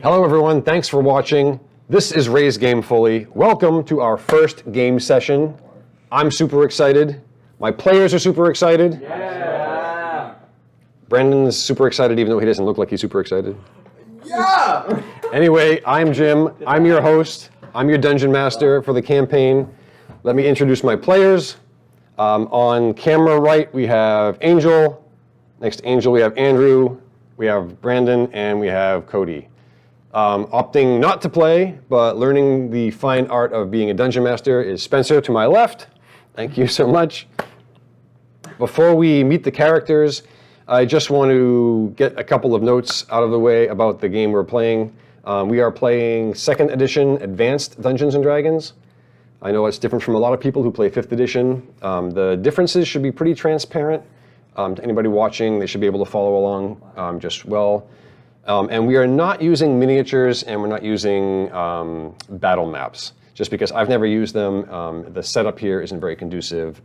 Hello everyone, thanks for watching. This is Ray's Game Fully. Welcome to our first game session. I'm super excited. My players are super excited. Yeah! Brandon's super excited even though he doesn't look like he's super excited. Yeah! Anyway, I'm Jim. I'm your host. I'm your dungeon master for the campaign. Let me introduce my players. On camera right, we have Angel. Next to Angel, we have Andrew. We have Brandon, and we have Cody. Opting not to play, but learning the fine art of being a dungeon master is Spencer to my left. Thank you so much. Before we meet the characters, I just want to get a couple of notes out of the way about the game we're playing. We are playing 2nd edition Advanced Dungeons & Dragons. I know it's different from a lot of people who play 5th edition. The differences should be pretty transparent. To anybody watching, they should be able to follow along just well. And we are not using miniatures and we're not using battle maps, just because I've never used them. The setup here isn't very conducive,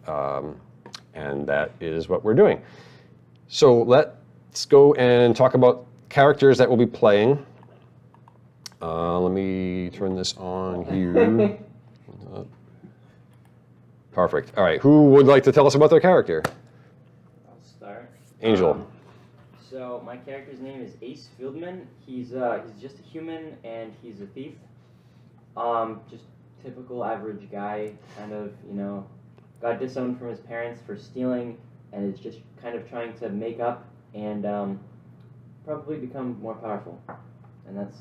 and that is what we're doing. So let's go and talk about characters that we'll be playing. Let me turn this on here. Perfect. All right, who would like to tell us about their character? I'll start. Angel. So my character's name is Ace Fieldman. He's just a human and he's a thief. Just typical average guy, kind of, got disowned from his parents for stealing and is just kind of trying to make up and probably become more powerful. And that's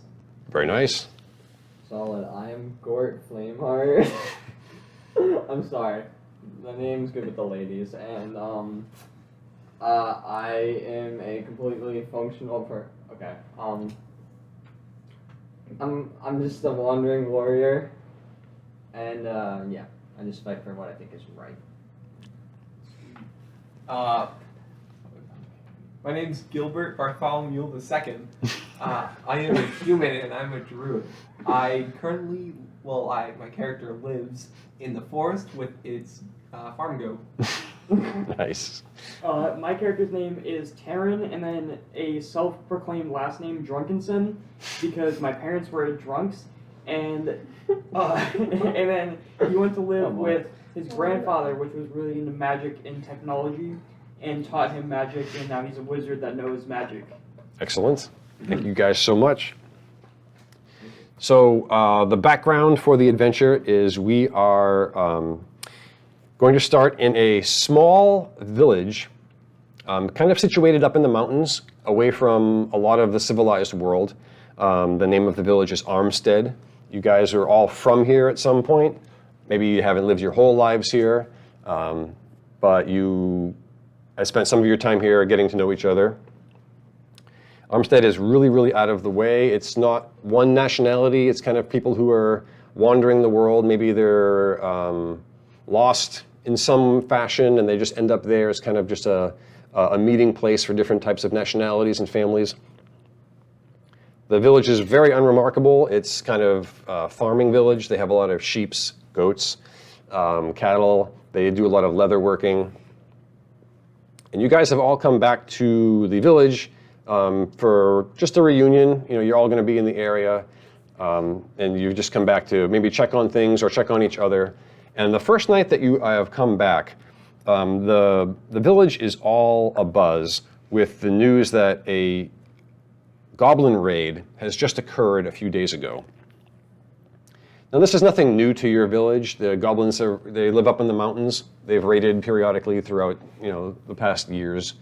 Very nice. Solid. I'm Gort Flameheart. I'm sorry. The name's good with the ladies, and I am a completely functional okay. I'm just a wandering warrior, and yeah, I just fight for what I think is right. My name's Gilbert Bartholomew II. I am a human and I'm a druid. My character lives in the forest with its farm goat. Nice. My character's name is Taryn, and then a self-proclaimed last name, Drunkenson, because my parents were drunks, and and then he went to live with his grandfather, which was really into magic and technology, and taught him magic, and now he's a wizard that knows magic. Excellent. Thank you guys so much. So the background for the adventure is we are going to start in a small village, kind of situated up in the mountains, away from a lot of the civilized world. The name of the village is Armstead. You guys are all from here at some point. Maybe you haven't lived your whole lives here, but you have spent some of your time here getting to know each other. Armstead is really, really out of the way. It's not one nationality. It's kind of people who are wandering the world. Maybe they're lost in some fashion and they just end up there as kind of just a meeting place for different types of nationalities and families. The village is very unremarkable. It's kind of a farming village. They have a lot of sheep, goats, cattle. They do a lot of leather working. And you guys have all come back to the village for just a reunion. You're all going to be in the area, and you've just come back to maybe check on things or check on each other. And the first night that you have come back, the village is all abuzz with the news that a Goblin raid has just occurred a few days ago. Now, this is nothing new to your village. The goblins they live up in the mountains. They've raided periodically throughout the past years.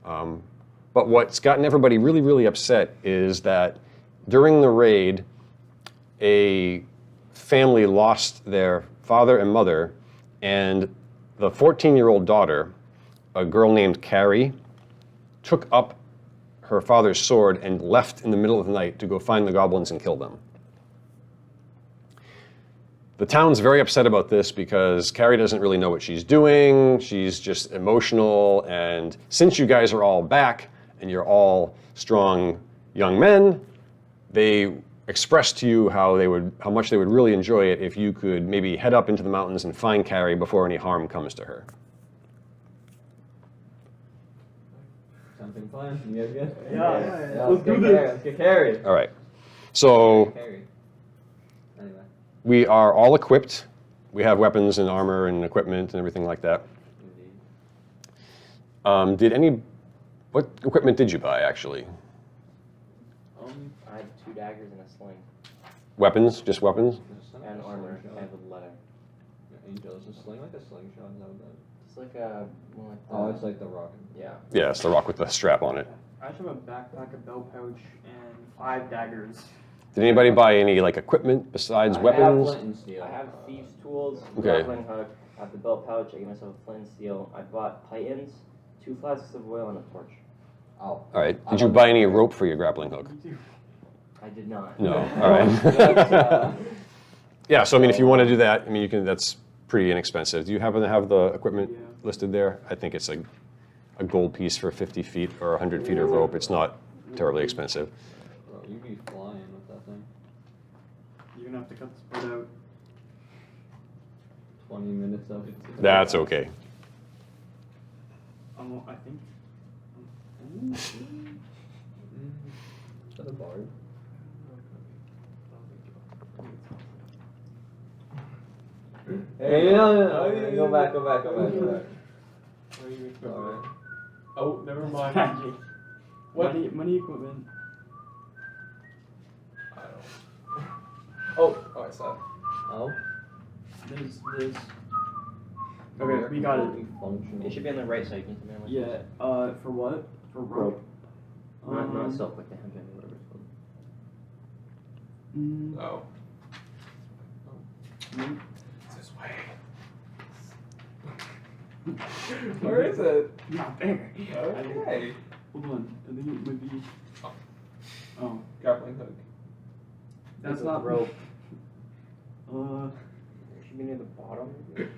But what's gotten everybody really, really upset is that during the raid, a family lost their father and mother, and the 14-year-old daughter, a girl named Carrie, took up her father's sword and left in the middle of the night to go find the goblins and kill them. The town's very upset about this because Carrie doesn't really know what she's doing. She's just emotional, and since you guys are all back and you're all strong young men, they expressed to you how much they would really enjoy it if you could maybe head up into the mountains and find Carrie before any harm comes to her. Something fun. You guys good? Yeah. Let's get Carrie. All right. So Carry. Anyway. we are all equipped. We have weapons and armor and equipment and everything like that. Indeed. What equipment did you buy actually? I have 2 daggers and a sling. Weapons? Just weapons? And armor. I have a leather. Angel, is a sling like a slingshot? Is that what that is? It's like a. More like Oh, it's like the rock. Yeah. Yeah, it's the rock with the strap on it. I just have a backpack, a belt pouch, and 5 daggers. Did anybody buy any like equipment besides I have weapons? flint and steel. I have thieves' tools, Okay. grappling hook, I have the belt pouch, I gave myself a flint and steel. I bought pythons, 2 flasks of oil, and a torch. Oh. All right. Did you buy any rope for your grappling hook? Me too. I did not. No. All right. Yeah. So I mean, if you want to do that, I mean, you can. That's pretty inexpensive. Do you happen to have the equipment Yeah. listed there? I think it's a gold piece for 50 feet or 100 feet of rope. It's not terribly expensive. Bro, you be flying with that thing. You're gonna have to cut this part out. 20 minutes of it. That's okay. I think. Is that a bard? Hey, no. Go back. Alright. Oh, never mind. Magic. What? Money equipment. I don't. Oh, I saw it. Oh? There's. Okay, we got it. It should be on the right side. Can you tell me Yeah. For what? For rope. Not silk, like the hemp or whatever it's called. Oh. Mm. It's this way. Where is it? Not there. Okay. Hold on. I think it would be. Oh. Oh. Grappling hook. That's It's a not rope. Uh. It should be near the bottom. Maybe.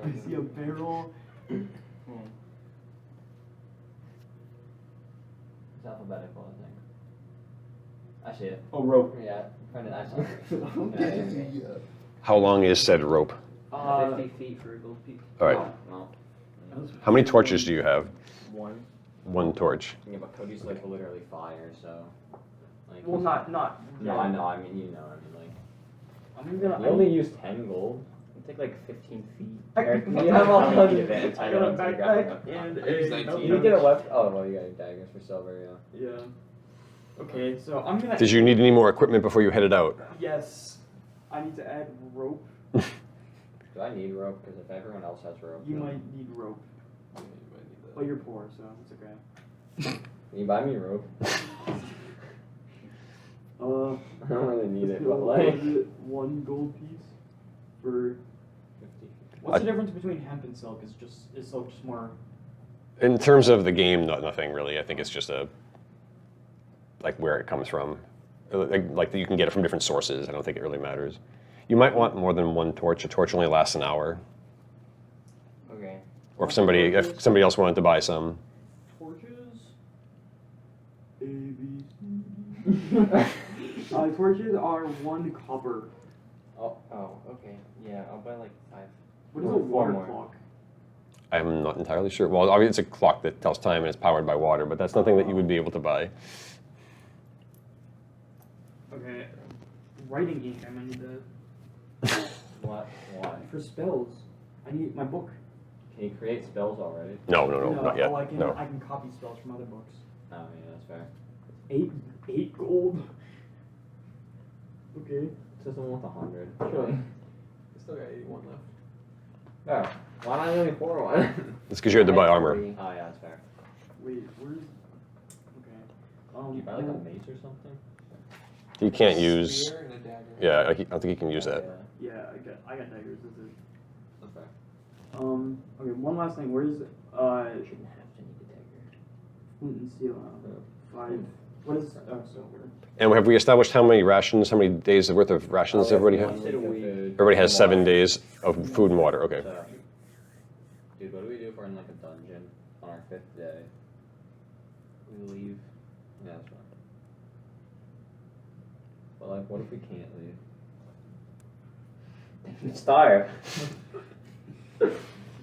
I see a barrel. It's alphabetical, I think. I see it. Oh, rope. Yeah, I saw it. How long is said rope? 50 feet for a gold piece. All right. No. How many torches do you have? 1. One torch. Yeah, but Cody's like literally fire, so. Like, Well, not. No, I know. I mean, you know. I mean, like. I'm gonna. You only used 10 gold. It'll take like 15 feet. Eric, I you have all got 100 of it and tie I it got a onto the grappling hook. backpack and I used a 19. belt You didn't get a pouch. weapon? Oh, well, you got your daggers for silver, yeah. Yeah. Okay, so I'm gonna. Did you need any more equipment before you headed out? Yes. I need to add rope. Do I need rope? Because if everyone else has rope, You then- might need rope. Yeah, you might need that. But you're poor, so it's okay. Can you buy me rope? I don't really need it, but what like. is it? 1 gold piece for. 50. What's the difference between hemp and silk? Is silk just more? In terms of the game, nothing really. I think it's just like where it comes from. Like you can get it from different sources. I don't think it really matters. You might want more than one torch. A torch only lasts an hour. Okay. Or if somebody else wanted to buy some. Torches. A B C. Torches are 1 copper. Oh, okay. Yeah, I'll buy like 5. What is a Or 4 water more. clock? I'm not entirely sure. Well, obviously it's a clock that tells time and it's powered by water, but that's nothing that you would be able to buy. Okay. Writing ink. I might need that. What? Why? For spells. I need my book. Can you create spells already? No, not yet. Oh, I No. can copy spells from other books. Oh, yeah, that's fair. 8 gold. Okay. It says I'm worth 100. Sure. I still got 81 left. Oh, why not only 4 one? It's because you had to buy armor. Oh, yeah, that's fair. Wait, where's? Okay. Do you buy like a mace or something? You can't use. Spear and a dagger. Yeah, I don't think you can use that. Yeah, Yeah, I got daggers. This is. that's fair. Okay. One last thing. Where's You shouldn't have to need a dagger. flint and steel? 5. What is? Oh, silver. And have we established how many days worth of rations everybody has? One week of food. Everybody has and 7 water. days of food and water. Okay. So, dude, what do we do if we're in like a dungeon on our 5th day? We leave. Yeah, that's fine. But like, what if we can't leave? Starve.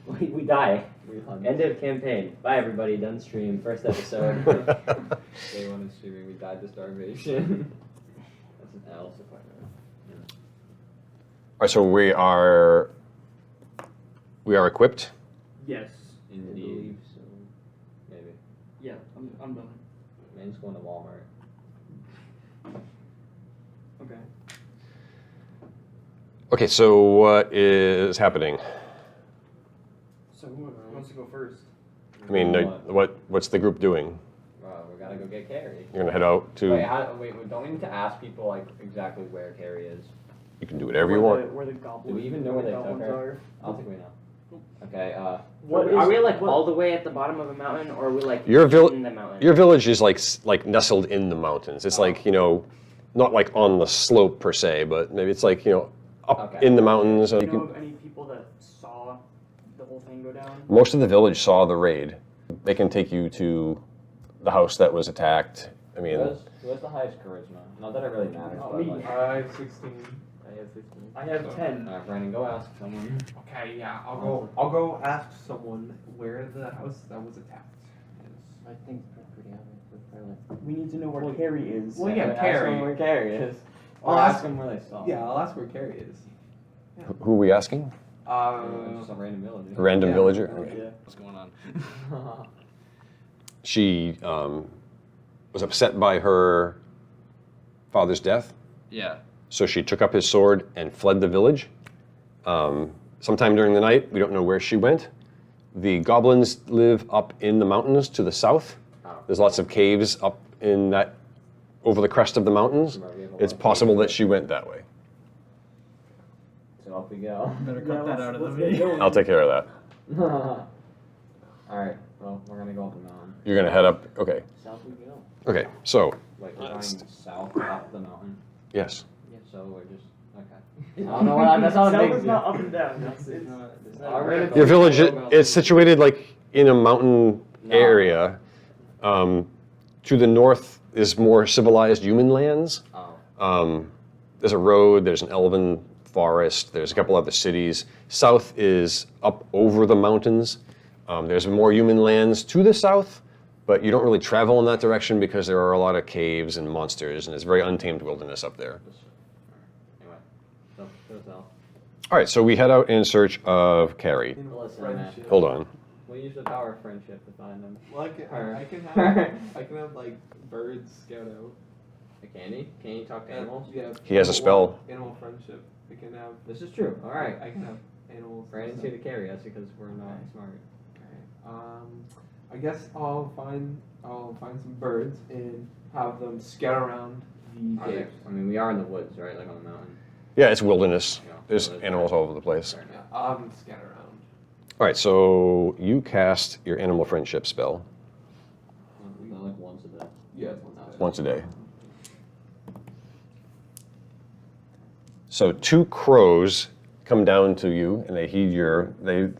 we die. End of campaign. Bye, everybody. Done stream. First episode. Day 1 of streaming, we died to starvation. That's an L. All right, so we are equipped. Yes. I believe so. Maybe. Yeah, I'm done. Man's going to Walmart. Okay. Okay, so what is happening? So who wants to go first? I mean, what's the group doing? We gotta go get Carrie. You're gonna head out to. Wait, don't we need to ask people like exactly where Carrie is? You can do whatever you want. Where the goblins? Do we even know where they took goblins her? are? I don't think we know. Okay, Are we like all the way at the bottom of a mountain, or are we like Your in the mountain? Your village is like nestled in the mountains. It's like, not like on the slope per se, but maybe it's like, up Okay. in the mountains. Do You you know can, of any people that saw the whole thing go down? most of the village saw the raid. They can take you to the house that was attacked. I mean, who has the highest charisma? Not that it really matters, Oh, but me. like, I have 16. I have 15. I have 10. alright, Brandon, go ask someone. Okay, yeah, I'll go ask someone where the house that was attacked is. I think it's pretty obvious. We need to know where Carrie is. Well, yeah, Ask Carrie. them where Carrie is. I'll Or ask ask- them where they saw. Yeah, I'll ask where Carrie is. who are we asking? Just a random villager. A random Yeah. villager? Oh, Okay. yeah. What's going on? She was upset by her father's death, Yeah. so she took up his sword and fled the village. Sometime during the night, we don't know where she went. The goblins live up in the mountains to the south. Oh. There's lots of caves up in that, over the crest of the mountains. It's possible that she went that way. So off we go. Better Yeah, cut that let's- out of the let's get video. going. I'll take care of that. Alright, well, we're gonna go up the mountain. You're gonna head up. Okay. South we go. Okay. So Wait, we're going south up the mountain. yes. So we're just okay. I don't know what that's not a South big is not up and down. It's Your village it's situated like in a mountain area. To the north is more civilized human lands. Oh. There's a road. There's an elven forest. There's a couple other cities. South is up over the mountains. There's more human lands to the south, but you don't really travel in that direction because there are a lot of caves and monsters, and it's very untamed wilderness up there. Anyway, so go south. All right, so we head out in search of Carrie. Listen, man. Friendship. Hold on. We'll use the power of friendship to find them. Well, Her. I can have like birds scout out. Can you talk to animals? Yeah. He has a spell. Animal friendship. I can have. This is true. All right. I can have animals. Brandon's here to carry us because we're not smart. I guess I'll find some birds and have them scout around the Are they- caves. I mean, we are in the woods, right? Like on the mountain. Yeah, it's wilderness. Yeah. There's animals all over the place. Fair Yeah, enough. I'll have them scout around. All right, so you cast your animal friendship spell Like once a day. Yeah, it's once a day. once a day. So 2 crows come down to you, and they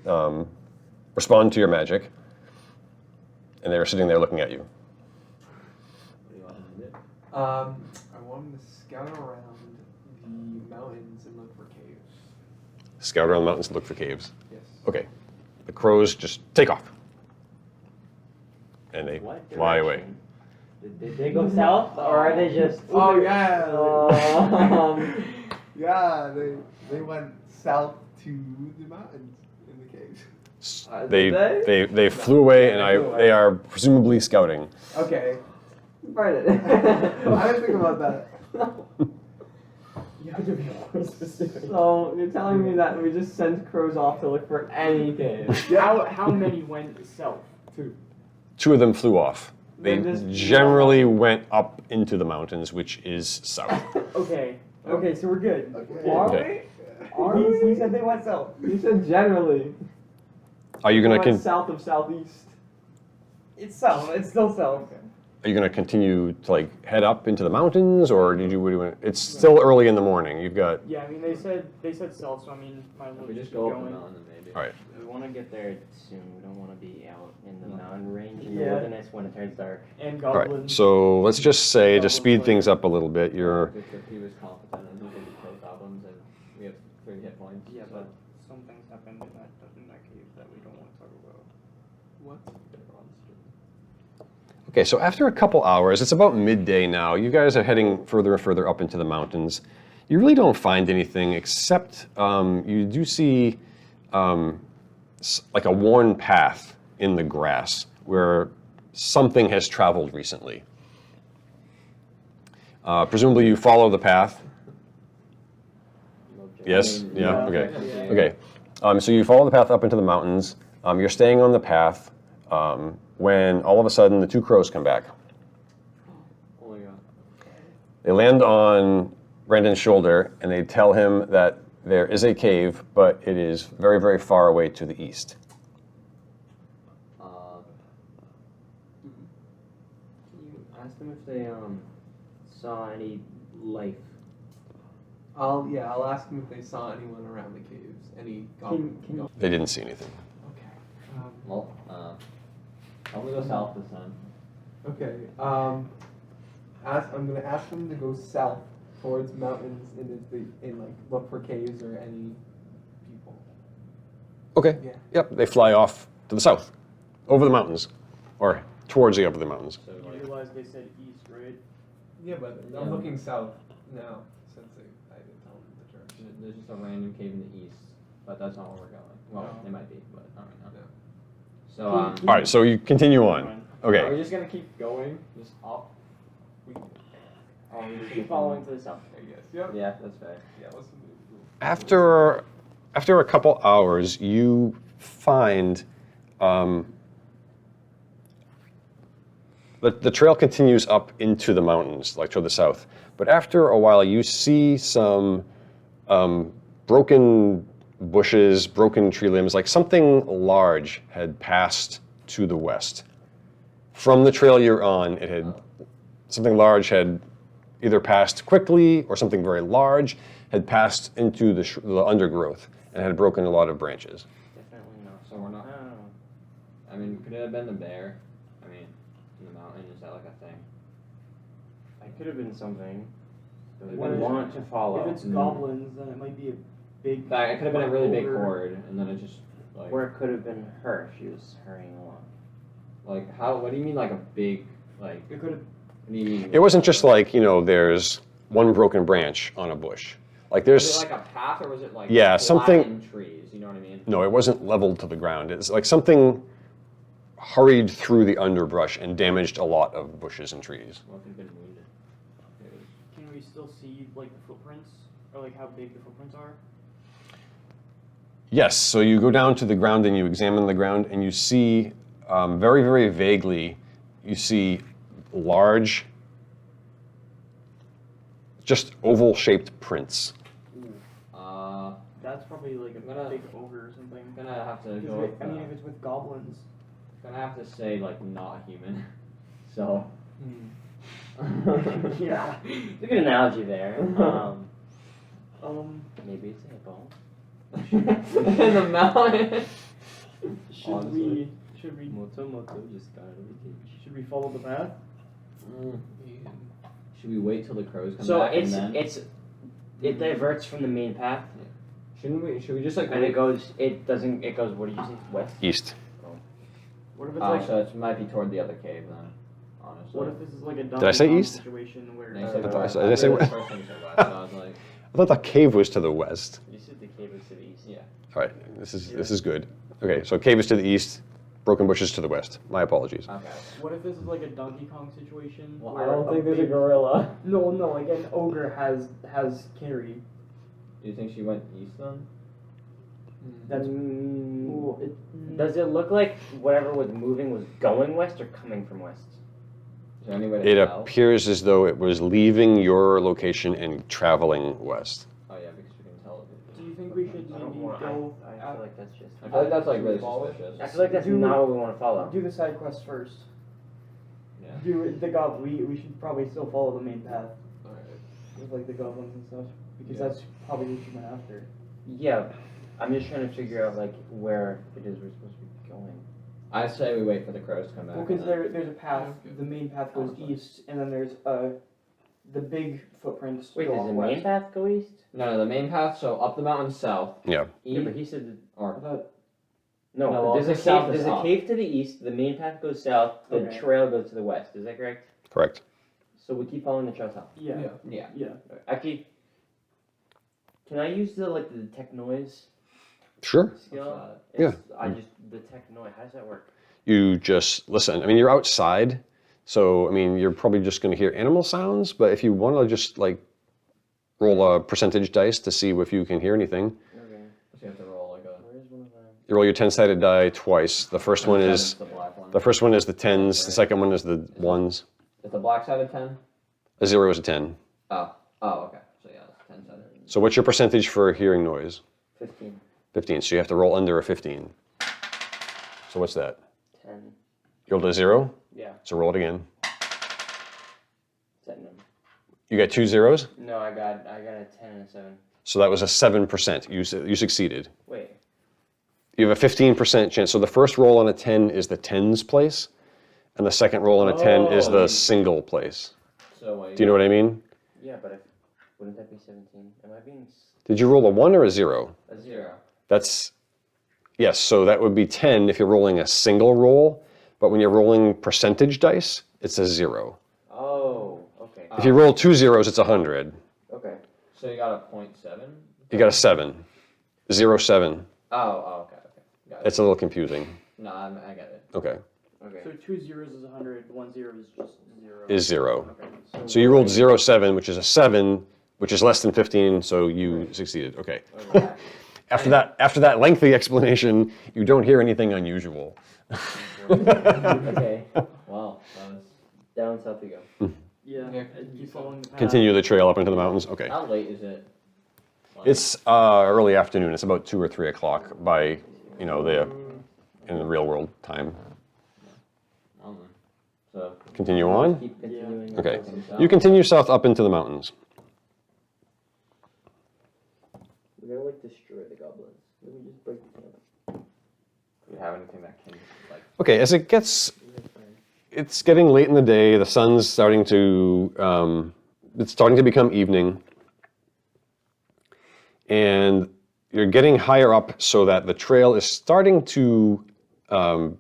respond to your magic, and they're sitting there looking at you. What do you want them to do? I want them to scout around the mountains and look for caves. Scout around the mountains and look for caves. Yes. Okay. The crows just take off. And they What fly away. direction? Did they go south, or are they just? Oh yeah. Um, Yeah, they went south to the mountains in the caves. They flew away, and they are presumably scouting. Okay. Brandon. I didn't think about that. You have to be more specific. So you're telling me that we just sent crows off to look for any cave? How many went south? 2. 2 of them flew off. They Then just- generally went up into the mountains, which is south. Okay. Okay, so we're good. Okay. He said they went south. You said generally. Are you gonna Went south of southeast. It's south. It's still south. Are you gonna continue to like head up into the mountains, or did you? What do you want? It's still early in the morning. You've got. Yeah, I mean they said south, so I mean might as well If we just keep go up the going. mountain, then maybe. All right. We want to get there soon. We don't want to be out in the No. mountain range in the Yeah. wilderness when it turns dark. And All goblins. right. So let's just say to speed Goblins things up a little bit, you're. If he was competent and he could kill goblins, and we have 30 hit points. Yeah, so. but some things happened in that cave that we don't want to talk about. What? Okay, so after a couple hours, it's about midday now. You guys are heading further and further up into the mountains. You really don't find anything except you do see like a worn path in the grass where something has traveled recently. Presumably you follow the path. Yes? Yeah? Okay. Okay. So you follow the path up into the mountains. You're staying on the path when all of a sudden the two crows come back. Oh my god. They land on Brandon's shoulder and they tell him that there is a cave, but it is very, very far away to the east. Can you ask them if they saw any life? I'll ask them if they saw anyone around the caves. Any goblin. They didn't see anything. Okay. Well, I'm gonna go south this time. Okay. I'm gonna ask them to go south towards mountains and like look for caves or any people. Okay. Yeah. Yep, they fly off to the south, over the mountains, or towards the over the mountains. So You like, realize they said east, right? Yeah, but Yeah. I'm looking south now since I didn't tell them the direction. there's just a random cave in the east, but that's not where we're going. Well, No. it might be, but not right now. No. So All right, so you continue on. Are we Okay. just gonna keep going, just up? We, Or we just Keep following to the south. I guess. Yep. Yeah, that's fair. Yeah. Let's move. After a couple hours, you find the trail continues up into the mountains, like to the south. But after a while, you see some broken bushes, broken tree limbs, like something large had passed to the west. From the trail you're on, something large had either passed quickly or something very large had passed into the undergrowth and had broken a lot of branches. Definitely not. So we're not. I mean, could it have been the bear? I mean, in the mountain, is that like a thing? It could have been something that we What is want to follow. If it's goblins, then it might be a big. Like, it could have been a really big ogre. horde, and then it just like. Or it could have been her. She was hurrying along. Like how? What do you mean like a big like? It could have. What do you mean? It wasn't just like, there's one broken branch on a bush. Like Was there's, it like a path or was it like Yeah, something- flattened trees? You know what I mean? no, it wasn't leveled to the ground. It's like something hurried through the underbrush and damaged a lot of bushes and trees. Well, it could have been wounded. Can we still see like the footprints or like how big the footprints are? Yes, so you go down to the ground and you examine the ground and you see, very, very vaguely, you see large, just oval-shaped prints. That's probably like a Gonna- big ogre or something. Gonna have to 'Cause go. I mean, if it's with goblins. Gonna have to say like not human. So. Yeah. It's a good analogy there. Maybe it's a hippo. In the mountain. Should we Moto just got out of the cage. should we follow the path? Should we wait till the crows come So back it diverts from the main path, Shouldn't we? Should we just like and wait? it goes. What did you say? West. East. What if it's like So it might be toward the other cave then. Honestly. what if this is like a I say Kong east? situation where They I said thought I west. said- did I say really west? the first thing you said west, so I was like, I thought the cave was to the west. You said the cave was to the east. yeah. All right, this is good. Okay, so cave is to the east, broken bushes to the west. My apologies. Okay. what if this is like a Donkey Kong situation? Well, where I don't think there's a big- gorilla. No, like an ogre has carry. Do you think she went east then? That's Mm, ooh, it, Does it look like whatever was moving was going west or coming from west? Is there any way to It tell? appears as though it was leaving your location and traveling west. Oh yeah, because we can tell. Do you think we should I don't maybe want. go I feel like that's just. I feel like that's like really Follow it. suspicious. I feel like that's Do- not what we want to follow. do the side quest first? Yeah. Do the we should probably still follow the main path Alright. with like the goblins and stuff because Yeah. that's probably what you went after. Yeah, I'm just trying to figure out like where it is we're supposed to be going. I say we wait for the crows to come back. Well, because and then- there's a path. Okay. The main path goes Honestly. east, and then there's a the big footprints. Wait, go does off the west. main path go east? No, the main path. So up the mountain south. Yeah. Yeah, but he said Or no. No, well, there's the a south cave. is There's a up. cave to the east. The main path goes south. The Okay. trail goes to the west. Is that correct? Correct. So we keep following the trail south. Yeah. Yeah. Actually, can I use the detect noise Sure. skill? Yeah. I just detect noise. How does that work? You just listen. I mean, you're outside, so I mean, you're probably just going to hear animal sounds. But if you want to just like roll a percentage dice to see if you can hear anything, Okay. So you have to roll like a. Where's one of them? you roll your 10-sided die twice. The first one is the black one. the first one is the tens. The second one is the ones. Is the black side of 10? A 0 is a 10. Oh, okay. So yeah, it's 10 sided. So what's your percentage for hearing noise? 15. 15. So you have to roll under a 15. So what's that? 10. You rolled a 0. Yeah. So roll it again. 10. You got 2 zeros. No, I got a 10 and a 7. So that was a 7%. You succeeded. Wait. You have a 15% chance. So the first roll on a 10 is the tens place, and the second roll on a 10 is the single place. So what? Do you know what I mean? Yeah, but wouldn't that be 17? Am I being Did you roll a 1 or a 0? a 0. That's, yes, so that would be 10 if you're rolling a single roll, but when you're rolling percentage dice, it's a 0. Oh, okay. If you roll 2 zeros, it's 100. Okay. So you got a 0.7? You got a 7. 0, 7. Oh, okay. Got it. It's a little confusing. No, I get it. Okay. Okay. So 2 zeros is 100. 1 0 is just 0. Is 0. Okay. So you rolled 0, 7, which is a 7, which is less than 15, so you succeeded. Okay. Okay. After that lengthy explanation, you don't hear anything unusual. Okay. Wow, that was. Down south we go. Yeah. Yeah. Keep following the path. Continue the trail up into the mountains. Okay. How late is it? It's early afternoon. It's about 2 or 3 o'clock by, in the real world time. I don't know. So Continue on. Keep Yeah. continuing. Okay. south. You continue south up into the mountains. We're gonna destroy the goblins. Let me just break this up. Do you have anything that can like? Okay, as it gets, it's getting late in the day. The sun's starting to, it's starting to become evening. And you're getting higher up so that the trail is starting to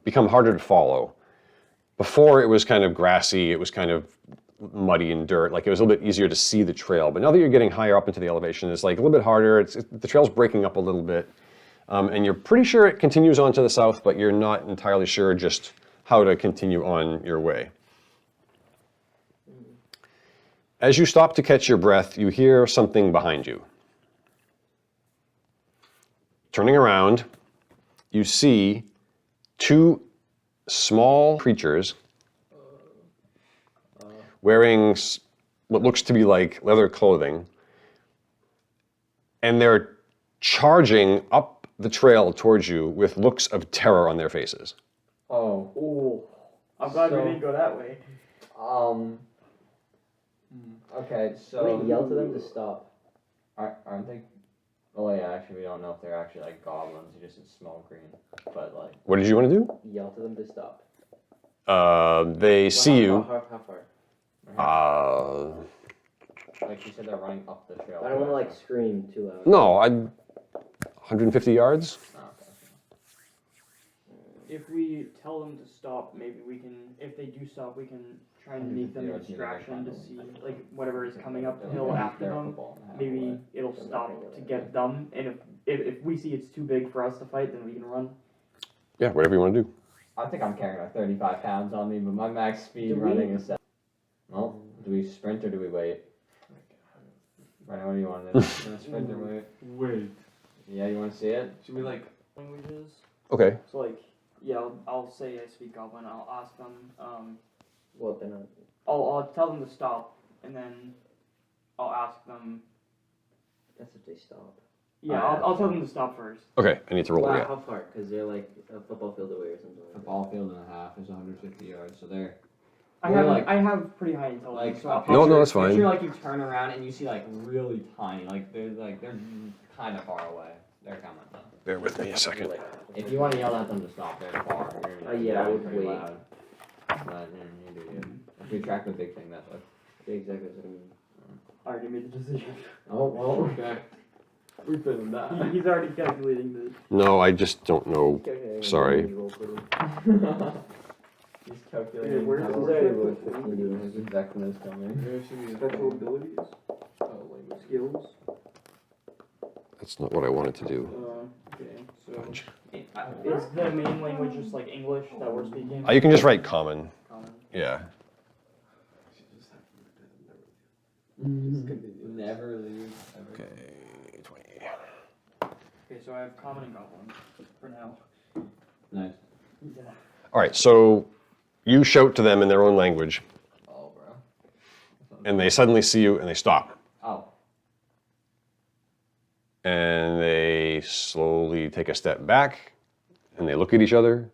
become harder to follow. Before it was kind of grassy, it was kind of muddy and dirt, like it was a little bit easier to see the trail. But now that you're getting higher up into the elevation, it's like a little bit harder. The trail's breaking up a little bit. And you're pretty sure it continues on to the south, but you're not entirely sure just how to continue on your way. As you stop to catch your breath, you hear something behind you. Turning around, you see 2 small creatures wearing what looks to be like leather clothing, and they're charging up the trail towards you with looks of terror on their faces. Oh. Oh, I'm glad we So- didn't go that way. Okay, I'm so gonna yell to them to stop. aren't they? Oh yeah, actually we don't know if they're actually like goblins. They're just in small green, but like. What did you want to do? Yell to them to stop. They see you. How far? Like you said, they're running up the trail. I don't want to like scream too loud. No, 150 yards. Oh, okay. If we tell them to stop, maybe we can. If they do stop, we can try and make them a distraction to see like whatever is coming up the hill after them. Maybe it'll stop to get them. And if we see it's too big for us to fight, then we can run. Yeah, whatever you want to do. I think I'm carrying like 35 pounds on me, but my max speed Do we- running is 7. Well, do we sprint or do we wait? Brandon, what do you want to do? You want to sprint or wait? Wait. Yeah, you want to see it? Should we like? Languages. Okay. So like, yeah, I'll say I speak Goblin. I'll ask them. Well, they're not. I'll tell them to stop, and then I'll ask them. That's if they stop. Yeah, I'll tell them to stop first. Okay, I need to roll Wow, again. how far? Because they're like a football field away or something A like that. ball field and a half is 150 yards, so there. I We're have like- I have pretty high intelligence. Like, so I'll No, picture- that's fine. Picture like you turn around and you see like really tiny, they're kind of far away. They're coming though. Bear with me a second. Like, If you want to yell at them to stop, they're far. Yeah, I would pretty wait. loud. But you do you. If we track the big thing, that's what. yeah, exactly. That's what I mean. I already made the decision. Oh, well. Okay. We finished that. He's already calculating the. No, I just don't know. Sorry. He's calculating. Okay, where's how the much already it what would do. His Vecna is coming. There should be a Special abilities, language. skills. That's not what I wanted to do. Okay, so Fudge. is the main language just like English that we're speaking? You can just write common. Common. Yeah. Never leave. Ever. Okay, 20. Okay, so I have common and goblin for now. Nice. Yeah. All right, so you shout to them in their own language, Oh, bro. and they suddenly see you and they stop. Oh. And they slowly take a step back and they look at each other.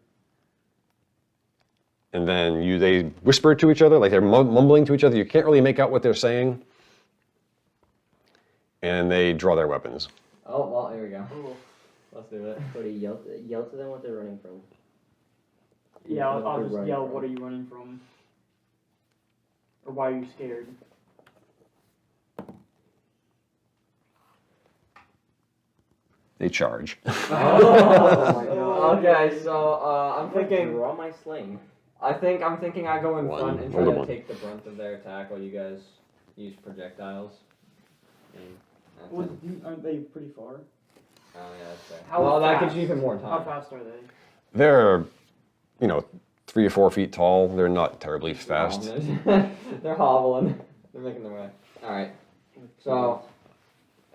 And then they whisper to each other, like they're mumbling to each other. You can't really make out what they're saying. And they draw their weapons. Oh, well, here we go. Let's do it. Cody, yell to them what they're running from. Yeah, I'll What they're just running yell, from. what are you running from? Or why are you scared? They charge. Oh my god. Okay, so I'm thinking. Draw my sling. I'm thinking I go in One. front and try Hold to on. take the brunt of their attack while you guys use projectiles. And that's Well, it. aren't they pretty far? Oh yeah, that's fair. How well, that fast? gives you even more How time. fast are they? They're, 3 or 4 feet tall. They're not terribly fast. They're hobbling. They're making their way. All right. So,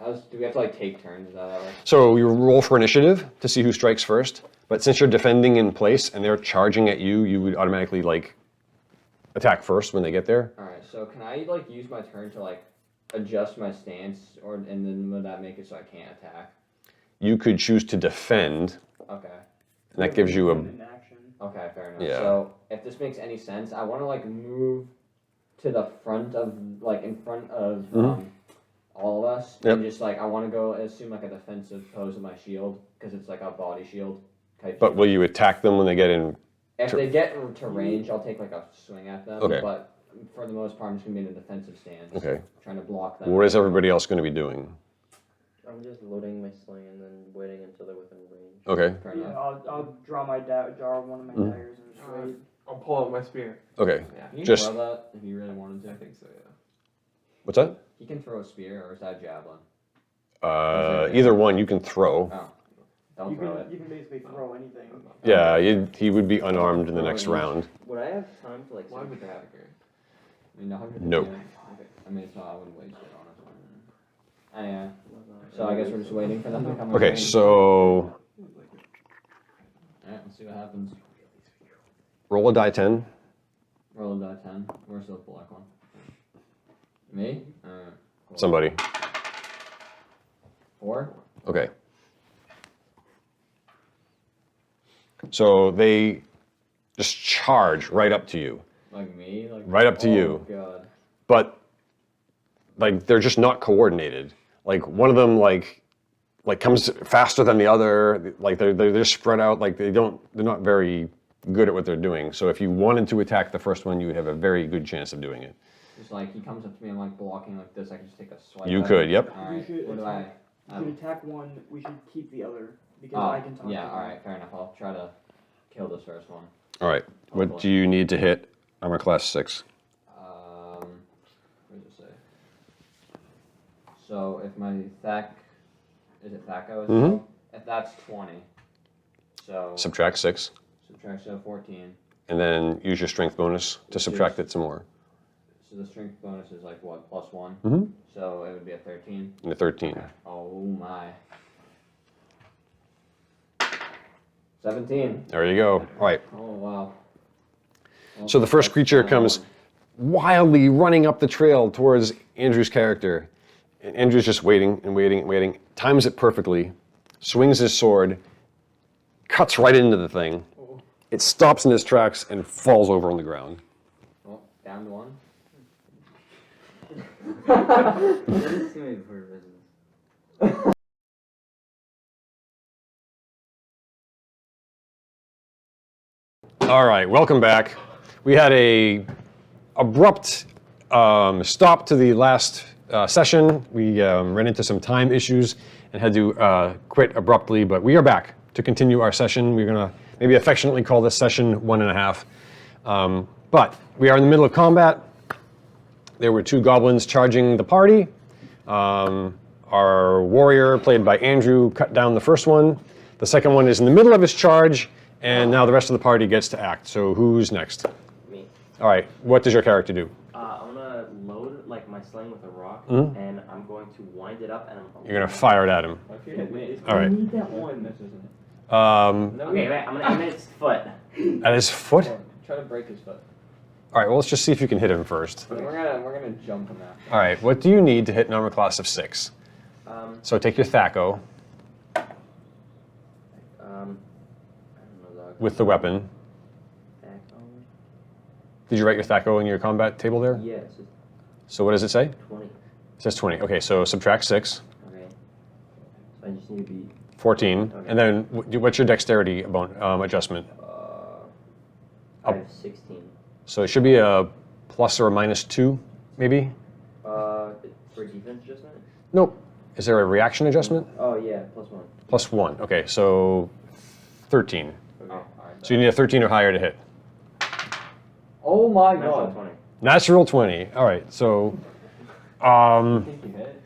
do we have to like take turns? Is that how it works? So you roll for initiative to see who strikes first. But since you're defending in place and they're charging at you, you would automatically attack first when they get there. All right. So can I use my turn to adjust my stance, and then would that make it so I can't attack? You could choose to defend, Okay. and that gives you a. In action. Okay, fair enough. Yeah. So if this makes any sense, I want to move to the front of in front of Mhm. all of us, Yep. and just I want to go assume a defensive pose of my shield because it's a body shield type. But shield. will you attack them when they get in? If they get to range, I'll take a swing at them. Okay. But for the most part, I'm just gonna be in a defensive stance. Okay. Trying to block them. What is everybody else going to be doing? I'm just loading my sling and then waiting until they're within range. Okay. Fair Yeah, enough. I'll draw one of my Mhm. daggers and just wait. I'll pull out my spear. Okay. Yeah. Can you Just- throw that if you really wanted to? I think so, yeah. What's that? He can throw a spear, or is that a javelin? Either one you can throw. Oh, don't You throw can it. you can basically throw anything. Yeah, he would be unarmed in the next round. Would I have time to Why would that subtract? occur? I mean, 150. Nope. Okay. I mean, it's not. I wouldn't waste it honestly. Yeah. So I guess we're just waiting for them to come. Okay, so Alright, let's see what happens. roll a die 10. Roll a die 10. Where's the black one? Me? Alright. Cool. Somebody. 4? Okay. So they just charge right up to you. Like me? Right up to you. Oh god. But they're just not coordinated. One of them comes faster than the other. They're just spread out. They're not very good at what they're doing. So if you wanted to attack the first one, you would have a very good chance of doing it. Just he comes up to me, I'm blocking like this, I can just take a swipe. You at could, him. yep. Alright, You should what do I? You should attack one. We should keep the other because Oh, I can talk. yeah, to them. alright, fair enough. I'll try to kill this first one. All right. What do you need to hit armor class 6? What does it say? So if my Thack, is it Thacko? Mhm. If that's 20, so Subtract 6. subtract 14. And then use your strength bonus to subtract it some more. So the strength bonus is what, +1? Mm-hmm. So it would be a 13. And a 13. Okay. Oh my. 17. There you go. All right. Oh wow. Well, So the first that's creature not comes one. wildly running up the trail towards Andrew's character. And Andrew's just waiting and waiting and waiting. Times it perfectly. Swings his sword. Cuts right into the thing. It stops in its tracks and falls over on the ground. Well, down to 1. Just see me before business. All right, welcome back. We had a abrupt stop to the last session. We ran into some time issues and had to quit abruptly, but we are back to continue our session. We're going to maybe affectionately call this session 1.5. But we are in the middle of combat. There were 2 goblins charging the party. Our warrior, played by Andrew, cut down the first one. The second one is in the middle of his charge, and now the rest of the party gets to act. So who's next? Me. All right, what does your character do? I'm gonna load like my sling with a rock, Mhm. and I'm going to wind it up, and You're going to fire it at him. If you hit me, All right. I need that one. this isn't it. Okay, wait, I'm gonna aim at its foot. At his foot? Try to break his foot. All right, well, let's just see if you can hit him first. We're gonna jump him after. All right, what do you need to hit an armor class of 6? So take your Thaco I don't know, dog. with the weapon. Did you write your Thaco in your combat table there? Yeah, it's just So what does it say? 20. It says 20. Okay, so subtract 6, Okay. So I just need to be 14. Okay. And then what's your dexterity adjustment? I have 16. So it should be a plus or a minus 2, maybe? For defense adjustment? Nope. Is there a reaction adjustment? Oh yeah, +1. Plus 1. Okay, so 13. Okay. All right. So you need a 13 or higher to hit. Oh my Natural god. 20. Natural 20. All right, so I think you hit.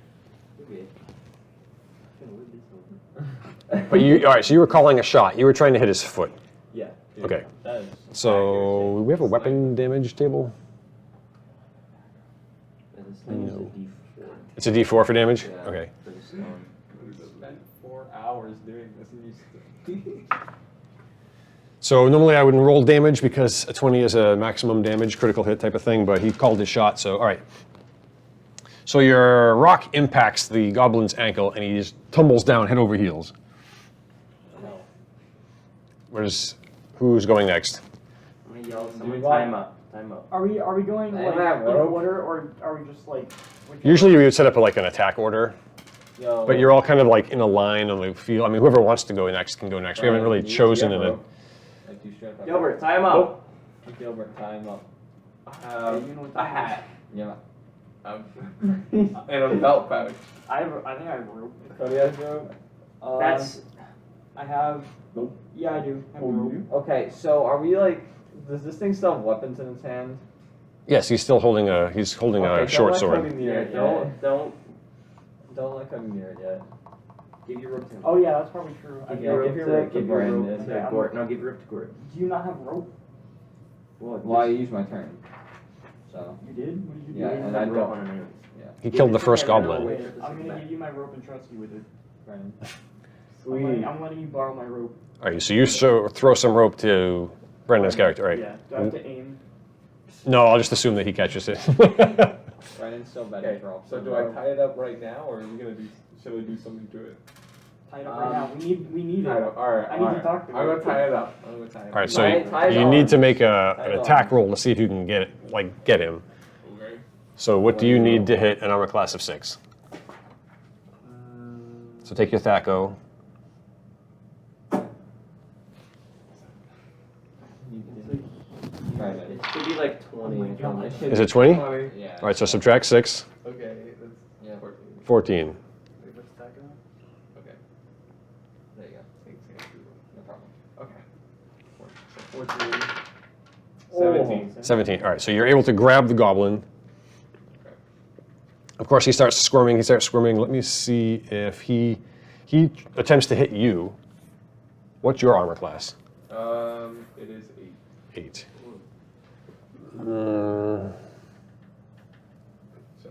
Okay. but you all right, so you were calling a shot. You were trying to hit his foot. Yeah. Dude, Okay. That is So we have a weapon damage table. And the sling is a No. D4. It's a D4 for damage? Yeah, Okay. For the stone. We spent 4 hours doing this and you still. So normally I wouldn't roll damage because a 20 is a maximum damage, critical hit type of thing, but he called his shot, so all right. So your rock impacts the goblin's ankle and he just tumbles down head over heels. Who's going next? I'm gonna yell, someone what? time up. Time up. Are we going I like have in rope. order, or are we just like? Usually we would set up like an attack order, Yo. but you're all kind of like in a line on the field. I mean, whoever wants to go next can go next. We haven't really chosen it. it. Like, do you straight up- Gilbert, time up. Gilbert, time up. you know what A that hat. Yeah. And a belt pouch. I think I have rope. Cody has rope. That's I have. Nope. Yeah, I do. I have Oh, rope. you? Okay, so are we like? Does this thing still have weapons in its hand? Yes, he's still holding a Okay, short don't let sword. Cody near yeah. it yet. Don't let Cody near it yet. give your rope to him. Oh yeah, that's probably true. I Give Yeah, your give rope your to rope to give your rope Brandon. to Okay, I'm- Gort. No, give your rope to Gort. Do you not have rope? Well, I used my turn. So You did. What did you do? Yeah, with and that I rope? rope on him anyways. He killed the first Okay, no, goblin. wait, I'm gonna give you my rope and trust you with it. Brandon. I'm letting you borrow my rope. All right, so you throw some rope to Brendan's character, right? Yeah. Do I have to aim? No, I'll just assume that he catches it. Brandon's still better Okay, for all. so do I tie it up right now or are we gonna do, should we do something to it? Tie it up right now. We need Tie it it. up, alright. I need to alright. talk to I'm him. gonna tie it up. I'm gonna tie it up. All right, so Tie it you on. need to make Tie an it attack on. roll to see if you can get him. Okay. So what do you need to hit an armor class of 6? So take your Thaco. Brandon. It should be like 20. my God. It should Is it 20? All Funny. Yeah. right, so subtract 6, Okay, that's Yeah. 14. 14. Wait, what's that going? Okay. There you go. No problem. Okay. 14. Oh. 17. 17. All right, so you're able to grab the goblin. Okay. Of course, he starts squirming. Let me see if he attempts to hit you. What's your armor class? It is 8. 8. So,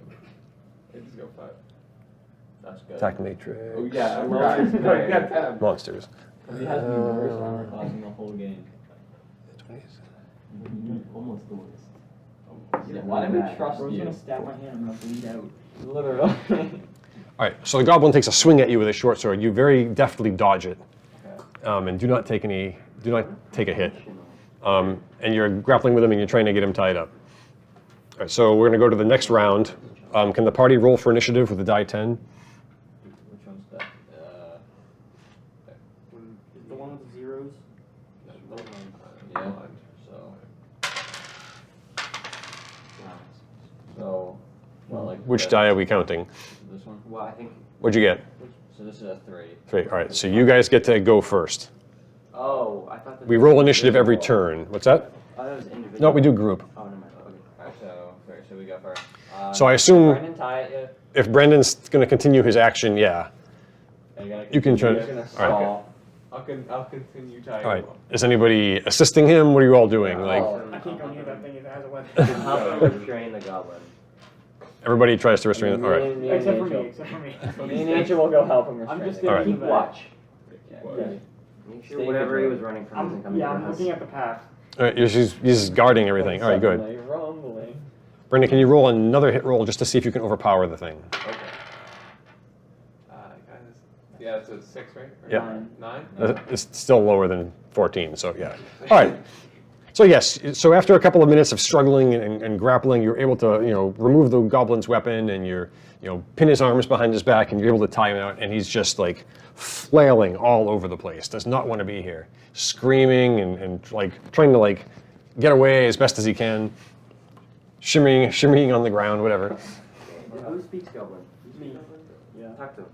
I just go 5. That's good. Attack matrix. Oh yeah, I Well, forgot. it's I got 10. Monsters. He has the worst armor class in the whole game. Almost the worst. Yeah, why did we trust Bro's you? gonna stab my hand. I'm gonna bleed out. Literally. All right, so the goblin takes a swing at you with a short sword. You very deftly dodge it, and do not take a hit. And you're grappling with him, and you're trying to get him tied up. All right, so we're going to go to the next round. Can the party roll for initiative with a die 10? Which one's that? The one with the zeros. Yeah. So, what, like Which die are we counting? This one. Well, I think. What'd you get? So this is a 3. 3. All right, so you guys get to go first. Oh, I thought that. We roll initiative every turn. What's that? Oh, that was individual. No, we do group. Oh, never mind. Okay. Alright, so we go first. So I assume Brendan, tie it yet? if Brendan's going to continue his action, yeah. You can try- You're gonna all stall. I'll continue tying. All right. Is anybody assisting him? What are you all doing? Like, I can't go near that thing if it has a weapon. How about we restrain the goblin? everybody tries to restrain. All right. Me Except for and me, Angel- except for me. Me and Angel will go help him I'm restrain just it. All right. thinking Keep that- watch. Yeah. Make sure Stay whatever he vigilant. was running from isn't coming I'm from us. looking at the path. All right. He's guarding everything. All right. Good. Suddenly rumbling. Brendan, can you roll another hit roll just to see if you can overpower the thing? Okay. Guys, yeah, it's a 6, right? Or Yeah. 9? It's still lower than 14, so yeah. All right. So yes, so after a couple of minutes of struggling and grappling, you're able to, remove the goblin's weapon and you're, pin his arms behind his back and you're able to tie him out, and he's just like flailing all over the place. Does not want to be here, screaming and like trying to like get away as best as he can, shimmying on the ground, whatever. Who speaks goblin? Me. Yeah. Talk to him.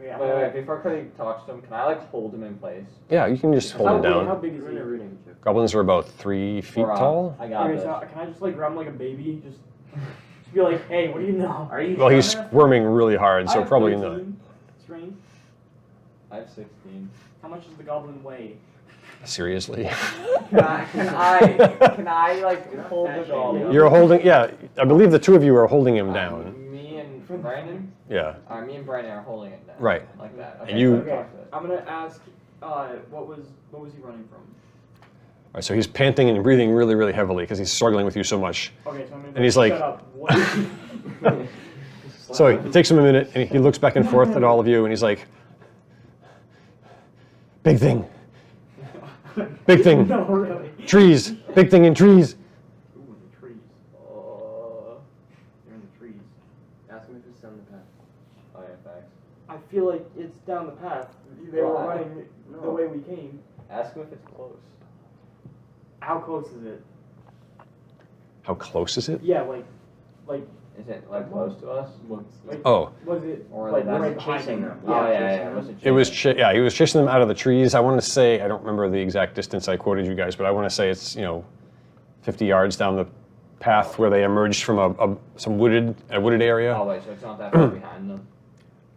Yeah, Wait, before Cody talks to him, can I like hold him in place? Yeah, you can just hold him How down. big is We're he? in a rooting check. Goblins are about 3 feet Or, tall. I got Okay, this. so can I just like grab him like a baby? Just be like, hey, what do you know? Are you Well, he's sure enough? squirming really hard, so I have probably not. 13 strength. I have 16. How much does the goblin weigh? Seriously. Can I like hold the goblin? You're holding, yeah, I believe the two of you are holding him down. Me and Brandon? Yeah, Me and Brandon are holding it down. right. Like that. And you- so talk to it. I'm gonna ask, what was he running from? All right, so he's panting and breathing really, really heavily because he's struggling with you so much. Okay, so I'm gonna. And he's like- shut up. What is he? So it takes him a minute, and he looks back and forth at all of you, and he's like, big thing, big thing, No, really. trees, big thing in trees. Ooh, the trees. They're in the trees. Ask him if it's on the path. Oh yeah, thanks. I feel like it's down the path. They were Why? running the No. way we came. Ask him if it's close. How close is it? How close is it? Yeah, like, Is it like close to us? Oh, was it Or like that's right behind chasing them? them. Oh yeah, chasing yeah. them. Was it it was, chasing? he was chasing them out of the trees. I want to say, I don't remember the exact distance I quoted you guys, but I want to say it's, 50 yards down the path where they emerged from a wooded area. Oh wait, so it's not that far behind them.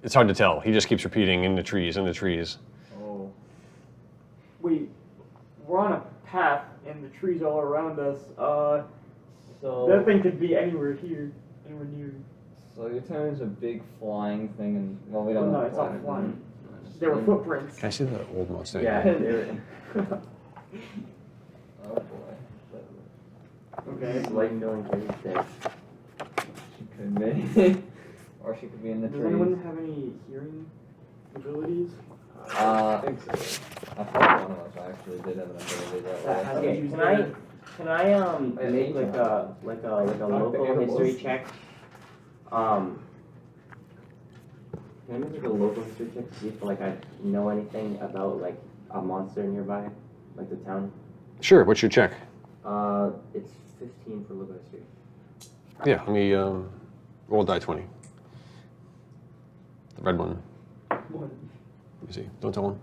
It's hard to tell. He just keeps repeating, in the trees, in the trees. Oh. We're on a path and the trees all around us. So That thing could be anywhere here, anywhere near. So you're telling us a big flying thing, and well, we don't No, know. it's not what flying. There were footprints. Can I see the old monster? Yeah. Oh boy. Okay. It's light filling Katie's day. She could be, or she could be in the Does trees. anyone have any hearing abilities? I think so. I thought one of us actually did have an ability that That has way. Okay, use can I their- make like a local history check? Can I make like a local history check to see if like I know anything about like a monster nearby, like the town? Sure, what's your check? It's 15 for local history. Yeah, let me roll die 20. The red one. One. Let me see. Don't tell him.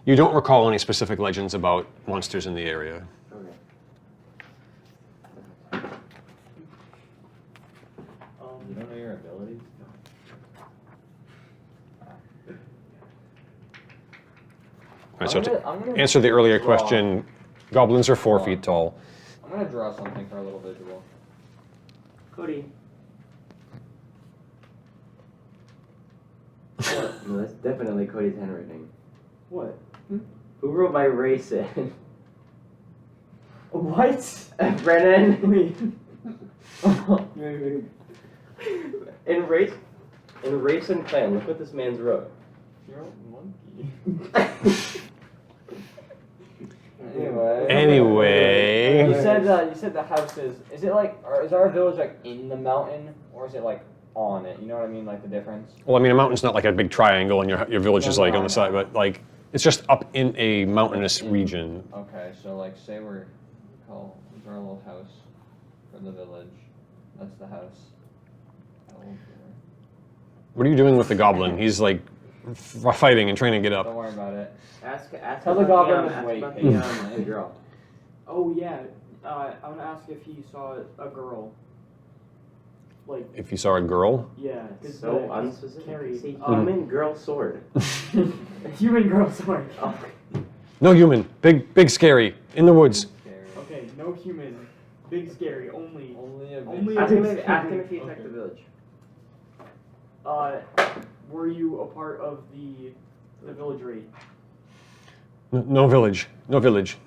You don't recall any specific legends about monsters in the area. Okay. You don't know your abilities? All right, so to I'm gonna answer the earlier draw- question, goblins are 4 feet tall. I'm gonna draw something for a little visual. Cody. No, that's definitely Cody's handwriting. What? Who wrote my racing? What? Brennan. Wait. In race and clan, look what this man's wrote. You're a monkey. Anyway. Anyway. You said the house is it like, or is our village like in the mountain, or is it like on it? You know what I mean, like the difference? Well, I mean, a mountain's not like a big triangle and your village is like on the side, but like, it's just up in a mountainous region. Okay, so like say we're call our little house for the village. That's the house. What are you doing with the goblin? He's like fighting and trying to get Don't up. worry about it. Ask Tell the about goblin to ask wait about patiently. the girl. Oh yeah, I want to ask if he saw a girl. Like, If you saw a girl, yeah, 'cause So the- 'cause unspecific. Carrie, It's a human girl sword. a human girl, sorry. Oh. no human, big scary in the woods. Scary. Okay, no human, big scary, only. Only a big Only Ask a him, big ask him scary. if he attacked the village. Were you a part of the village raid? No village, no village.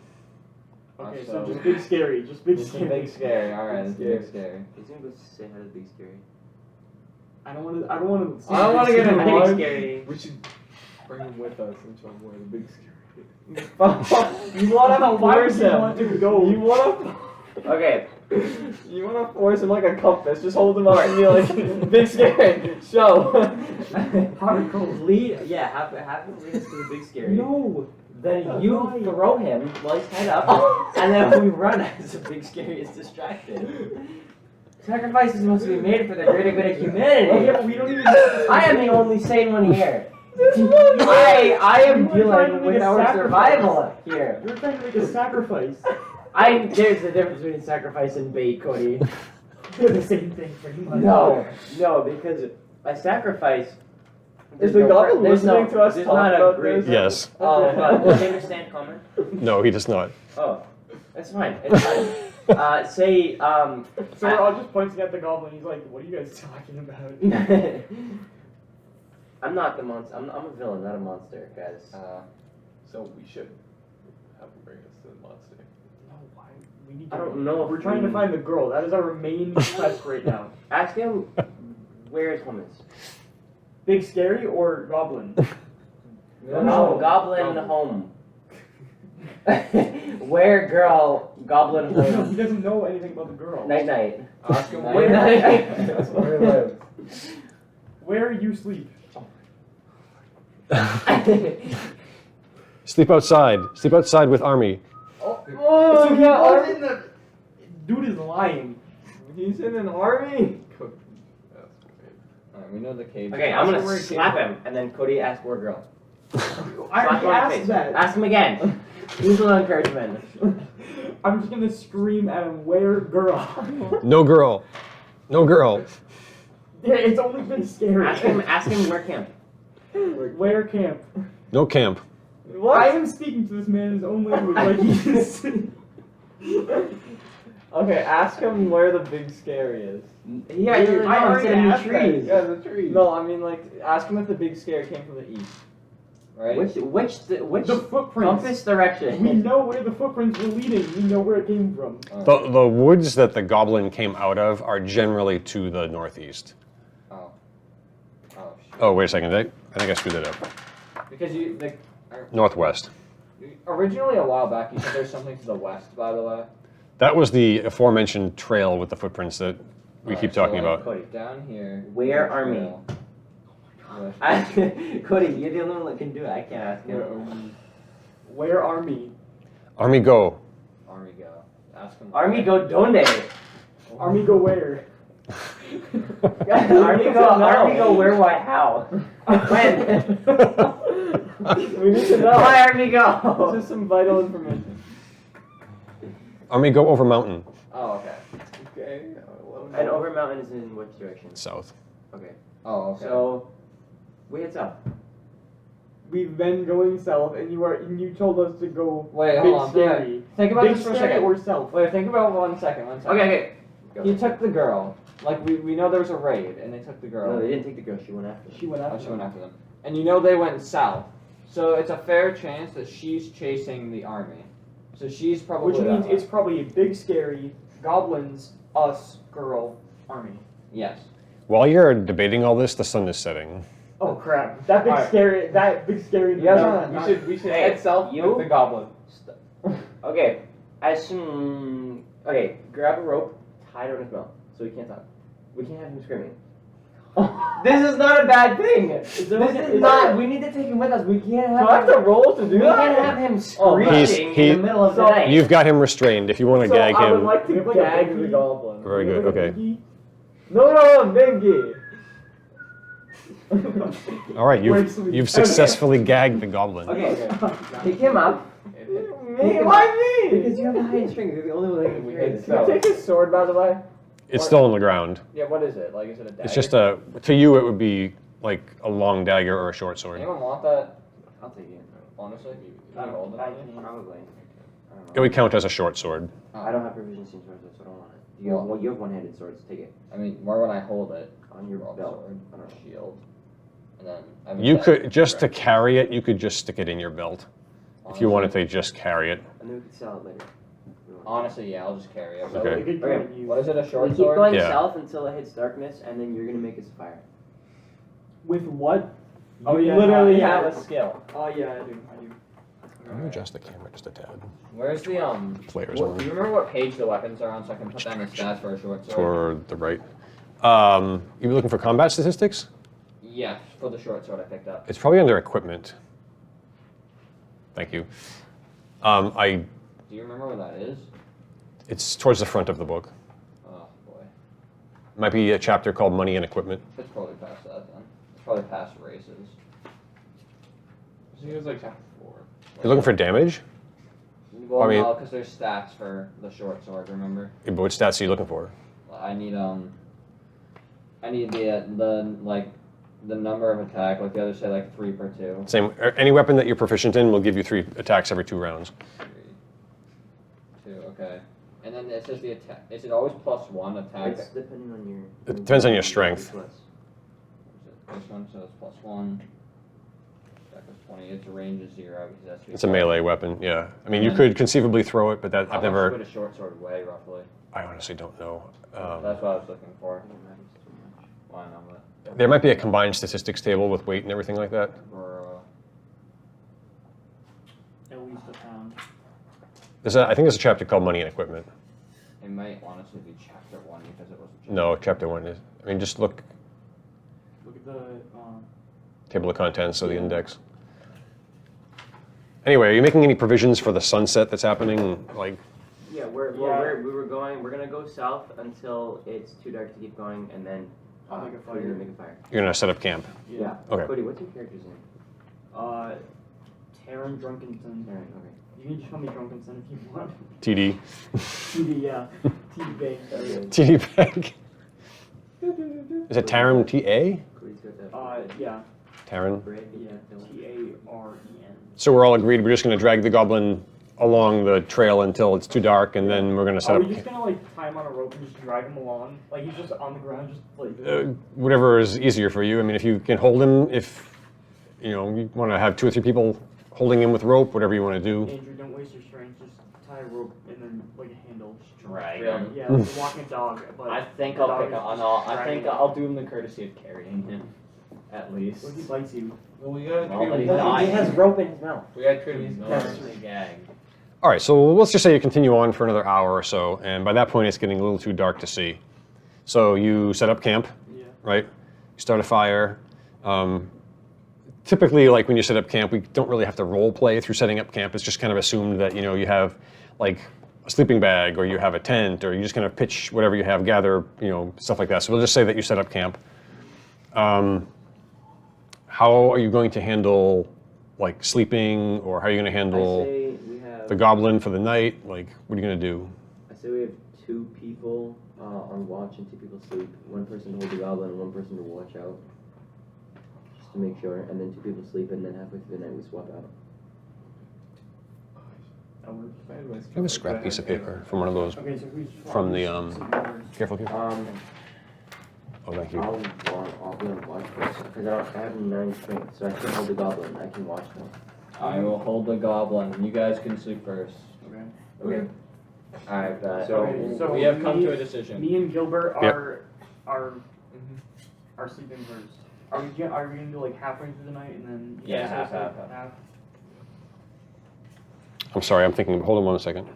Okay, So- so just big scary, just big It's a scary. big scary. Alright, it's Scary. big scary. He's gonna go say hi to Big Scary. I don't want to. I don't want to. I don't wanna get Big involved. Scary. We should bring him with us and show him where the big scary is. You wanna Why would force you him. want to go? You wanna. Okay. You wanna force him like a compass. Just hold him up and be like, big scary. Show. Hardcore. Lead, yeah, have him lead us to the Big Scary. No. Then you Why? throw him while he's head up, and then we run as the Big Scary is distracted. Sacrifices must be made for the greater good of humanity. Okay, but we don't even. I am the only sane one here. I am You were trying to dealing make with a our sacrifice. survival here. You're trying to make a sacrifice. There's a difference between sacrifice and bait, Cody. They're the same thing, pretty much. No, because a sacrifice. Is the goblin there's listening to us there's talk not about a great. this? Yes. Oh, but does he understand common? No, he does not. Oh, that's fine. It's fine. Say, So we're all just pointing at the goblin. He's like, "What are you guys talking about?" I'm not the monster. I'm a villain, not a monster, guys. So we should have him bring us to the monster. No, why? We need. I don't know if We're trying to find the girl. That is our main quest right now. Ask him where his home is. Big scary or goblin? No, goblin home. Where girl, goblin He home. doesn't know anything about the girl. Night night. Ask him Night where night. That's where he lives. Where you sleep? Sleep outside. Sleep outside with army. Oh, So he yeah, was army. in the. Dude is lying. He's in an army. Cook. That's great. Alright, we know the cave. Okay, I'm gonna slap him, and then Cody asks where girl. I Slap already him on the asked face. that. Ask him again. Use a little encouragement. I'm just gonna scream at him, "Where girl?" No girl. No girl. Yeah, it's only been scary. Ask him where camp. Where camp? No camp. What? I am speaking to this man in his own language, like he's. Okay, ask him where the big scary is. Yeah, I already asked that. trees. Yeah, the tree. No, I mean like ask him if the big scary came from the east. Right? Which The footprints. compass We direction? know where the footprints were leading. We know where it came from. The woods that the goblin came out of are generally to the northeast. Oh. Oh shit. Oh, wait a second. I think I screwed that up. Because you Northwest. originally a while back you said there's something to the west, by the way. That was the aforementioned trail with the footprints that we Alright, keep so, talking like, about. Cody. Down here. Where there's are me? trail. Cody, you're the only one that can do it. I can't ask Where him. are we? Where are me? Army go. Army go. Ask him. Army go donde? Army go where? Army go where, why, how? When? We need to know. Why Army go? This is some vital information. Army go over mountain. Oh, okay. Okay. And over mountain is in which direction? South. Okay. Oh, okay. So, we head south. We've been going south, and you told us to go Wait, big hold on. scary. Think about Big this for a scary second. or south? Wait, think about one second. Okay. He took the girl. Like we know there was a raid, and they took the girl. No, they didn't take the girl. She went after. She went Oh, after. she went after them. And you know they went south. So it's a fair chance that she's chasing the army. So she's probably Which that means way. it's probably a big scary goblins, us, girl, army. Yes. While you're debating all this, the sun is setting. Oh crap! That big Alright. scary. That big scary. You guys no, wanna- not- we should Hey, head south you? with the goblin. Okay. Okay. Grab a rope, tie it around his mouth, so he can't talk. We can't have him screaming. This is not a bad thing. This is not. We need to take him with us. We can't Do have. I have to roll to do We that? can't have him Oh, screeching he- in the middle of the so- night. You've got him restrained. If you want to So gag I would him. like We to have like a gag pinky. the goblin. Very We have good. like a Okay. pinky. No, Binky. All right, Wait, so you've successfully gagged the goblin. Okay, pick him up. Me? Why me? Because you have the highest strength. You're the only one that can carry this. Can you take his sword, by the way? It's still on the ground. Yeah, what is it? Like, is it a dagger? It's just to you, it would be like a long dagger or a short sword. Anyone want that? I'll take it. Honestly? I Can you hold it? can probably. It would count as a short sword. I don't have proficiency in swords, so I don't want it. You have one-handed swords. Take it I mean, where would I hold it? on your belt. Sword, on a shield. And then I mean, You that- could just to carry it. You could just stick it in your belt if you wanted to just carry it. And then we can sell it later. Honestly, yeah, I'll just carry it. So, Okay. A good Okay. point, you- What is it? A We short keep sword? going Yeah. south until it hits darkness, and then you're gonna make us a fire. With what? Oh, you yeah, literally yeah. have a skill. Oh yeah, I do. Let me adjust the camera just a tad. Where's the Players do only. you remember what page the weapons are on, so I can put that in the stats for a short sword? Toward the right. You looking for combat statistics? Yeah, for the short sword I picked up. It's probably under equipment. Thank you. Do you remember where that is? It's towards the front of the book. Oh boy, Might be a chapter called Money and Equipment. it's probably past that then. It's probably past races. I think it was like chapter 4. You're looking for damage? Well, I mean- no, because there's stats for the short sword. Remember? But what stats are you looking for? I need the number of attack. Like the others say, like 3 per 2. Same. Any weapon that you're proficient in will give you 3 attacks every 2 rounds. 3, 2. Okay. And then it says the attack. Is it always +1 attack? It's depending on your. It depends on your strength. What is it? This one says +1. Attack is 20. Its range is 0 because that's. It's a melee weapon. Yeah. I mean, you could conceivably throw it, but that How I've much never. would a short sword weigh roughly? I honestly don't know. That's what I was looking for. Why not? There might be a combined statistics table with weight and everything like that. At least a pound. I think there's a chapter called Money and Equipment. It might honestly be chapter 1 because it wasn't. No, chapter 1 is. I mean, just look Look at the. table of contents or the index. Anyway, are you making any provisions for the sunset that's happening? Like, Yeah, we're gonna go south until it's too dark to keep going, and then I'll make a we're gonna fire. make a fire. you're gonna set up camp. Yeah. Okay. Cody, what's your character's name? Taryn Drunkenson. Aaron. Okay. You can just call me Drunkenson if you want. TD. TD, yeah. TD Bay. TD Bank. Is it Taram TA? Cody's got that. Yeah. Taran. Brad, Yeah. T-A-R-E-N. So we're all agreed. We're just gonna drag the goblin along the trail until it's too dark, and then we're gonna set Are up we just gonna like tie him on a rope and just drag him along? Like he's just on the ground, just like. whatever is easier for you. I mean, if you can hold him, if you want to have 2 or 3 people holding him with rope, whatever you want to do. Andrew, don't waste your strength. Just tie a rope and then like a handle. Just Drag Yeah, him. yeah, like a walking dog. But I think the I'll dog pick is up. just I dragging think him. I'll do him the courtesy of carrying him, at least. What if he bites you? Well, we gotta Well, treat then him he dies. He has rope in his mouth. We gotta treat him He's nice. normally gagged. All right, so let's just say you continue on for another hour or so, and by that point it's getting a little too dark to see. So you set up camp, Yeah. right? You start a fire. Typically, like when you set up camp, we don't really have to role play through setting up camp. It's just kind of assumed that you have like a sleeping bag, or you have a tent, or you just kind of pitch whatever you have, gather stuff like that. So we'll just say that you set up camp. How are you going to handle like sleeping, or how are you going to I handle say we have. the goblin for the night? Like, what are you going to do? I say we have 2 people on watch and 2 people sleep. 1 person to hold the goblin and 1 person to watch out. Just to make sure. And then 2 people sleep, and then halfway through the night we swap out. That works. I have a scrap piece of paper from one of those. Okay, so who's From the, sleeping first? Careful, careful. Oh, thank you. I'll be on watch first because I have 9 strength, so I can hold the goblin. I can watch them. I will hold the goblin. You guys can sleep first. Okay. Okay. Alright, So we have come me- to a decision. Me and Gilbert Yep. are sleeping first. Are we gonna do like halfway through the night and then Yeah, guys half, sleep half, half. I'm sorry, I'm thinking. Hold on 1 second.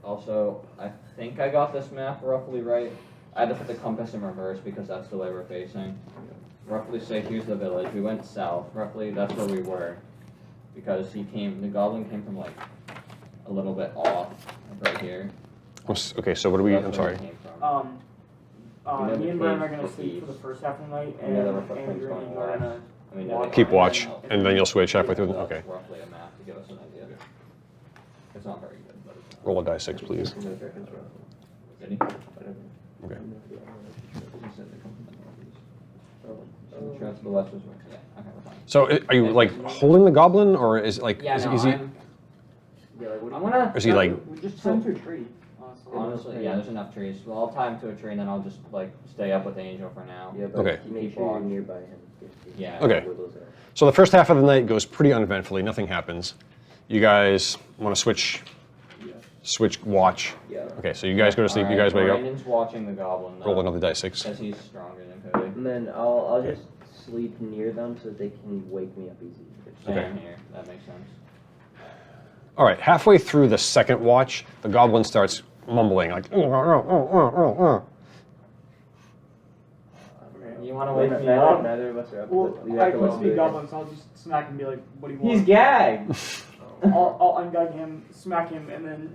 Also, I think I got this map roughly right. I had to put the compass in reverse because that's the way we're facing. Roughly say here's the village. We went south. Roughly that's where we were. Because the goblin came from like a little bit off, like right here. Okay, so what do we? That's I'm where sorry. he came from. know Me the and Brian are caves gonna for sleep for the thieves? first half of the night, Any other and footprints Andrew and going Ethan are west? gonna I mean, watch. Keep watch, No. and then you'll switch halfway through. That's Okay. roughly a map to give us an idea. It's not very good, but it's Roll a die 6, please. Did he? Okay. Sure, that's the west was west. Yeah, okay, we're fine. So are you like holding the goblin, or is like Yeah, is, no, is he? I'm what gonna. Is he like? We just tie him to a tree. Honestly, yeah, there's enough trees. Well, I'll tie him to a tree, and then I'll just like stay up with Angel for now. Yeah, but Okay. make sure you're nearby him. Yeah. Okay. So the first half of the night goes pretty uneventfully. Nothing happens. You guys want to switch watch? Yeah. Okay, so you guys go to sleep. You Alright, guys wake up. Brandon's watching the goblin. Roll another die 6. Because he's stronger than Cody. And then I'll just sleep near them so they can wake me up easy. Same Okay. here. That makes sense. All right, halfway through the second watch, the goblin starts mumbling like. You want to wake me up? Neither of us are up. Well, but we I have to can wait. speak goblin, so I'll just smack him and be like, what do you want? He's gagged. I'll ungag him, smack him, and then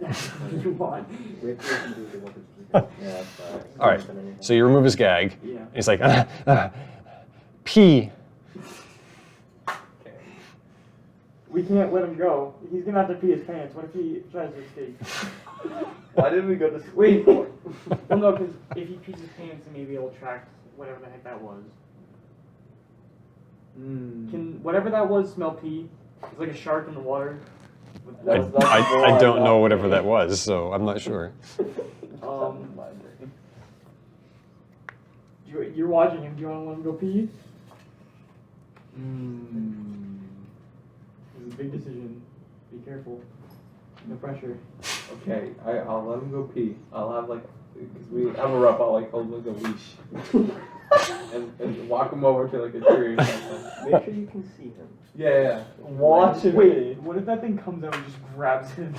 move on. We have to do the weapons. Yeah, that's fine. All right, so you remove his gag. Yeah. And he's like, pee. We can't let him go. He's gonna have to pee his pants. What if he tries to escape? Why did we go to Wait. sleep? Well, no, because if he pees his pants, then maybe it'll track whatever the heck that was. Can whatever that was smell pee? It's like a shark in the water. I don't know whatever that was, so I'm not sure. You're watching him. Do you want to let him go pee? It's a big decision. Be careful. No pressure. Okay, I'll let him go pee. I'll have like, because we have a rope, I'll like hold like a leash. and walk him over to like a tree or something. Make sure you can see him. Yeah. Watch him. Wait, what if that thing comes out and just grabs him?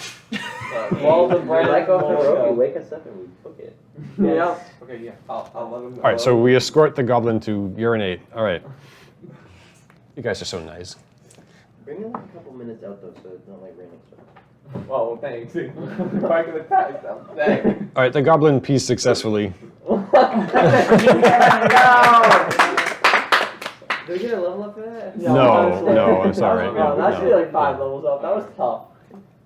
Well, the You Brandon let go of the rope, you will wake us up and we took it. Yeah. Okay, yeah. I'll let him. All right, so we escort the goblin to urinate. All right. You guys are so nice. Bring it like a couple minutes out though, so it's not like raining. Well, thanks. Back in the time. Thanks. All right, the goblin pees successfully. Do we get a level up for that? No, I'm sorry. No, that should be No. like 5 levels up. That was tough.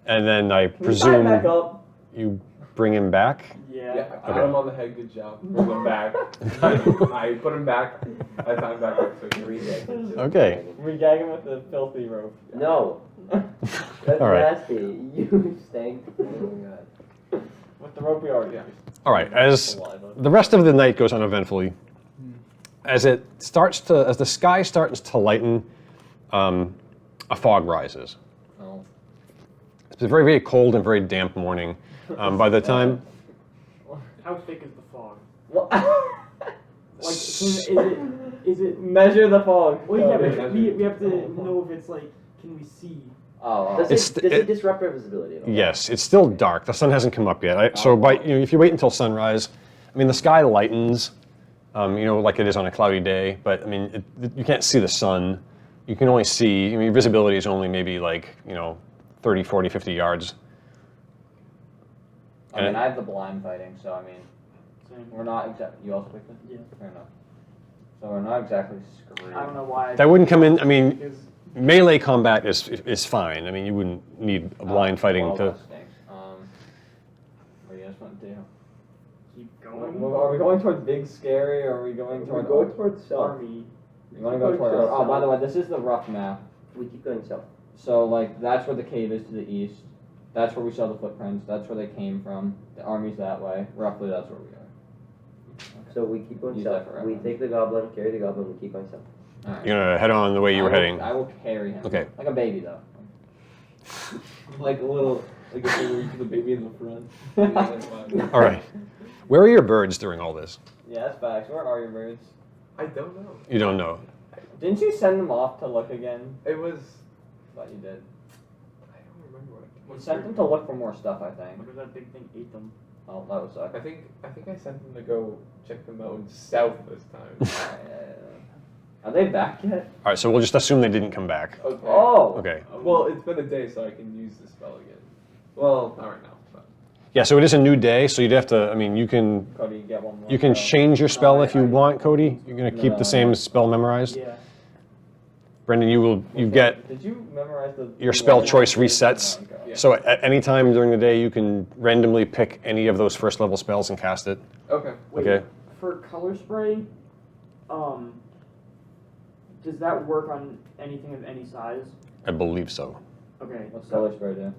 And then I Can we tie him back presume up? you bring him back. Yeah, Yeah. I pat him on the head, good job. Bring him back. I put him back. I tie him back up so he can read it. Okay. We gag him with the filthy rope. No. That's All right. nasty. You stink. Oh my god. With the rope we already have. All right. As the rest of the night goes uneventfully, as the sky starts to lighten, a fog rises. Oh. It's a very, very cold and very damp morning. By the time, How thick is the fog? What? Like, is it? Measure the fog. Well, yeah, Okay. but we have to know if it's like, can we see? Oh. Does it disrupt our visibility at all? yes, it's still dark. The sun hasn't come up yet. So if you wait until sunrise, I mean, the sky lightens, like it is on a cloudy day. But I mean, you can't see the sun. You can only see. I mean, visibility is only maybe like 30, 40, 50 yards. I mean, I have the blind fighting, so I mean, Same. we're not exactly. You also picked it? Yeah. Fair enough. So we're not exactly screwed. I don't know why. That wouldn't come in. I mean, Because melee combat is fine. I mean, you wouldn't need a blind fighting well, to. that stinks. What do you guys want to do? keep going. Are we going towards Big Scary, or are we going toward towards south. Army. You want to go toward? Oh, by the way, this is the rough map. We keep going south. So like that's where the cave is to the east. That's where we saw the footprints. That's where they came from. The army's that way. Roughly, that's where we are. So we keep going Use south. that for We reference. take the goblin, carry the goblin, we keep going south. All right. You're gonna head on the way you were heading. I will carry him. Okay. Like a baby though. Like a little, like if we were the baby in the front. Yeah, that's fine. All right. Where are your birds during all this? Yeah, that's facts. Where are your birds? I don't know. You don't know. Didn't you send them off to look again? It was. But you did. I don't remember what. You sent them to look for more stuff, I think. What if that big thing ate them? Oh, that would suck. I think I sent them to go check the mountains south this time. Are they back yet? All right, so we'll just assume they didn't come back. Okay. Oh. Okay. Well, it's been a day, so I can use the spell again. Well, not right now. But. Yeah, so it is a new day, so you'd have to, I mean, you can Cody, get one more. you can spell. change your spell if you I- want, Cody. You're going to keep No, the same no. spell memorized. Yeah. Brendan, you get Did you memorize the? your spell the- choice resets. No, okay. So at any time during the day, you can randomly pick any of those first level spells and cast it. Okay. Wait, Okay. For color spray, does that work on anything of any size? I believe so. Okay. What's color spray do?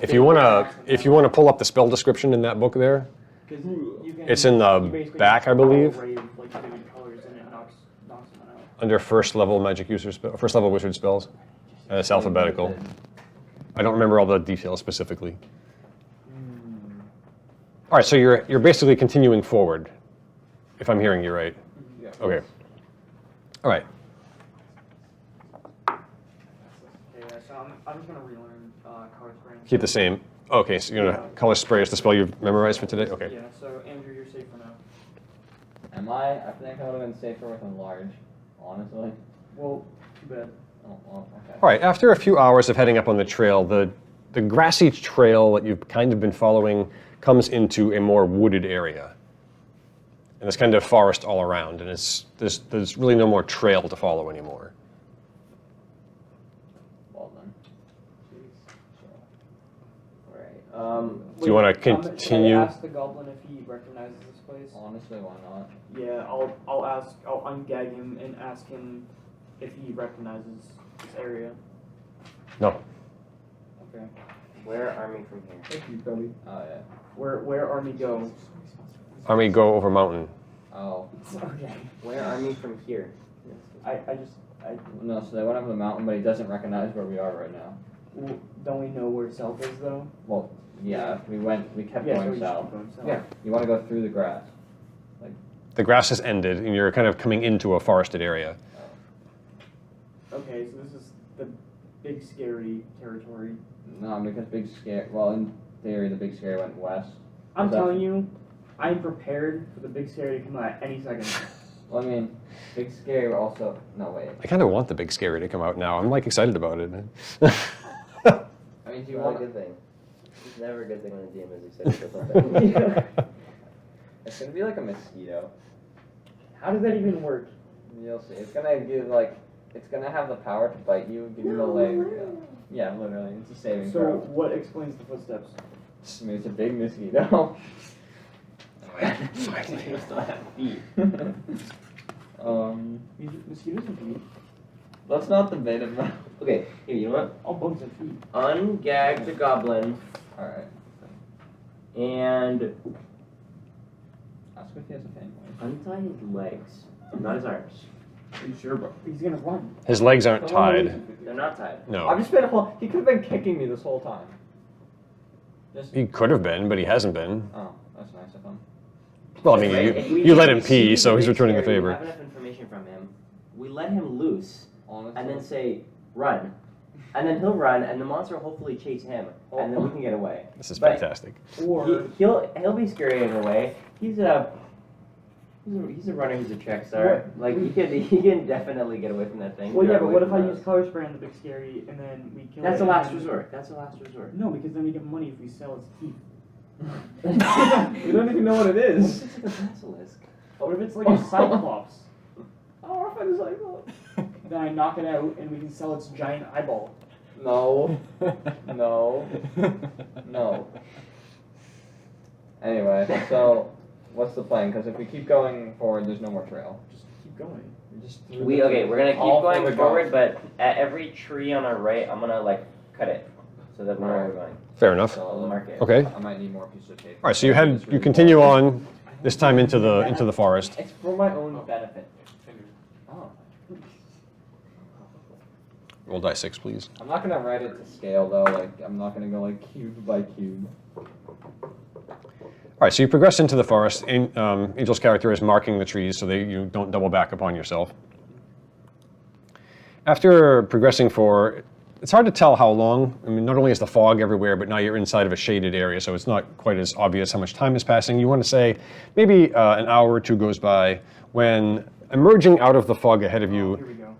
If you want to pull up the spell description in that book there, Because you can. It's in the you basically back, just I believe. array of, like vivid colors and it knocks them out. under first level magic user spell, first level wizard spells, it's alphabetical. I don't remember all the details specifically. All right, so you're basically continuing forward, if I'm hearing you right. Yeah. Okay. All right. Okay, yeah, so I'm just gonna relearn color spray. Keep the same. Okay, so you're gonna color spray is the spell you've memorized for today. Okay. Yeah. So Andrew, you're safe for now. Am I? I think I would have been safer with enlarge, honestly. Well, too bad. Oh, well, okay. All right. After a few hours of heading up on the trail, the grassy trail that you've kind of been following comes into a more wooded area, and there's kind of forest all around, and there's really no more trail to follow anymore. Well then. Alright. Do you want to Can continue? I ask the goblin if he recognizes this place? Honestly, why not? Yeah, I'll ungag him and ask him if he recognizes this area. No. Okay. Where army from here? Thank you, Cody. Oh yeah. Where army go? Army go over mountain. Oh. Okay. Where army from here? I No, so they went up the mountain, but he doesn't recognize where we are right now. don't we know where south is though? Well, yeah, we kept Yeah, so going we south. should go south. Yeah. You want to go through the grass? The grass has ended, and you're kind of coming into a forested area. Okay, so this is the big scary territory. No, because Big Scare. Well, in theory, the Big Scare went west. I'm Is that- telling you, I'm prepared for the big scary to come out any second. Well, I mean, Big Scare also. No, wait. I kind of want the big scary to come out now. I'm like excited about it. I mean, do It's you not want a good thing. It's never a good thing when a DM is excited for something. It's gonna be like a mosquito. How does that even work? You'll see. It's gonna give like. It's gonna have the power to bite you, give you the leg. Yeah, literally. It's a saving So throw. what explains the footsteps? I mean, it's a big mosquito. Finally. You still have feet. Mosquitoes and feet. Let's not debate it. Okay, here, you know what? All bugs have feet. Ungag the goblin All right. and Ask if he has a family. untie his legs, not his arms. Are you sure, bro? He's gonna run. His legs aren't tied. They're not tied. I've No. just been. He could have been kicking me this whole time. Just. He could have been, but he hasn't been. Oh, that's nice of him. Well, I mean, If we- you let him if we pee, see so he's big returning the scary, favor. We have enough information from him. We let him loose Honestly. and then say, run. And then he'll run, and the monster will hopefully chase him, and then we can get away. This is But fantastic. Or He'll be scurrying away. He's a runner who's a track star. Like he can definitely get away from that thing. well, yeah, Get but away what if from I us. use color spray on the big scary and then we kill it? That's the and last then- resort. That's the last resort. No, because then we get money if we sell its teeth. We don't even know what it is. It's like a basilisk. What if it's like a cyclops? Oh, if I just like that. Then I knock it out and we can sell its giant eyeball. No. No. No. Anyway, so what's the plan? Because if we keep going forward, there's no more trail. Just keep going. We're gonna keep All for going the forward, but at every tree on our right, I'm gonna like cut it so that we know where we're going. Fair enough. I'll mark it. Okay. I might need more pieces of tape. All right, so you continue on, this time into the forest. It's for my own benefit. Oh. Roll die 6, please. I'm not gonna write it to scale though. Like I'm not gonna go like cube by cube. All right, so you progress into the forest. Angel's character is marking the trees so that you don't double back upon yourself. After progressing it's hard to tell how long. I mean, not only is the fog everywhere, but now you're inside of a shaded area, so it's not quite as obvious how much time is passing. You want to say maybe an hour or two goes by when emerging out of the fog ahead of Here you, we go.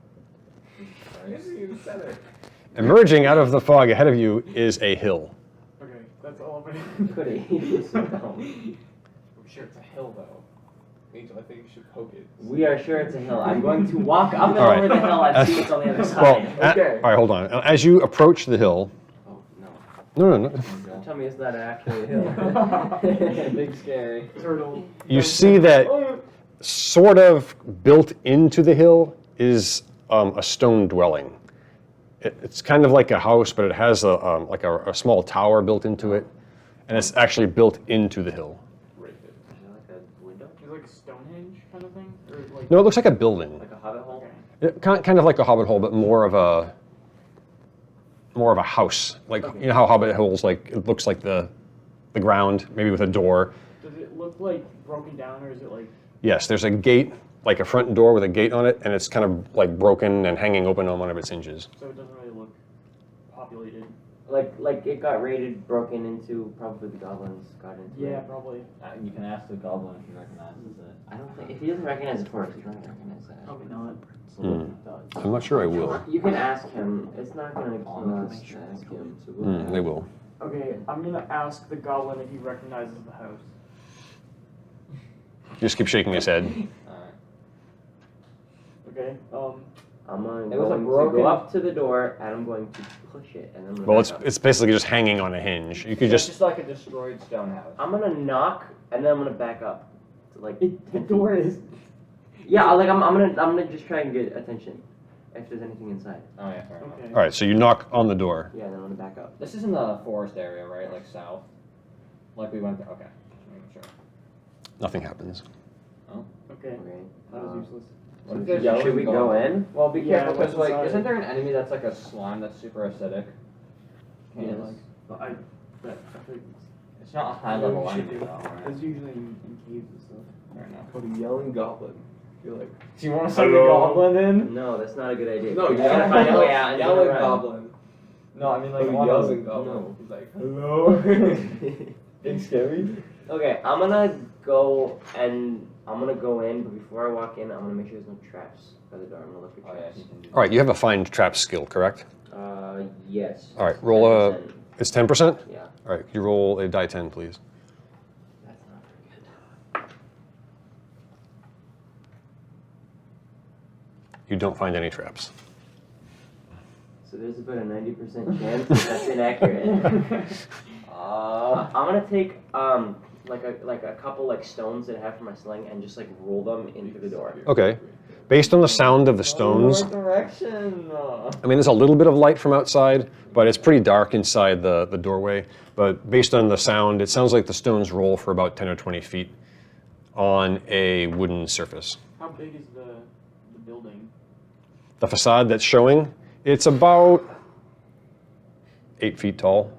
emerging out of the fog ahead of you is a hill. Okay. That's all of it. Could he? So dumb. I'm sure it's a hill though. Angel, I think you should poke it. We are sure it's a hill. I'm going to walk up and All right. over the hill and see what's on the other Well, side. Okay. all right, hold on. As you approach the hill, Oh no! no. Don't tell me it's not actually a hill. Big scary. Turtle. You see that sort of built into the hill is a stone dwelling. It's kind of like a house, but it has like a small tower built into it, and it's actually built into the hill. Right there. Is there like a window? Is it like a Stonehenge kind of thing? Or like No, it looks like a building. Like a hobbit hole? Okay. Kind of like a hobbit hole, but more of a house. Like you know how hobbit holes like it looks like the ground, maybe with a door. Does it look like broken down or is it like Yes, there's a gate, like a front door with a gate on it, and it's kind of like broken and hanging open on one of its hinges. so it doesn't really look populated? Like it got raided, broken into, probably the goblins got into Yeah, it. probably. You can ask the goblin if he recognizes it. I don't think, if he doesn't recognize the forest, he's not gonna recognize that. Probably not. I'm not sure I will. You can ask him, it's not gonna kill us to ask him, so we'll They will. Okay, I'm gonna ask the goblin if he recognizes the house. Just keep shaking his head. Alright. Okay. I'm going It was a to broken- go up to the door and I'm going to push it and then I'm gonna Well, back up. it's basically just hanging on a hinge. You could It's just like a destroyed stone house. I'm gonna knock and then I'm gonna back up. To like The 10 door feet. is. Yeah, like I'm gonna just try and get attention if there's anything inside. Oh yeah, fair enough. Okay. all right. So you knock on the door. Yeah, then I'm gonna back up. This is in the forest area, right? Like south. Like we went there. Okay. Just making sure. Nothing happens. Okay. Okay. That was useless. What if there's Should we go in? Well, be Yeah, careful because what's like, inside? isn't there an enemy that's like a slime that's super acidic? Can't you, Yes. like, But I think it's not a high level should enemy do. though, right? It's usually in caves and stuff. Fair enough. Called a yelling goblin. You're like, Do you want to send the Hello? goblin in? No, that's not a good idea. no, We gotta find a way out and yelling run. goblin. No, I mean like Like one a of yelling them. goblin. No. He's like, hello. Big scary. Okay, I'm gonna go in, but before I walk in, I'm gonna make sure there's no traps by the door. I'm gonna look for Oh yeah, traps. he can do All right. You have a find trap skill, correct? Yes. All right. Roll a. 10%. It's 10%. Yeah. All right. You roll a die 10, please. That's not very good. You don't find any traps. So there's about a 90% chance that that's inaccurate. I'm gonna take like a couple like stones that I have for my sling and just like roll them into the door. Okay. Based on the sound of the stones, North direction. I mean, there's a little bit of light from outside, but it's pretty dark inside the doorway. But based on the sound, it sounds like the stones roll for about 10 or 20 feet on a wooden surface. How big is the building? The facade that's showing, it's about 8 feet tall,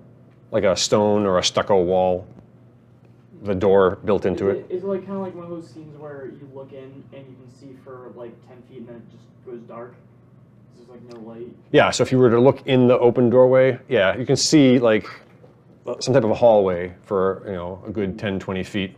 like a stone or a stucco wall. The door built into it. Is it like kind of like one of those scenes where you look in and you can see for like 10 feet and then it just goes dark? There's like no light. Yeah, so if you were to look in the open doorway, yeah, you can see like some type of a hallway for, a good 10, 20 feet.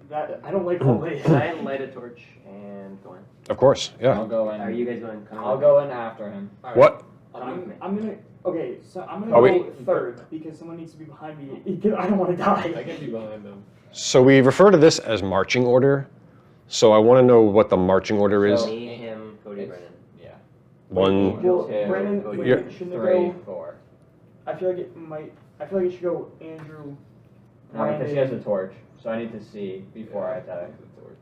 That I don't like hallways. Can I light a torch and go in? Of course, yeah. I'll go in. Are you guys going? I'll go in after him. What? Come with me. I'm gonna. Okay, so I'm gonna Oh, go wait. third because someone needs to be behind me. Because I don't want to die. I can be behind them. So we refer to this as marching order. So I want to know what the marching order is. So- Me, him, Cody, It's- Brennan. Yeah. One. Well, Two, Brandon, Cody. wait, You're- shouldn't it 3, go? 4. I feel like it might. I feel like it should go Andrew. No, because she has a Brandon. torch, so I need to see before I attack. The torch.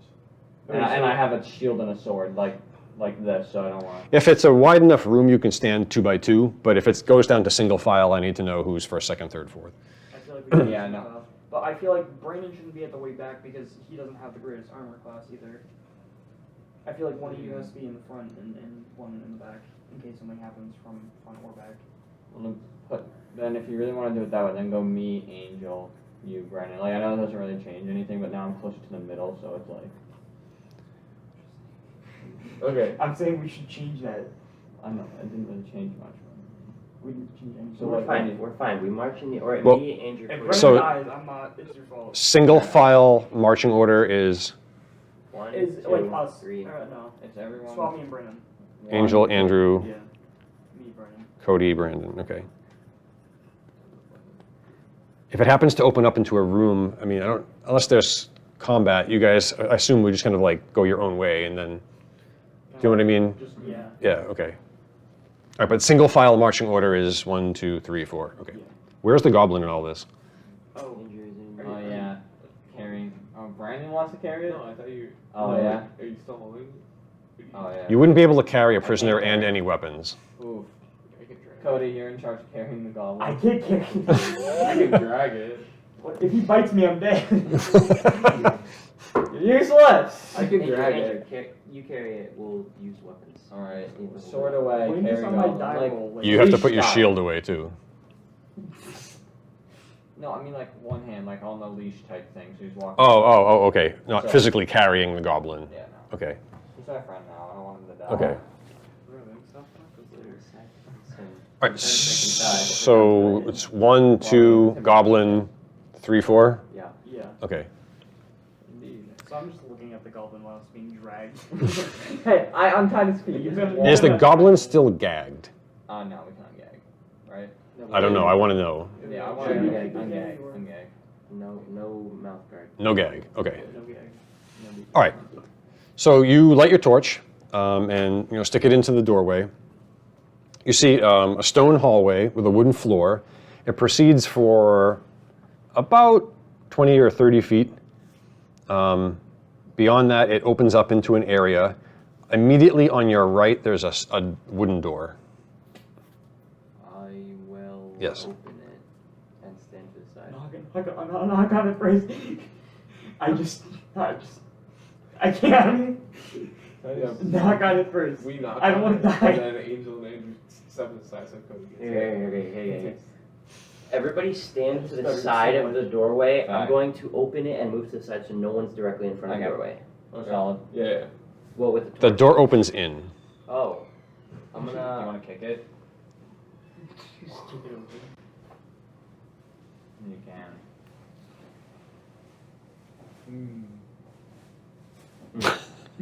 And I have a shield and a sword, like this, so I don't want. If it's a wide enough room, you can stand 2 by 2. But if it goes down to single file, I need to know who's first, second, third, fourth. I feel like we should Yeah, switch no. it up. But I feel like Brandon shouldn't be at the way back because he doesn't have the greatest armor class either. I feel like one of you has to be in the front and one in the back in case something happens from front or back. Then if you really want to do it that way, then go me, Angel, you, Brennan. Like I know it doesn't really change anything, but now I'm closer to the middle, so it's like Okay. I'm saying we should change that. I don't know. It didn't really change much. We didn't change anything. So We're what- fine. We're fine. We march in the or Well- me, Andrew, If Cody. Brennan So- dies, I'm not. It's your fault. Single file marching order is 1, Is 2, like us. 3. No. It's everyone. Swap me and Brennan. Angel, Andrew, Yeah. Me, Brennan. Cody, Brandon. Okay. If it happens to open up into a room, I mean, I don't, unless there's combat, you guys, I assume we just kind of like go your own way and then, do you know what I mean? Just yeah. Yeah, okay. All right, but single file marching order is 1, 2, 3, 4. Okay. Yeah. Where's the goblin in all this? Oh, Oh yeah, carrying. Oh, Brandon wants to carry it. No, I thought you. Oh no, yeah. Are you still holding? Oh yeah. You wouldn't be able to carry a prisoner and any weapons. Oof. I can drag Cody, you're in charge of carrying the goblin. I can't carry it. I can drag it. What if he bites me? I'm dead. You're useless. I can Andrew, drag Andrew, it. you carry it. We'll use weapons. All right. We'll Sword away. Putting Carry this on my goblin. die Like, roll. Like, You have to leash put your style. shield away too. no, I mean like one hand, like on the leash type thing. So he's walking. Oh, okay. Not So- physically carrying the goblin. Yeah. No. Okay. He's our friend now. I don't want him to die. Okay. So, All right. Sometimes they can die. So it's 1, 2, goblin, 3, 4. yeah. Yeah. Okay. Indeed. So I'm just looking at the goblin while it's being dragged. Hey, I untied his feet. You've Just been- walk- Is the goblin still gagged? No, we can't gag, right? I don't know. I want to know. Yeah, I want Should to we gag. keep it Ungag. gag or- Ungag. No mouth guard. No gag. Okay. No gag. All right. So you light your torch and stick it into the doorway. You see a stone hallway with a wooden floor. It proceeds for about 20 or 30 feet. Beyond that, it opens up into an area. Immediately on your right, there's a wooden door. I will Yes. open it and stand to the side. Knock on it first. I can't. Knock on it first. We knock. I don't on want to it, die. And then Angel and Andrew step aside so Cody gets it. Hey. Everybody stand to the Started side so of the much. doorway. I'm Alright. going to open it and move to the side so no one's directly in front of the Okay. doorway. Solid. Yeah. Well, with The torch. door opens in. Oh. I'm Do you gonna. want to kick it? You can.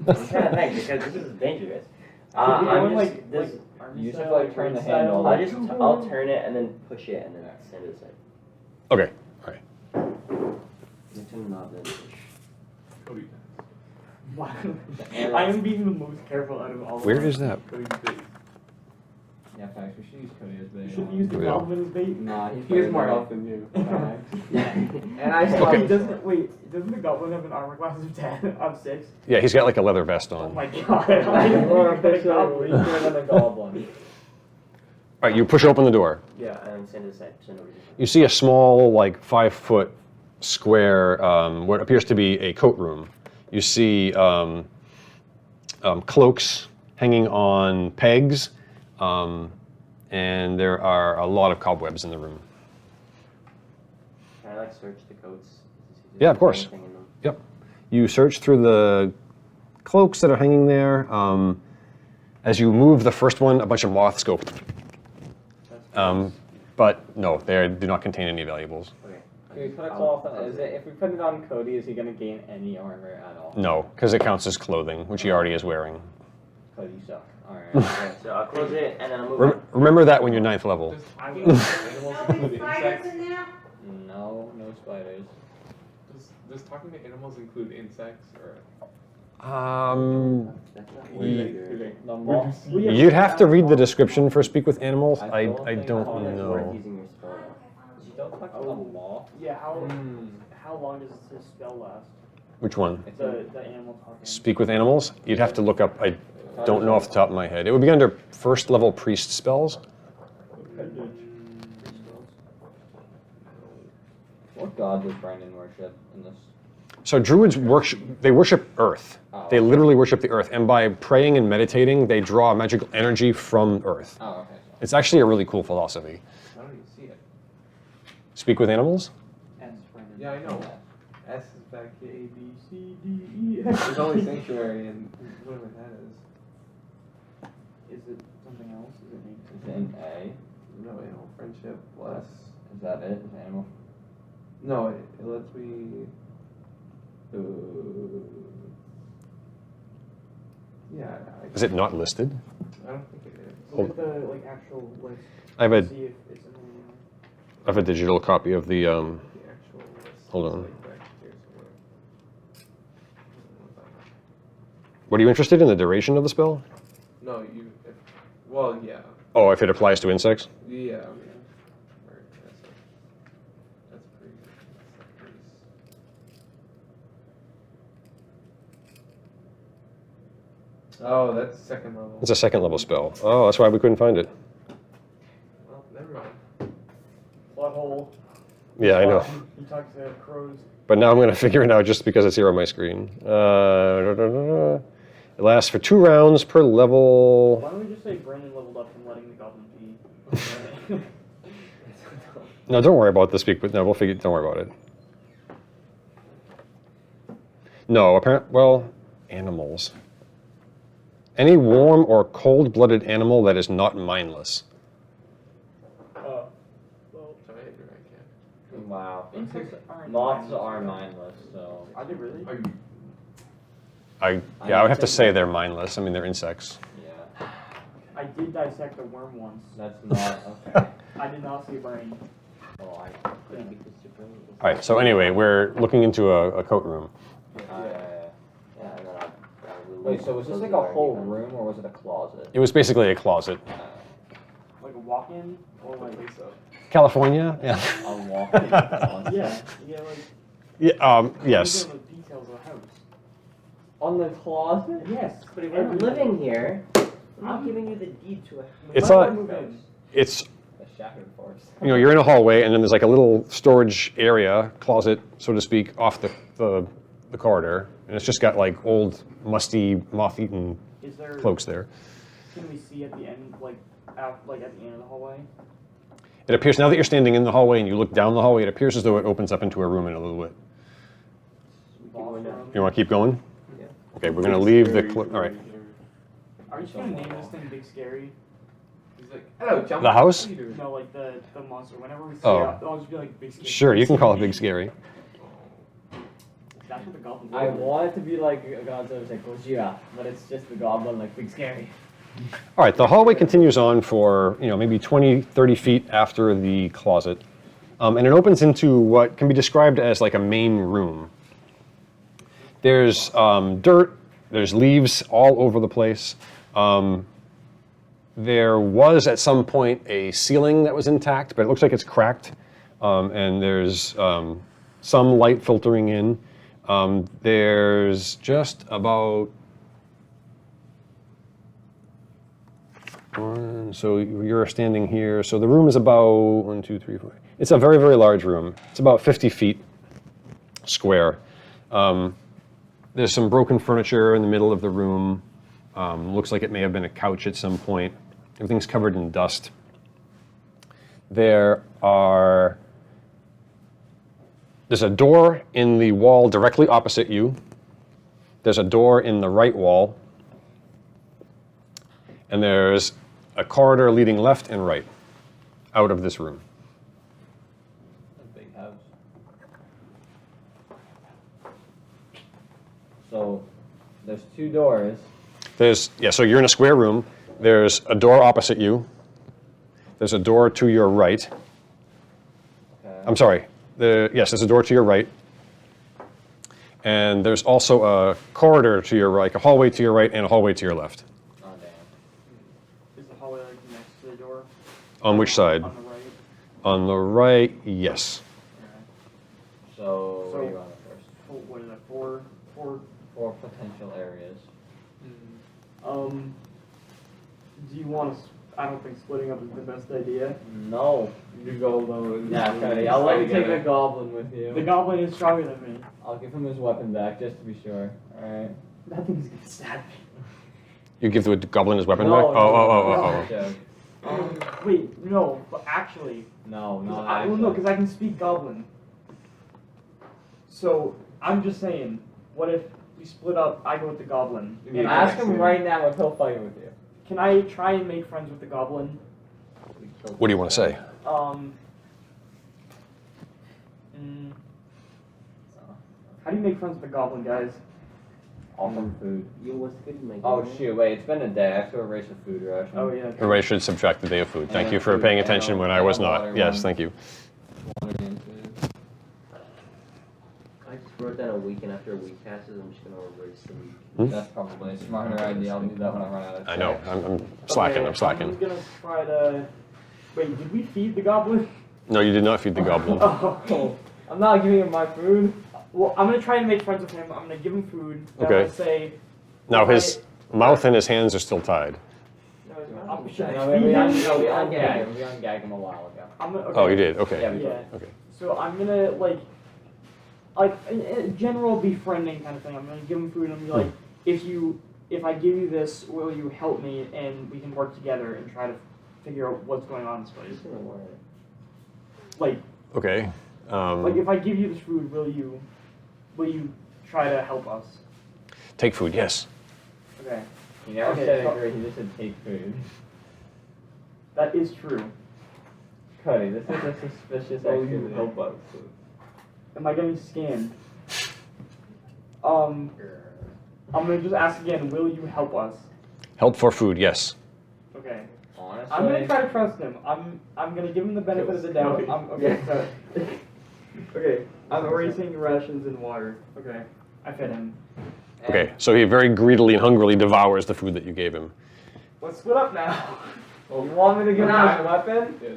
I'm trying to think because this is dangerous. Could we go I'm in, just like, this. army You should, style, like, turn the raid style? handle. I'll turn it and then push it and then stand to the side. Okay. All right. I'm turn the knob then push. Cody dies. Wow. I am being the most careful out of all of Where us. is that? Cody's bait. Yeah, facts. We should use Cody as You bait. should use the Yeah. goblin as bait. Nah, He has more health than you. And I still Okay. He doesn't. Wait, doesn't the goblin have an armor class of 10 of 6? Yeah, he's got like a leather vest Oh on. my god! I didn't You're think of a officially goblin. weaker than a goblin. All right, you push open the door. Yeah, and stand to the side so nobody. You see a small, like 5-foot square, what appears to be a coat room. You see cloaks hanging on pegs, and there are a lot of cobwebs in the room. Can I like search the coats? to see if Yeah, there's of course. anything in them? Yep. You search through the cloaks that are hanging there. As you move the first one, a bunch of moths go. But no, they do not contain any valuables. Okay. Can we put a I'll- cloth I'll on? Is it, if we put it on Cody, is he going to gain any armor at all? No, because it counts as clothing, which he already is wearing. Cody, you suck. Alright. Okay, so I'll close it and then I'll move on. Remember that when you're 9th level. Does I talking will. to animals include insects? No spiders. Does talking to animals include insects or? That's not Ye- weird. The Would moth. you see? You'd have to read the description for Speak with Animals. I I don't think don't I'll It's know. worth using your spell. You don't talk to the moth. Yeah, how Hmm. how long does this spell last? Which one? It's The animal talking. Speak with Animals? You'd have to look up. I don't know off the top of my head. It would be under first level priest spells. What god does Brandon worship in this? So druids worship. They worship Earth. Oh. They literally worship the Earth, and by praying and meditating, they draw magical energy from Earth. Oh, okay. It's actually a really cool philosophy. I don't even see it. Speak with Animals? And Brandon. Yeah, I know. S is back here. A B C D E F. There's only sanctuary and whatever that is. Is it something else? Is it named? Is it an A? No, animal friendship plus. Is that it? Is it animal? No, it lets me. Yeah, Is it not listed? I don't think it is. Look at the like actual list. I have a. See if it's in have a digital copy of the. The actual list. Hold is, on. like, back here somewhere. What are you interested in? The duration of the spell? No, you. Well, yeah. Oh, if it applies to insects. Yeah. Right, that's pretty good. Oh, that's second level. It's a second level spell. Oh, that's why we couldn't find it. Well, never mind. Plot hole. Yeah, I know. You talk to crows. But now I'm going to figure it out just because it's here on my screen. It lasts for 2 rounds per level. Why don't we just say Brandon leveled up from letting the goblin pee? No, don't worry about this week. But no, we'll figure. Don't worry about it. No, apparent. Well, animals. Any warm or cold-blooded animal that is not mindless. Well, Sorry, I can't. Wow. insects aren't Moths mindless, are right? mindless, so. Are they really? Are you? I would have to say they're mindless. I mean, they're insects. Yeah. I did dissect a worm once. That's not okay. I did not see a brain. Oh, I. Couldn't be Mr. Brain. All right. So anyway, we're looking into a coat room. Wait, so was this like a whole room or was it a closet? It was basically a closet. Like a walk-in or like California. Yeah. A walk-in closet? yeah, yeah, like Yeah. Yes. these are the details of the house. On the closet? Yes, But if we're living here, I'm giving you the deed to it. It's Why a- don't we move in? It's A shattered force. you're in a hallway, and then there's like a little storage area, closet, so to speak, off the corridor, and it's just got like old, musty, moth-eaten Is there? cloaks there. Can we see at the end, like at the end of the hallway? It appears now that you're standing in the hallway and you look down the hallway, it appears as though it opens up into a room in a little bit. Bathroom? You want to keep going? Yeah. Okay, we're going to leave the. All right. Are you just gonna name this thing Big Scary? He's like, hello, John. The house? What are you doing? No, like the monster. Whenever we see Oh. it, I'll just be like Big Scary. Sure, you can call it Big Scary. That's what the goblin. I want it to be like Godzilla's like Gojira, but it's just the goblin like Big Scary. All right, the hallway continues on for, maybe 20, 30 feet after the closet. And it opens into what can be described as like a main room. There's dirt, there's leaves all over the place. There was at some point a ceiling that was intact, but it looks like it's cracked. And there's some light filtering in. There's just about so you're standing here. So the room is about 1, 2, 3, 4. It's a very, very large room. It's about 50 feet square. There's some broken furniture in the middle of the room. Looks like it may have been a couch at some point. Everything's covered in dust. There's a door in the wall directly opposite you. There's a door in the right wall. And there's a corridor leading left and right out of this room. A big house. So there's 2 doors. So you're in a square room. There's a door opposite you. There's a door to your right. Okay. I'm sorry. Yes, there's a door to your right. And there's also a corridor to your right, a hallway to your right, and a hallway to your left. Oh damn. Is the hallway like next to the door? On which side? On the right. On the right, yes. So, where So- do you want it first? What is that? Four. 4 potential areas. Do you want to? I don't think splitting up is the best idea. No. You go low. Yeah, Cody, I'll let you take the goblin with The you. goblin is stronger than me. I'll give him his weapon back just to be sure. Alright. That thing is gonna stab me. You give the goblin his weapon No, back? no, Oh. joke. Wait, no, but actually, No, not well, actually. no, because I can speak goblin. So I'm just saying, what if we split up? I go with the goblin. You need And to Ask Actually- him right now if he'll fight with you. can I try and make friends with the goblin? What do you want to say? How do you make friends with the goblin, guys? Offer him food. Yo, what's good, my Oh guy? shoot, wait, it's been a day. I have to erase the food ration. Oh yeah. Everybody should subtract the day of food. Thank And you for food, paying and attention a- when I and a was not. water Yes, one. thank you. I just wrote down a week, and after a week passes, I'm just gonna erase the week. That's probably a smarter idea. I'll do that when I run out of I know. text. I'm slacking. Okay, I'm slacking. I'm gonna try to. Wait, did we feed the goblin? No, you did not feed the goblin. Oh. I'm not giving him my food. Well, I'm gonna try and make friends with him. I'm gonna give him food. Then Okay. I'm gonna say. Now if his mouth and his hands are still tied. Should I No, feed we him? ungagged him. We ungagged him a while ago. I'm gonna, okay. Oh, you did. Okay. Yeah, we Yeah. Okay. So I'm gonna like a general befriending kind of thing. I'm gonna give him food and I'm gonna be like, if I give you this, will you help me and we can work together and try to figure out what's going on in this place? Like Okay. if I give you this food, will you try to help us? Take food. Yes. Okay. He never Okay, said so- agree. He just said take food. That is true. Cody, this is a suspicious Will you activity. help us? Am I getting scanned? I'm gonna just ask again, will you help us? Help for food. Yes. Okay. Honestly, I'm gonna try to trust him. I'm gonna give him the benefit of the doubt. Okay, so okay. I'm erasing rations and water. Okay. I fed him. Okay. So he very greedily and hungrily devours the food that you gave him. Let's split up now. You want me to give him my weapon? Yeah.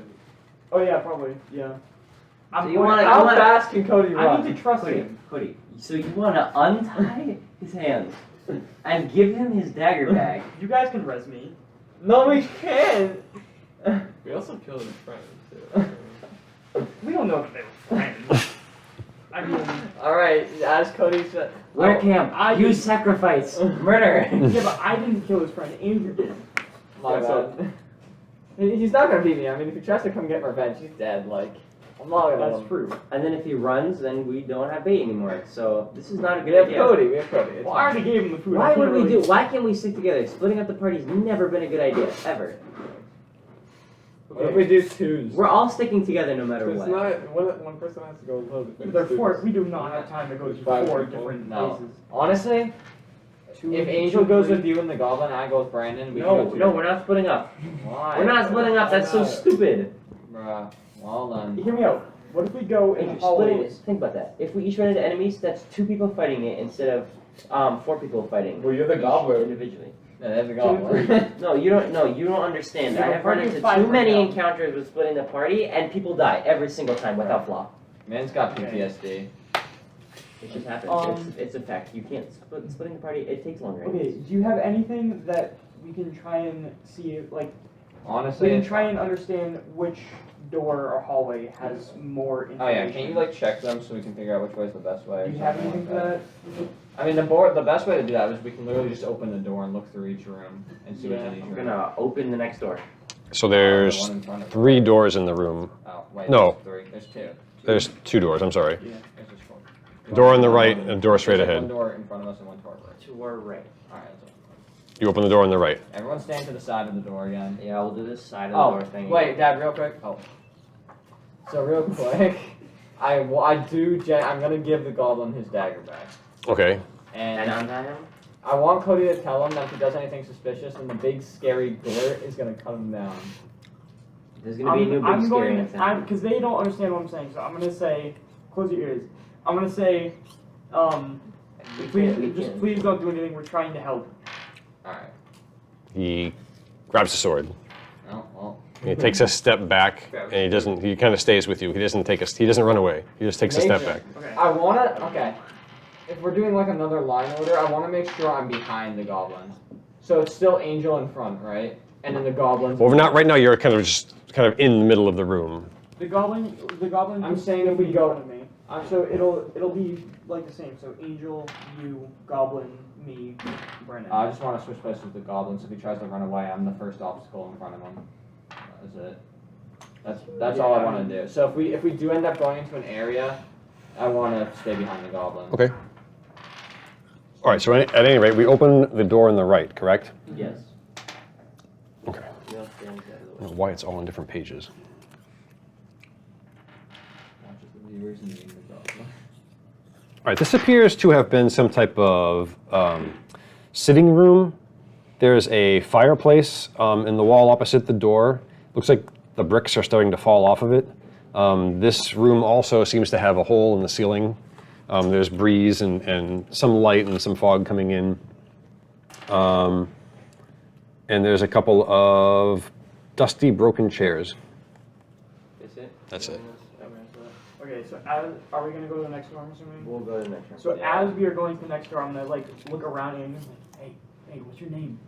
Oh yeah, probably. Yeah. So you wanna- How fast can Cody I run? need to trust Cody, him. Cody, so you want to untie his hands and give him his dagger bag? You guys can res me. No, we can't. We also killed his friend, too. We don't know if they were friends. I mean, All right, as Cody said. Wear camp. I Use did- sacrifice. Murder. yeah, but I didn't kill his friend. Andrew did. My Yeah, so- bad. He's not gonna beat me. I mean, if he tries to come get revenge, he's dead. Like, I'm not gonna. That's true. And then if he runs, then we don't have bait anymore. So this is not a We good have idea. Cody. We have Cody. It's Well, I already fine. gave him the food. I Why can't would we really- do? Why can't we stick together? Splitting up the party's never been a good idea ever. What if we do twos? We're all sticking together no matter It's what. not, one person has to go alone. Therefore, we do not have time to go to Five 4 people. different No. places. Honestly, if Angel goes with you and the Goblin, and I go with Brandon, we No, can go no, we're not splitting up. Why? We're not splitting up. That's so stupid. Bruh. Well done. Hear me out. What if we go in If you're splitting it, hallways? think about that. If we each run into enemies, that's 2 people fighting it instead of 4 people fighting. Well, you're the each Goblin. individually. Yeah, there's the Goblin. No, you don't. No, you don't understand. Yeah, I but have run party into of 5 too right many now. encounters with splitting the party, and people die every single time without flaw. Man's got Okay. PTSD. It just happens. It's a fact. You can't splitting the party. It takes longer. Okay, do you have anything that we can try and see, like, Honestly, we can it's try and fine. understand which door or hallway has more information? Oh yeah, can you like check them so we can figure out which way is the best way? or Do you have something anything like for that? I mean, the best way to do that is we can literally just open the door and look through each room and see Yeah, what's in each I'm room. gonna open the next door. So The there's one in front of us. 3 doors in the room. Oh wait, No. there's 3. There's 2. There's 2 doors. I'm sorry. There's just 4. Door on the right and a door straight There's ahead. One door in front of us and one to our right. To our right. All right. That's all. You open the door on the right. Everyone stand to the side of the door again. Yeah, we'll do this side of the Oh, door thing. wait, Dad, real quick. Oh. So real quick, I'm gonna give the Goblin his dagger back. Okay. And And untie him. I want Cody to tell him that if he does anything suspicious, then the big scary door is gonna cut him down. There's gonna be a new big scary in town. because they don't understand what I'm saying, so I'm gonna say, close your ears. I'm gonna say, please don't do anything. We're trying to help. All right. He grabs the sword. Oh well. He takes a step back, and he kind of stays with you. He doesn't run away. He just takes a step Major. back. Okay. I wanna. Okay. If we're doing like another line order, I wanna make sure I'm behind the Goblin. So it's still Angel in front, right? And then the Goblin. Well, we're not right now. You're kind of in the middle of the room. The goblin. I'm just saying if we in go- front of me. So it'll be like the same. So Angel, you, Goblin, me, Brennan. I just want to switch places with the Goblin, so if he tries to run away, I'm the first obstacle in front of him. That's it. That's all I want to do. So if we do end up going into an area, I want to stay behind the Goblin. Okay. All right. So at any rate, we open the door on the right. Correct. Yes. Okay. You don't stand there, I don't know why it's all on different pages. Watch the viewers and the Goblin. All right, this appears to have been some type of sitting room. There's a fireplace in the wall opposite the door. Looks like the bricks are starting to fall off of it. This room also seems to have a hole in the ceiling There's breeze and some light and some fog coming in. And there's a couple of dusty, broken chairs. That's it? That's it. Okay, so as are we gonna go to the next door? I'm assuming. We'll go to the next one. So as we are going to the next door, I'm gonna like look around and like, hey, what's your name?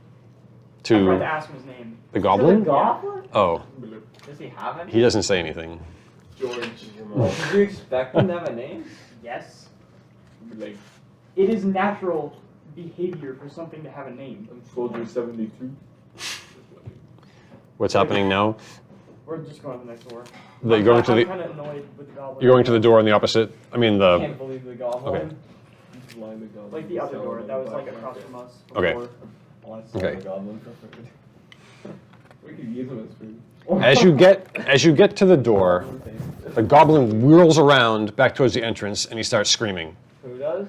I'm trying to To ask him his name. the goblin? Goblin? Oh, Does he have any? he doesn't say anything. George. Did you expect him to have a name? Yes. Like, It is natural behavior for something to have a name. I'm Soldier 72. What's happening now? We're just going to the next door. You're going to I'm the kind of annoyed with the goblin. you're going to the door on the opposite. I mean I the. can't believe the goblin. Okay. Blind the goblin. Like the other Sell door them that was black like across market. from us. Okay. Before. I want to sell Okay. the goblin for food. We could use them as food. As you get to the door, the goblin whirls around back towards the entrance and he starts screaming. Who does?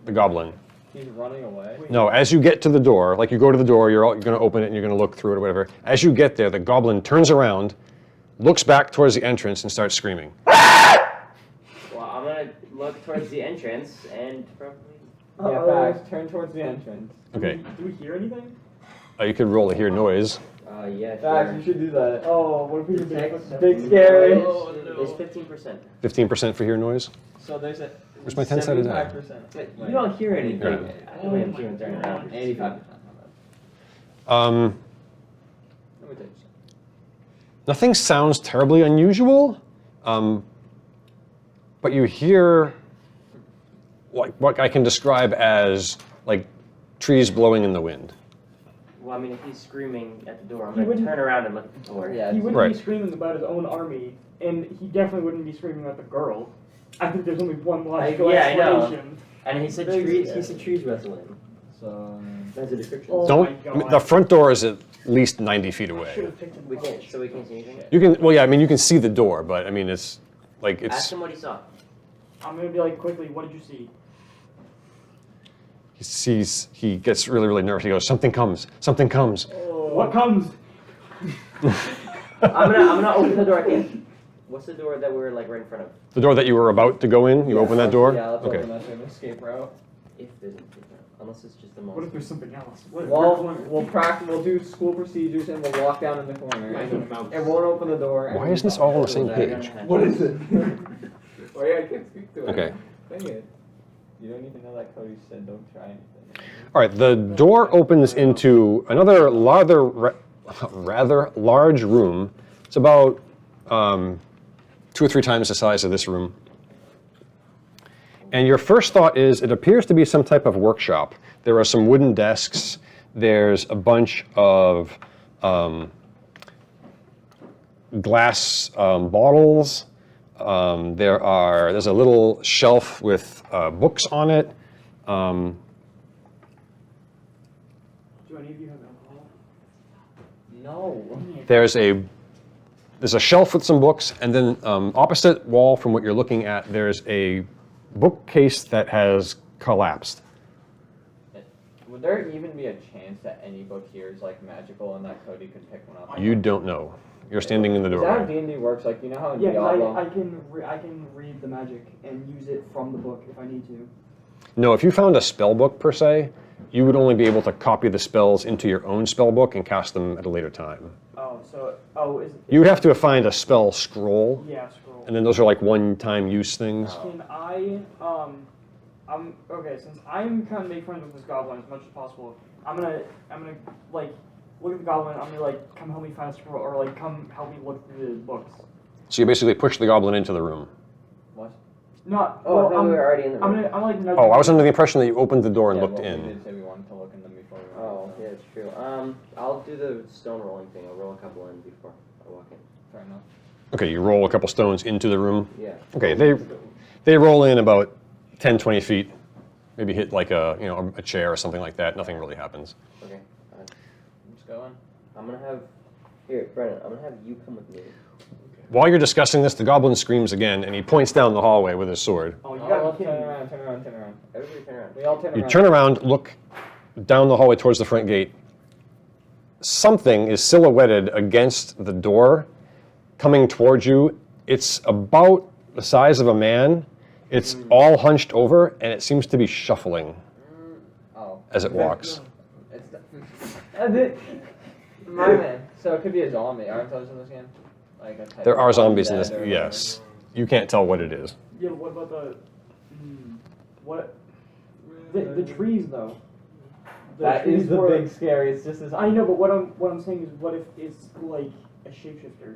The goblin. He's running away. No, as you get to the door, like you go to the door, you're going to open it and you're going to look through it or whatever. As you get there, the goblin turns around, looks back towards the entrance, and starts screaming. Well, I'm gonna look towards the entrance and probably. Yeah, facts. Turn towards the entrance. Okay, Do we hear anything? you could roll to hear noise. Yeah. Facts, Sure. you should do that. Oh, what if we Six. do big scary? Oh, no. It's 15%. 15% for hear noise. So there's a Where's my 10-sided die? 75%. You don't hear anything. Right. I don't even hear him turn around. 85%. Um, Let me take a second. nothing sounds terribly unusual, but you hear like what I can describe as like trees blowing in the wind. Well, I mean, if he's screaming at the door, I'm He gonna wouldn't- turn around and look at the door. Yeah, He wouldn't Right. be screaming about his own army, and he definitely wouldn't be screaming at the girl. I think there's only one logical yeah, I know. explanation. And he said Big trees. scary. He said trees rustling. So That's a description. Oh Don't. my I mean, God. the front door is at least 90 feet Should away. have picked him. We can't. So we can't see anything. You can. Well, yeah. I mean, you can see the door, but I mean, it's like Ask it's. him what he saw. I'm gonna be like, quickly, what did you see? He sees. He gets really, really nervous. He goes, "Something comes. Something comes." What comes? I'm gonna open the door again. What's the door that we're like right in front of? The door that you were about to go in. You open that door. Yeah, let's Okay. open that to an escape route. If there's anything, unless it's just a What if monster. there's something else? What if Well, we'll do school procedures and we'll walk down in the corner. It won't open the door. and Why we isn't this talk. all on the same page? What is it? Oh yeah, I can't speak to it. Okay. Dang it. You don't even know that Cody said don't try anything. All right. The door opens into another rather large room. It's about 2 or 3 times the size of this room. And your first thought is it appears to be some type of workshop. There are some wooden desks. There's a bunch of glass bottles. There's a little shelf with books on it. Do any of you have alcohol? No. There's a shelf with some books, and then opposite wall from what you're looking at, there's a bookcase that has collapsed. Would there even be a chance that any book here is like magical and that Cody could pick one up? You don't know. You're standing in the Is that how doorway. D&D works? Like, you know how in Yeah, Diablo... because I can read the magic and use it from the book if I need to. No, if you found a spell book per se, you would only be able to copy the spells into your own spell book and cast them at a later time. Is You would have to find a spell scroll, yeah, scroll. and then those are like one-time use things. Can I I'm okay, since I'm kind of make friends with this goblin as much as possible, I'm gonna like look at the goblin, I'm gonna like come help me find a scroll or like come help me look through the books. So you basically push the goblin into the room. What? Not Oh, I well, thought we were already in the room. I'm like nudging Oh, I was you. under the impression that you opened the door and Yeah, looked well, in. We did say we wanted to look in them before we went. Oh, so yeah, it's true. I'll do the stone rolling thing. I'll roll a couple in before I walk in. Fair enough. Okay, you roll a couple stones into the room. Yeah. Okay, they roll in about 10, 20 feet. Maybe hit like a chair or something like that. Nothing really happens. Okay. I'm just going. I'm gonna have Brennan. I'm gonna have you come with me. While you're discussing this, the goblin screams again, and he points down the hallway with his sword. Oh, you Oh, gotta well, be turn kidding me. around, turn around, turn around. Everybody turn around. We all turn You around. turn around, look down the hallway towards the front gate. Something is silhouetted against the door, coming towards you. It's about the size of a man, It's all hunched over, and it seems to be shuffling Oh. as it walks. It's my man. So it could be a zombie. Aren't those in this game? Like a type There of are zombies in this. undead or Yes. You can't tell what it is. Yeah, what about the? What? The trees though. That trees is the were- big scary. It's just this. I know, but what I'm saying is, what if it's like a shapeshifter?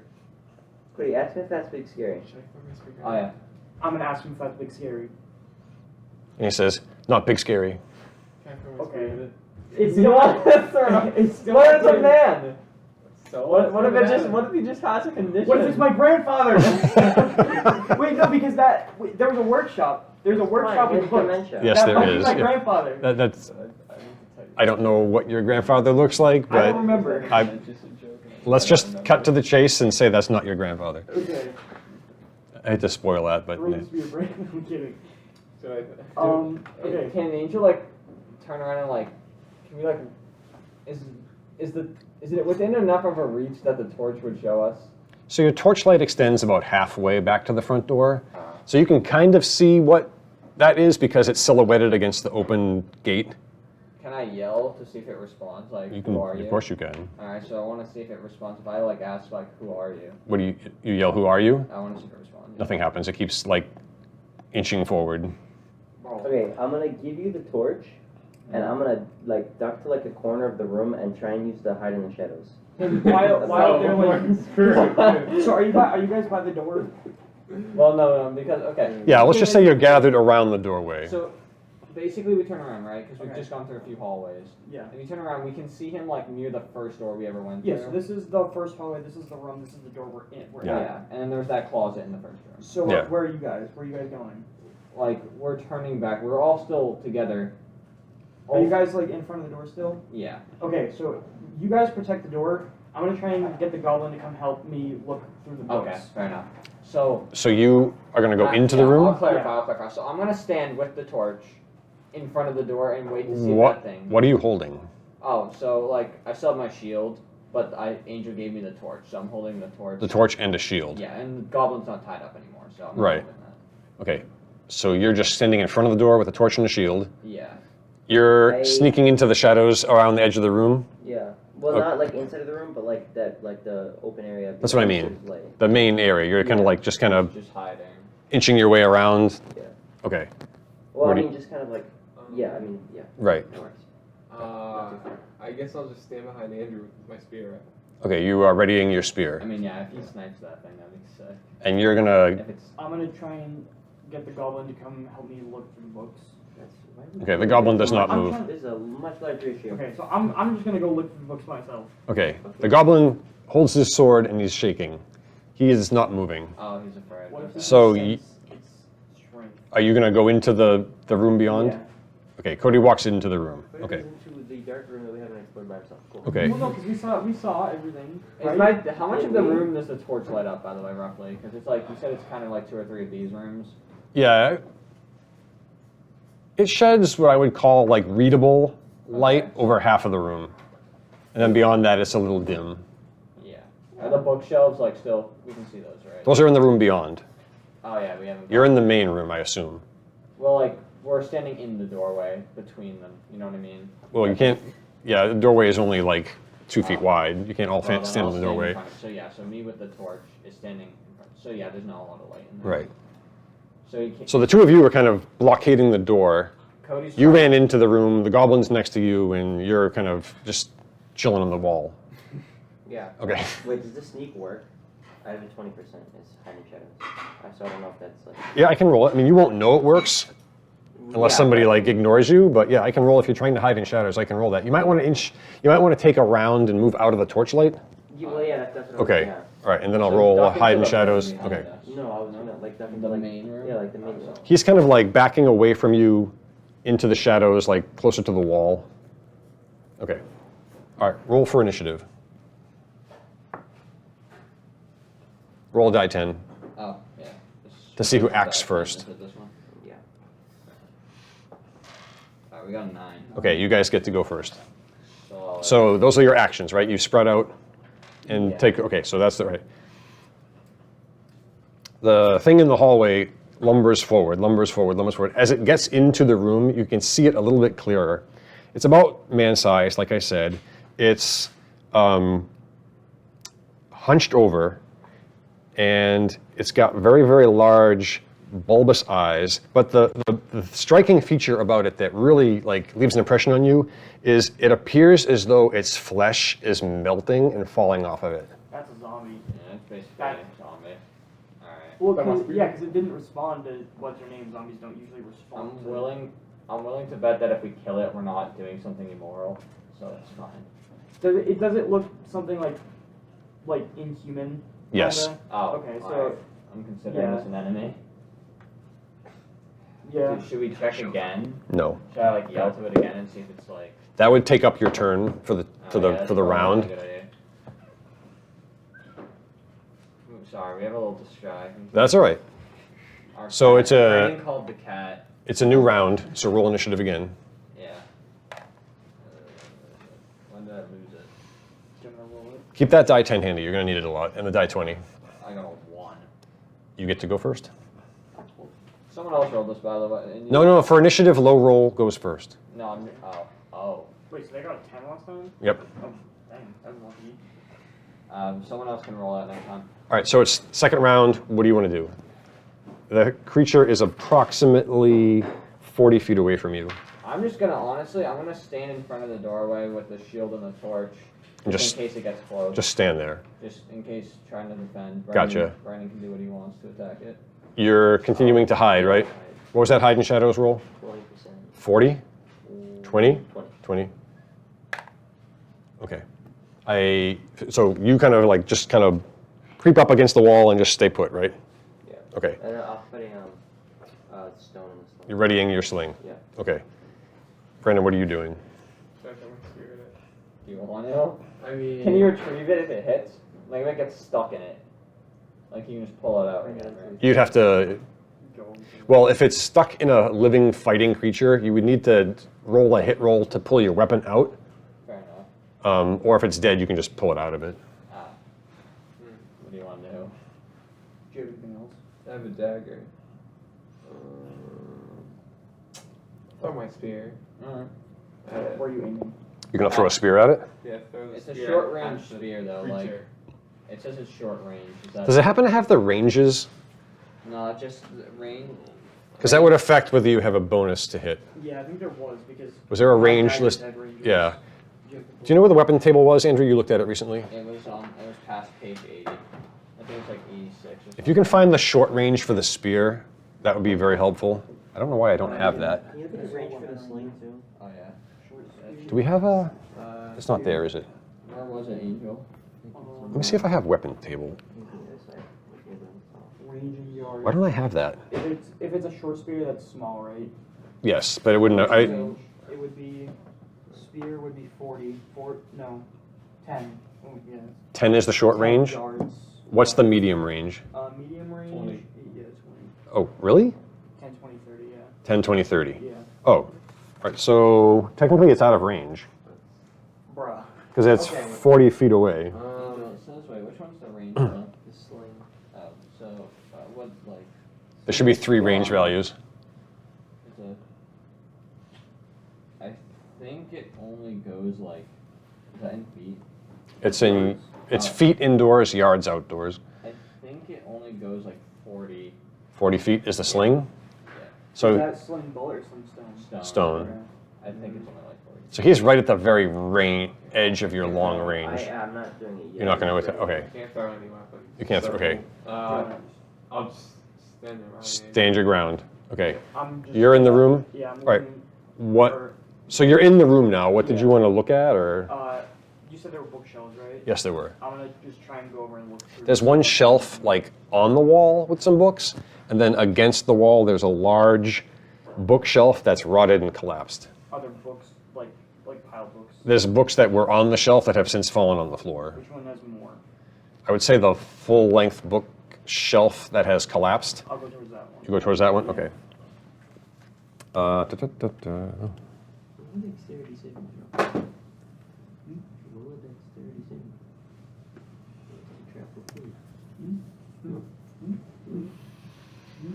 Cody, ask me if that's big scary. Oh yeah. I'm gonna ask him if that's big scary. And he says, "Not big, scary." Okay. It's not. It's still What is a big. man? So What if it just? What if he just has a condition? What if it's my grandfather? Wait, no, because there was a workshop. There's a workshop Fine, with it's books. dementia. Yes, That there might be is. my Yeah. grandfather. That's. I need to tell you. I don't know what your grandfather looks like, I don't but remember. It's just a joke. let's just cut to the chase and say that's not your grandfather. Okay. I hate to spoil that, but Brings me a break. I'm kidding. So Okay. Can the angel like turn around and like? Can we like? Is it within enough of a reach that the torch would show us? so your torchlight extends about halfway back to the front door, so you can kind of see what that is because it's silhouetted against the open gate. Can I yell to see if it responds? Like, You can, who are you? of course, you can. All right, so I want to see if it responds. If I like ask like, who are you? What do you yell? Who are you? I want to see if it responds. Nothing happens. It keeps like inching forward. Okay, I'm gonna give you the torch, and I'm gonna like duck to like a corner of the room and try and use the hide in the shadows. And while they're like, so are you guys by the door? Well, no, because okay. Yeah, let's just say you're gathered around the doorway. So basically, we turn around, right? Because we've just gone through a few hallways. Yeah. If you turn around, we can see him like near the first door we ever went Yes. through. This is the first hallway. This is the room. This is the door we're in. Yeah. Yeah, and then there's that closet in the first room. So Yeah. where are you guys? Where are you guys going? Like we're turning back. We're all still together. Are you guys like in front of the door still? Yeah. Okay, so you guys protect the door. I'm gonna try and get the goblin to come help me look through the books. Okay. Fair enough. So. So you are going to go into the I'll room? clarify. I'll clarify. So I'm gonna stand with the torch in front of the door and wait to see What, that thing. what are you holding? Oh, so like I still have my shield, but Angel gave me the torch, so I'm holding the torch. The torch and a shield. Yeah, and the goblin's not tied up anymore, so I'm not Right. holding that. Okay. So you're just standing in front of the door with a torch and a shield. Yeah. You're I- sneaking into the shadows around the edge of the room. Yeah. Well, Okay. not like inside of the room, but like that, like the open area. That's what I behind mean. the light. The main area. You're kind of Yeah. like just kind of Just hiding. inching your way around. Yeah. Okay. Well, Where I do mean, just kind of like, yeah. I mean, yeah. Right. That works. I guess I'll just stand behind Andrew with my spear. Okay. You are readying your I spear, mean, yeah, if he snipes that thing, that'd be sick. and you're gonna. If it's I'm gonna try and get the goblin to come help me look through the books. That's, why would Okay. you The do goblin that? does not I'm move. trying- There's a much larger issue. Okay, so I'm just gonna go look through the books myself. Okay. The goblin holds his sword and he's shaking. He is not moving. oh, he's afraid. What if he So sense its strength? Are you gonna go into the room beyond? Yeah. Okay. Cody walks into the room. But it Okay. goes into the dark room that we haven't explored by ourselves. Cool. Okay. Well, no, because we saw everything. Is Right? how much of the room does the torch light up, by the way, roughly? Because it's like you said, it's kind of like 2 or 3 of these rooms. Yeah. It sheds what I would call like readable light over half of the room. And then beyond that, it's a little dim. Yeah. Are the bookshelves like still? We can see those, right? Those are in the room beyond. Oh yeah, we haven't. You're in the main room, I assume. Well, like we're standing in the doorway between them. You know what I mean? Well, you can't. Yeah, the doorway is only like 2 feet wide. You can't all Well, then stand I'll in the doorway. front. So yeah, so me with the torch is standing in front. So yeah, there's not a lot of light in there. Right. So you can't. So the two of you are kind of blockading the door. Cody's You trying- ran into the room. The goblin's next to you, and you're kind of just chilling on the wall. Yeah. Okay. Wait, does this sneak work? I have a 20% is hiding shadows. So I don't know if that's like. Yeah, I can roll it. I mean, you won't know it works unless Yeah, somebody but- like ignores you. But yeah, I can roll if you're trying to hide in shadows. I can roll that. You might want to inch. You might want to take a round and move out of the torchlight. Yeah, well, yeah, that's what I was- Okay. yeah. All right, and then I'll So roll duck into hide in the room shadows. behind Okay. us. No, I was gonna like duck into The like main room? Yeah, like the main Oh, room. He's kind of like backing away from you into the shadows, like closer to the wall. Okay. All right, roll for initiative. Roll a die 10. Oh yeah. To see who This- acts that- first. Is it this one? Yeah. Alright, we got a 9. Okay, you guys get to go first. So, So those are your actions, right? You spread out and Yeah. take. Okay, so that's the right. The thing in the hallway lumbers forward, lumbers forward, lumbers forward. As it gets into the room, you can see it a little bit clearer. It's about man-sized, like I said. It's hunched over, and it's got very, very large, bulbous eyes. But the striking feature about it that really like leaves an impression on you is it appears as though its flesh is melting and falling off of it. That's a zombie. Yeah, it's basically a zombie. Alright. Well, That must be- because it didn't respond to what's her name. Zombies don't usually respond. I'm willing to bet that if we kill it, we're not doing something immoral, so that's fine. Does it look something like inhuman? Yes. Kinda? Oh, Okay, so alright. I'm considering yeah. this an enemy. yeah. Should we check again? No. Should I like yell to it again and see if it's like? That would take up your turn for the Oh, yeah, that's for the probably round. not a good idea. Ooh, sorry, we have a little distraction. That's all right. Our So cat- it's a- Brandon called the cat. It's a new round, so roll initiative again. Yeah. When did I lose it? Gonna roll it. Keep that die 10 handy. You're going to need it a lot. And the die 20. I got a 1. You get to go first. Someone else rolled this, by the way. and you- No, for initiative, low roll goes first. No, I'm. Oh. Wait, so they got a 10 last time? Yep. Oh, dang, that was lucky. Someone else can roll that next time. All right, so it's second round. What do you want to do? The creature is approximately 40 feet away from you. I'm just gonna honestly, I'm gonna stand in front of the doorway with the shield and the torch, And just in case it gets close. Just stand there. Just in case trying to defend. Gotcha. Brandon can do what he wants to attack it. You're continuing to hide, right? What was that hide in shadows roll? 20%. 40? 20? 20. 20. Okay. So you kind of like just kind of creep up against the wall and just stay put, right? Yeah. Okay. And I'm putting stone in the stone. You're readying your sling. Yeah. Okay. Brandon, what are you doing? Should I come spirit it? Do you want to? I mean, Can you retrieve it if it hits? Like if it gets stuck in it, like you can just pull it out again, right? You'd have to. Well, if it's stuck in a living fighting creature, you would need to roll a hit roll to pull your weapon out. Fair enough. Or if it's dead, you can just pull it out of it. Ah. What do you want to do? Do you have anything else? I have a dagger. Throw my spear. Alright. Where are you aiming? You're gonna throw a spear at it. Yeah, throw the It's a spear short at range the spear though, like creature. it says it's short range. Is that Does it happen to have the ranges? No, just the range. Because that would affect whether you have a bonus to hit. Yeah, I think there was because. Was there a my range daggers list? had ranges. Yeah. You have to Do you know where the weapon table was, Andrew? You looked at it recently. It was past page 80. I think it's like 86 or something. If you can find the short range for the spear, that would be very helpful. I don't know why I don't have that. Can you look at the range for the sling too? Oh yeah. Do we have a? It's not there, is it? Where was it, Angel? Let me see if I have weapon table. Range in yards. Why don't I have that? If it's a short spear, that's small, right? Yes, but it wouldn't. I. So it would be spear would be 40. 10. Oh yeah. 10 is the short 10 range. Yards. What's the medium range? Medium range. 20. Yeah, 20. Oh, really? 10, 20, 30. Yeah. 10, 20, 30. Yeah. Oh, all right. So technically, it's out of range Bruh. because it's Okay. 40 feet away. It says wait, which one's the range? though? The sling. Oh, so what like? There should be 3 range values. It's a. I think it only goes like. Is that in feet? It's feet indoors, yards outdoors. I think it only goes like 40 40 feet is the sling. Is So that sling bullet or sling stone? stone. I think it's only like 40. So he's right at the very edge of your long range. I'm not doing it yet. You're not going to. Okay. I can't throw any weapons. You can't. Okay. I'll just stand around. Stand your ground. Okay. I'm just, You're in the room. Yeah, I'm Right. looking What? for- So you're in the room now. What did you want to look at, or? You said there were bookshelves, right? Yes, there were. I'm gonna just try and go over and look through. There's one shelf like on the wall with some books, and then against the wall there's a large bookshelf that's rotted and collapsed. Other books, like piled books. There's books that were on the shelf that have since fallen on the floor. Which one has more? I would say the full-length bookshelf that has collapsed. I'll go towards that one. You go towards that one? Okay. Da-da-da-da. Roll a dexterity saving throw. Roll a dexterity saving. Trap will food.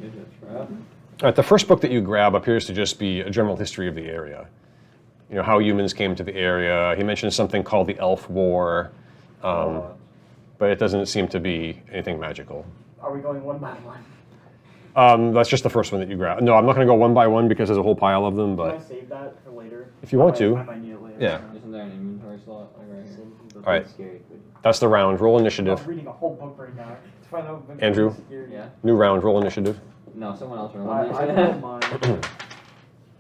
Is it trap? All right, the first book that you grab appears to just be a general history of the area. You know, how humans came to the area. He mentions something called the Elf War, but it doesn't seem to be anything magical. Are we going one by one? That's just the first one that you grab. No, I'm not going to go one by one because there's a whole pile of them, Can I but save that for later? if you want I to. might need it later. Yeah. Isn't there an inventory slot like right here? All right. Scary. That's the round. Roll initiative. I'm reading a whole book right now. To find out if Andrew? security. Yeah. New round. Roll initiative. No, someone else I rolled. don't mind.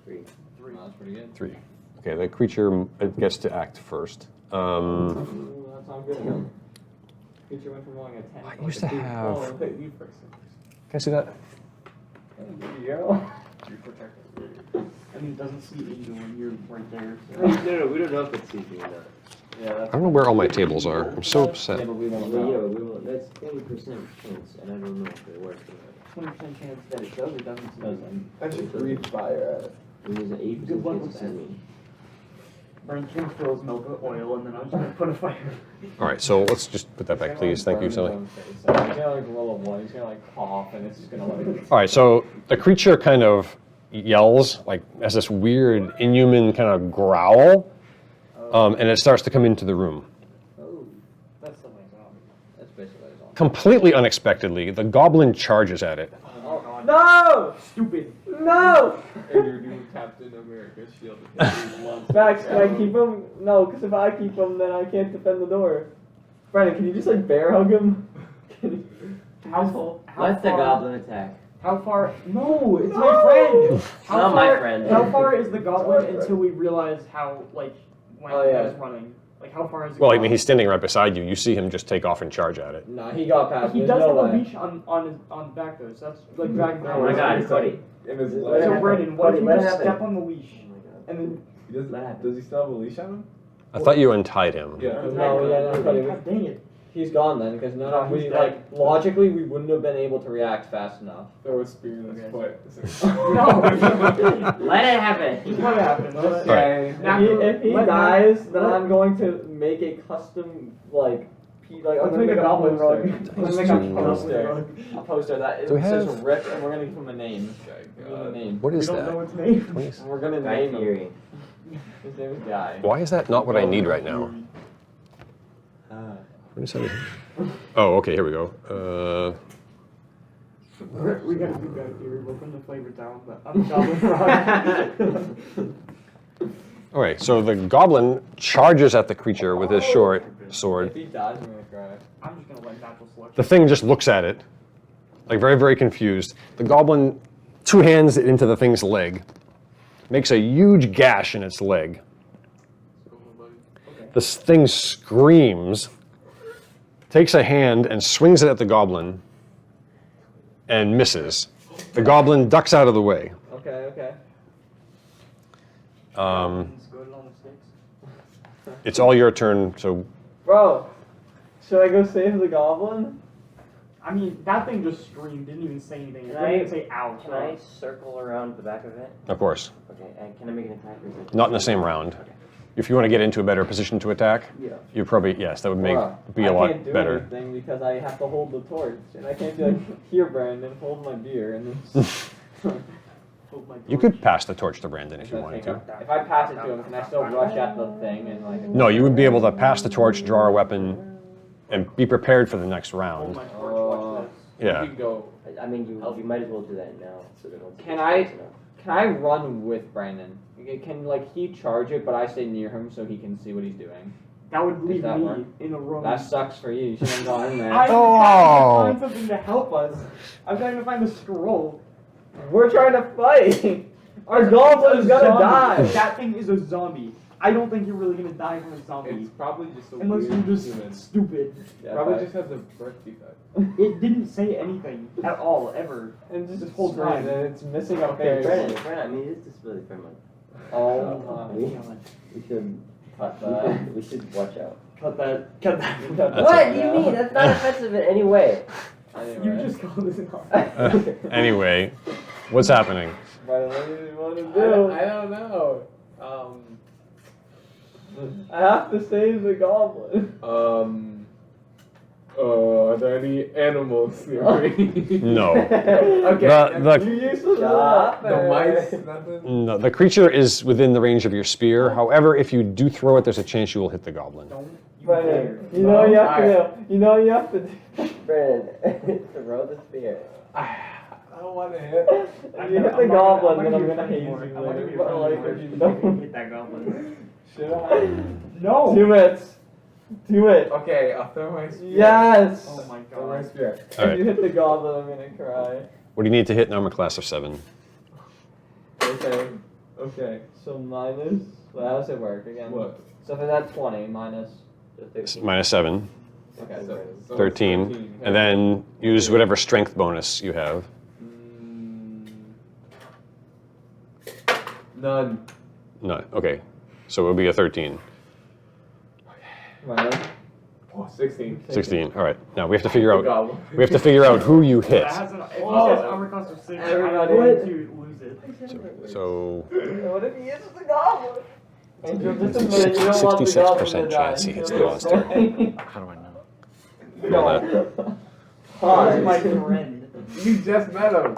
3. Three. That's pretty good. 3. Okay, the creature gets to act first. Ooh, that sounds good again. Creature went from rolling a 10. I used to have. Oh, okay, you first. Can I see that? There you go. You protect I mean, it doesn't see Angel when you're right there. No, we don't know if it's CP or not. Yeah, I that's. don't know where all my tables are. I'm so Yeah, upset. but we won't Well, know. yeah, we will. That's 20% chance, and I don't know if it works or 20% chance that it does or doesn't. Doesn't. I just breathe fire at it. not. There's an 8% Good luck chance with to see that. me. Burn King fills milk with oil, and then I'm just gonna put a fire. All right, so let's just put that back, please. Thank you, Sally. He's gonna like roll a 1. He's gonna like cough, and it's just gonna like. All right, so the creature kind of yells, like has this weird inhuman kind of growl, and it starts to come into the room. Oh, That's the way it's on. that's basically what it's on. Completely unexpectedly, the goblin charges at it. Oh god. No! Stupid. No! And you're doing Captain America's shield. Max, can I keep him? No, because if I keep him, then I can't defend the door. Brandon, can you just like bear hug him? How Let the far- goblin attack. How far? No, it's my friend. How Not my far, friend. How far is the goblin friend. until we realize how when Oh, yeah. he's running? Like how far is it? Well, I mean, he's standing right beside you. You see him just take off and charge at it. Nah, he got past. He There's does no have a way. leash on back though, so that's like dragging Oh my god, Cody. In his Let leg. it So happen. Brandon, what if Cody, you let it just happen. step on the leash Oh my god. and then? He does, Let it happen. does he still have a leash on him? I thought you untied him. Yeah. No, yeah, no, Cody, God dang it! he's gone then, because No, we he's like dead. logically we wouldn't have been able to react fast enough. Throw a spear in his Okay. foot. No. Let it happen. What happened? Let's- Right. If he Let- dies, then let- I'm going to make a custom like I'm Let's gonna make a goblin poster. rug. I'm gonna Let's make do- a poster. A poster that Do we says have- Rick, and we're gonna give him a name. Okay, Give him a name. What We is don't know that? its name. Please. And we're gonna Guy name him. Fury. His name is Guy. Why is that not what I need right now? What is that? Oh, okay, here we go. We gotta do Guy Fury. We'll put the flavor down, but I'm goblin rod. All right, so the goblin charges at the creature with his short sword. If he dies, I'm gonna cry. I'm just gonna let natural selection. The thing just looks at it, like very, very confused. The goblin two hands it into the thing's leg, makes a huge gash in its leg. This thing screams, takes a hand and swings it at the goblin, and misses. The goblin ducks out of the way. Okay, okay. Goblin's good on the sticks. It's all your turn, so Bro, should I go save the goblin? I mean, that thing just screamed. Didn't even say anything. It Can didn't I- even say ouch. Can I circle around the back of it? of course, Okay, and can I make an attack? Or is it not in the same round. Okay. If you want to get into a better position to attack, Yeah. you probably, yes, that would be I a lot can't do better. anything because I have to hold the torch, and I can't be like, here, Brandon, hold my beer, and then. Hold my You torch. could pass the torch to Brandon if you wanted to. If I pass it to him, can I still rush at the thing and like? No, you would be able to pass the torch, draw a weapon, and be prepared for the next Hold round. my torch. Watch this. Yeah. You can go. I mean, you might as well do that now. So that once it Can gets I- close enough. Can I run with Brandon? Can like he charge it, but I stay near him so he can see what he's doing? That would leave that me work? in a room. That sucks for you. You should have gone in there. I'm Oh. trying to find something to help us. I'm trying to find the scroll. We're trying to fight. Our goblin is It's a gonna zombie. die. That thing is a zombie. I don't think you're really gonna die from a zombie. It's probably just a Unless weird you're just human. stupid. Yeah, Probably but- just has a birth defect. It didn't say anything at all, ever. and just this whole screams, time. and it's missing a Okay, face. Brandon, I mean, it's disability friendly. Oh we, my. we should Cut we that. should, we should watch out. Cut that. Cut that. Cut that. What do you mean? That's not offensive in any way. Anyway. You just called this an Anyway, what's happening? Brandon, what do you want to I do? don't know. I have to save the goblin. Are there any animals near me? No. Okay. The- you used to the mice. Nothing. No, the creature is within the range of your spear. However, if you do throw it, there's a chance you will hit the goblin. Don't you Brennan, dare. you know you have to do. You know you have to do. Brennan, throw the spear. I don't want to hit. If you hit the goblin, then I'm gonna hate you I'm not gonna later. be But like, friendly if you anymore. don't. Hit that goblin. Should I? No. Do it. Do it. Okay, I'll throw my spear. Yes. Oh my Throw my god. spear. All If right. you hit the goblin, I'm gonna cry. What do you need to hit an armor class of 7? Okay. Okay. So minus. So how does it work again? What? So for that 20 minus. Minus 7, Okay. So it's 13. And then use whatever strength bonus you have. None. No, okay. So it would be a 13. Minus. Oh, 16. 16. All right. Now we have to figure out. Goblin. We have to figure out who you hit. That has an, if he Whoa. says armor class of 6, Everybody- I'm going to lose it. So What if he hits the goblin? Angel, just admit it, you don't want the 66% goblin to die. chance he hits the You'll monster. be How do I know? roll that. He's my friend. You just met him.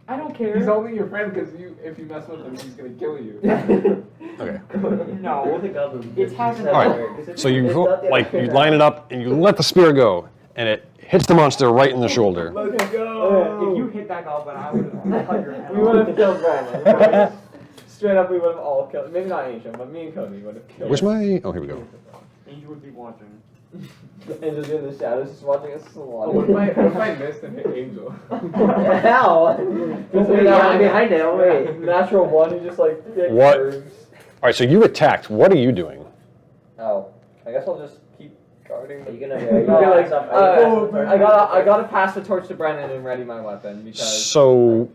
I don't care. He's only your friend because if you mess with him, he's gonna kill you. Okay. No. the goblin. It's happening. All right. So you you line it up and you let the spear go, and it hits the monster right in the shoulder. Let's If go. you hit that goblin, I would have cut your head We would off. have killed Brandon. Straight up, we would have all killed. Maybe not Angel, but me and Cody would have killed. Where's my? Oh, here we go. Angel would be watching. Angel's in the shadows, just watching us slaughter. What if I missed and hit Angel? How? I'm behind it. Oh, wait. Natural one, he just like thick What? curves. All right. So you attacked. What are you doing? Oh. I guess I'll just keep Guarding Are the. you gonna? I gotta pass the torch to Brennan and ready my weapon because So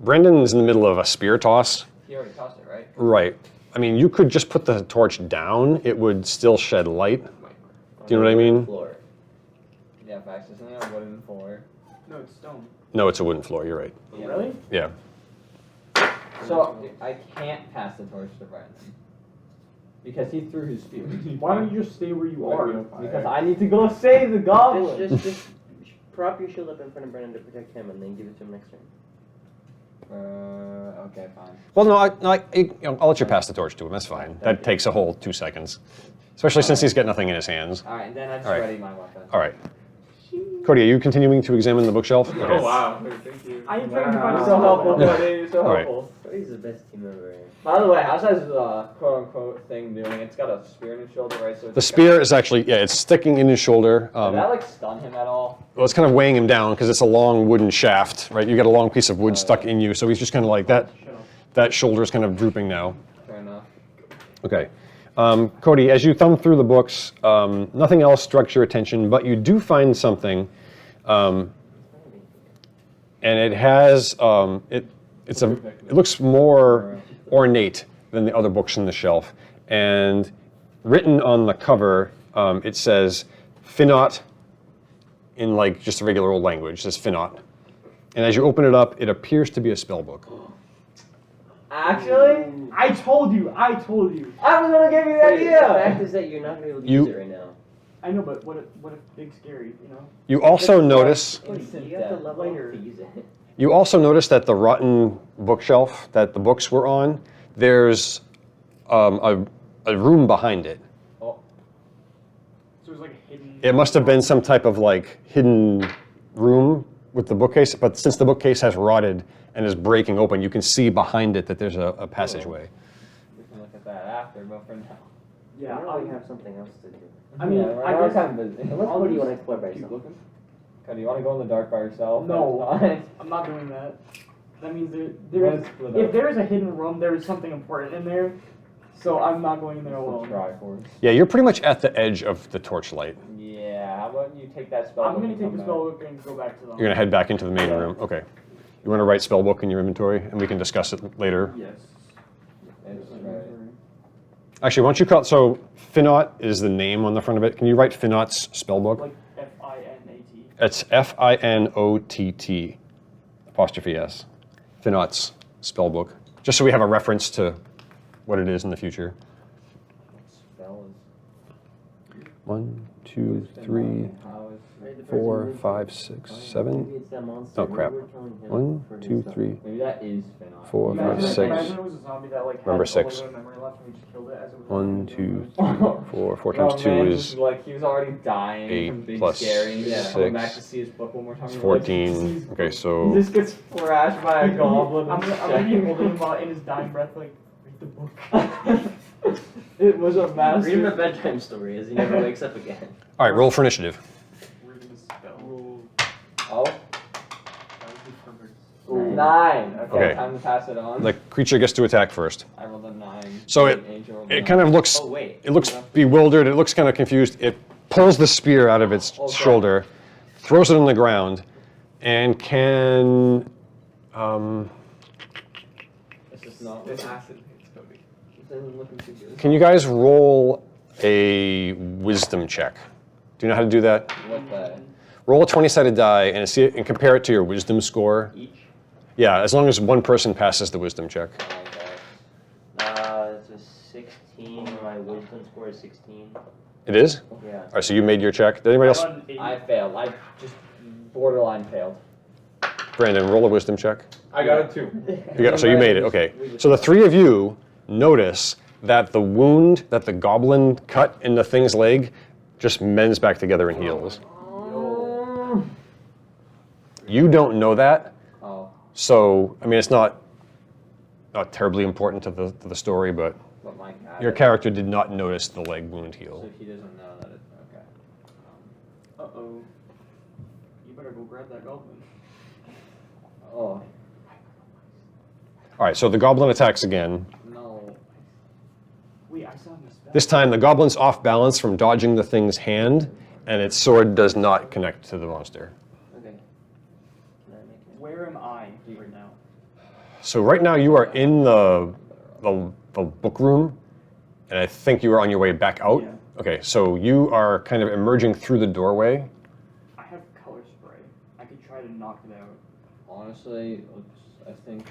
Brendan's in the middle of a spear toss. he already tossed it, right? Right. I mean, you could just put the torch down. It would still shed light. Do you know what I mean? Floor. Yeah, facts. Isn't it a wooden floor? No, it's stone. No, it's a wooden floor. You're right. Yeah. Really? Yeah. So I can't pass the torch to Brennan because he threw his spear. Why don't you just stay where you are? Because I need to go save the goblin. Just prop your shield up in front of Brennan to protect him, and then give it to him next turn. Okay, fine. Well, no, I'll let you pass the torch to him. That's fine. That takes a whole 2 seconds, especially since he's got nothing in his hands. All right, and then I just All right. ready my weapon. All right. Cody, are you continuing to examine the bookshelf? Okay. Oh wow. Thank you. I am trying to find You're a so helpful, spell. buddy. You're so All right. helpful. Cody's the best team member. By the way, how's that quote unquote thing doing? It's got a spear in its shoulder, right? So it's The spear is actually, yeah, it's sticking in his shoulder. Did that like stun him at all? Well, it's kind of weighing him down because it's a long wooden shaft, right? You got a long piece of wood stuck in you, so he's just kind of like that. Shut up. That shoulder's kind of drooping now. Fair enough. Okay. Cody, as you thumb through the books, nothing else strikes your attention, but you do find something, and it has it looks more ornate than the other books in the shelf, and written on the cover, it says Finot in like just a regular old language. It says Finot, and as you open it up, it appears to be a spell book. Actually, I told you. I told you. I was gonna give you the The fact idea. is that you're not gonna be able to You- use it right now. I know, but what if big scary? You know. You also notice. Cody, Instant you have to death. level Later. up to use it. You also notice that the rotten bookshelf that the books were on, there's a room behind it. Oh, So it's like a hidden. It must have been some type of like hidden room with the bookcase, but since the bookcase has rotted and is breaking open, you can see behind it that there's a passageway. we can look at that after, but for now. Yeah. I really have something else to do. I mean, Yeah, we're I guess kind of busy. Unless I'll Cody, you just want to explore by Keep yourself. looking. Okay, do you want to go in the dark by yourself? No. That's fine. I'm not doing that. That means You there wanna is. split If up? there is a hidden room, there is something important in there. So I'm not going in there We'll alone. try for it. Yeah, you're pretty much at the edge of the torchlight. Yeah, how about you take that spell? I'm book gonna and take come the back? spell book and go back to the. You're gonna head back into the main room. Okay. You want to write spellbook in your inventory, and we can discuss it later. Yes. It's right. Actually, why don't you call it? So Finot is the name on the front of it. Can you write Finot's spellbook? Like Finat. It's Finott apostrophe S. Finot's spellbook. Just so we have a reference to what it is in the future. Spell is. 1, 2, 3, How was. Right, the 4, person 5, who- 6, Oh, yeah, 7. Maybe it's that monster. Oh, Maybe crap. we're killing him 1, for his 2, stuff. 3. Maybe that is Finoff. 4, Imagine, 5, 6. imagine it was a zombie that like Number had 6. a little bit of memory left and we just killed it as it was 1, walking 2, down 3, 4. 4 Oh, times 2 man, is like he was already dying 8 from Big plus Scary. Yeah, coming back 6. to see his book one more time. It's You're like, 14. Okay, He so just gets thrashed by a goblin. I'm and gonna be shit. holding him in his dying breath like, read the book. It was a Read him a master. bedtime story as he never wakes up again. all right, roll for initiative. Read him a spell. Oh, Ooh, 9. Okay. Time to pass it on. The creature gets to attack first. I rolled a 9. So Angel rolled a it 9. kind of looks Oh wait. it looks bewildered. It looks kind of confused. It pulls the spear out of its Okay. shoulder, throws it on the ground, and can It's just not. It's acid. It's Cody. It doesn't look too good. can you guys roll a wisdom check? Do you know how to do that? What the? Roll a 20-sided die and see it, and compare it to your wisdom score. Each. Yeah, as long as one person passes the wisdom check. Oh, It's a 16. My wisdom score is 16. It is? Yeah. All right, so you made your check. Did anybody else? I got an 8. I failed. I just borderline failed. Brandon, roll a wisdom check. I got a 2. So you made it, okay. So the three of you notice that the wound that the goblin cut in the thing's leg just mends back together and heals. You don't know that, Oh, so I mean it's not terribly important to the story, but but my cat. your character did not notice the leg wound heal. So he doesn't know that it's okay. Uh-oh. You better go grab that goblin. Oh All right, so the goblin attacks again. no. Wait, I saw him spell. This time the goblin's off balance from dodging the thing's hand, and its sword does not connect to the monster. Okay. Can I make it? Where am I right now? So right now you are in the book room, and I think you are on your way back out. Yeah. Okay, so you are kind of emerging through the doorway. I have color spray. I could try to knock it out. Honestly, I think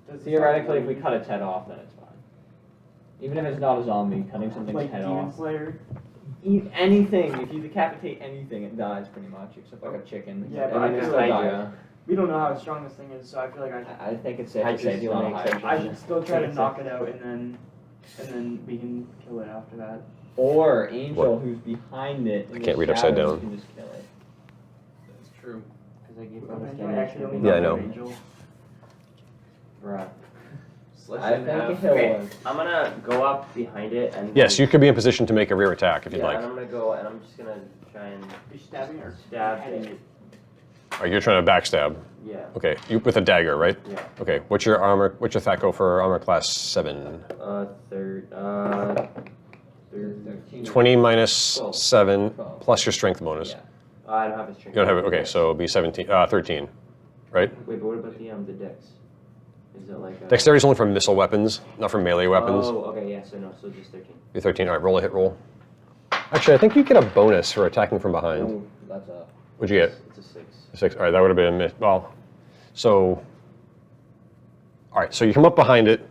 Does theoretically, if we cut its head off, then it's fine. Even if it's not a zombie, cutting something's like head Demon off. Slayer? Eat anything. If you decapitate anything, it dies pretty much, except like a chicken. Yeah, but I it feel still like dies. We don't know how strong this thing is, so I feel like I think it's safe I to say just it's not a don't high accept I achievement. should still try to knock it out, and then we can kill it after that. Or Angel, What? who's behind it. In I can't the read upside shadows, down. Can just kill it. That's true. Because I gave I bonus actually only damage. Yeah, I knocked know. out Angel. Bruh. Slash I it in think half. he'll Okay, live. I'm gonna go up behind it and. Yes, you could be in position to make a rear attack if you'd Yeah, like. and I'm gonna go and I'm just gonna try and You're stabbing or stab hitting it. All right, you're trying to backstab. Yeah. Okay, you with a dagger, right? Yeah. Okay, what's your armor? What's your attack go for armor class 7? Third. 13. 20 minus 12. 7 12. plus your strength bonus. Yeah. I don't have a strength. You don't have it. Okay, so it'll be 13, right? Wait, but what about the dex? Is it like a... Dexterity is only for missile weapons, not for melee weapons. Oh, okay, yeah, so no, so just 13. Be 13. All right, roll a hit roll. Actually, I think you get a bonus for attacking from behind. Ooh, that's a. What'd you get? It's a 6. 6. All right, that would have been a miss. Well, so. All right, so you come up behind it,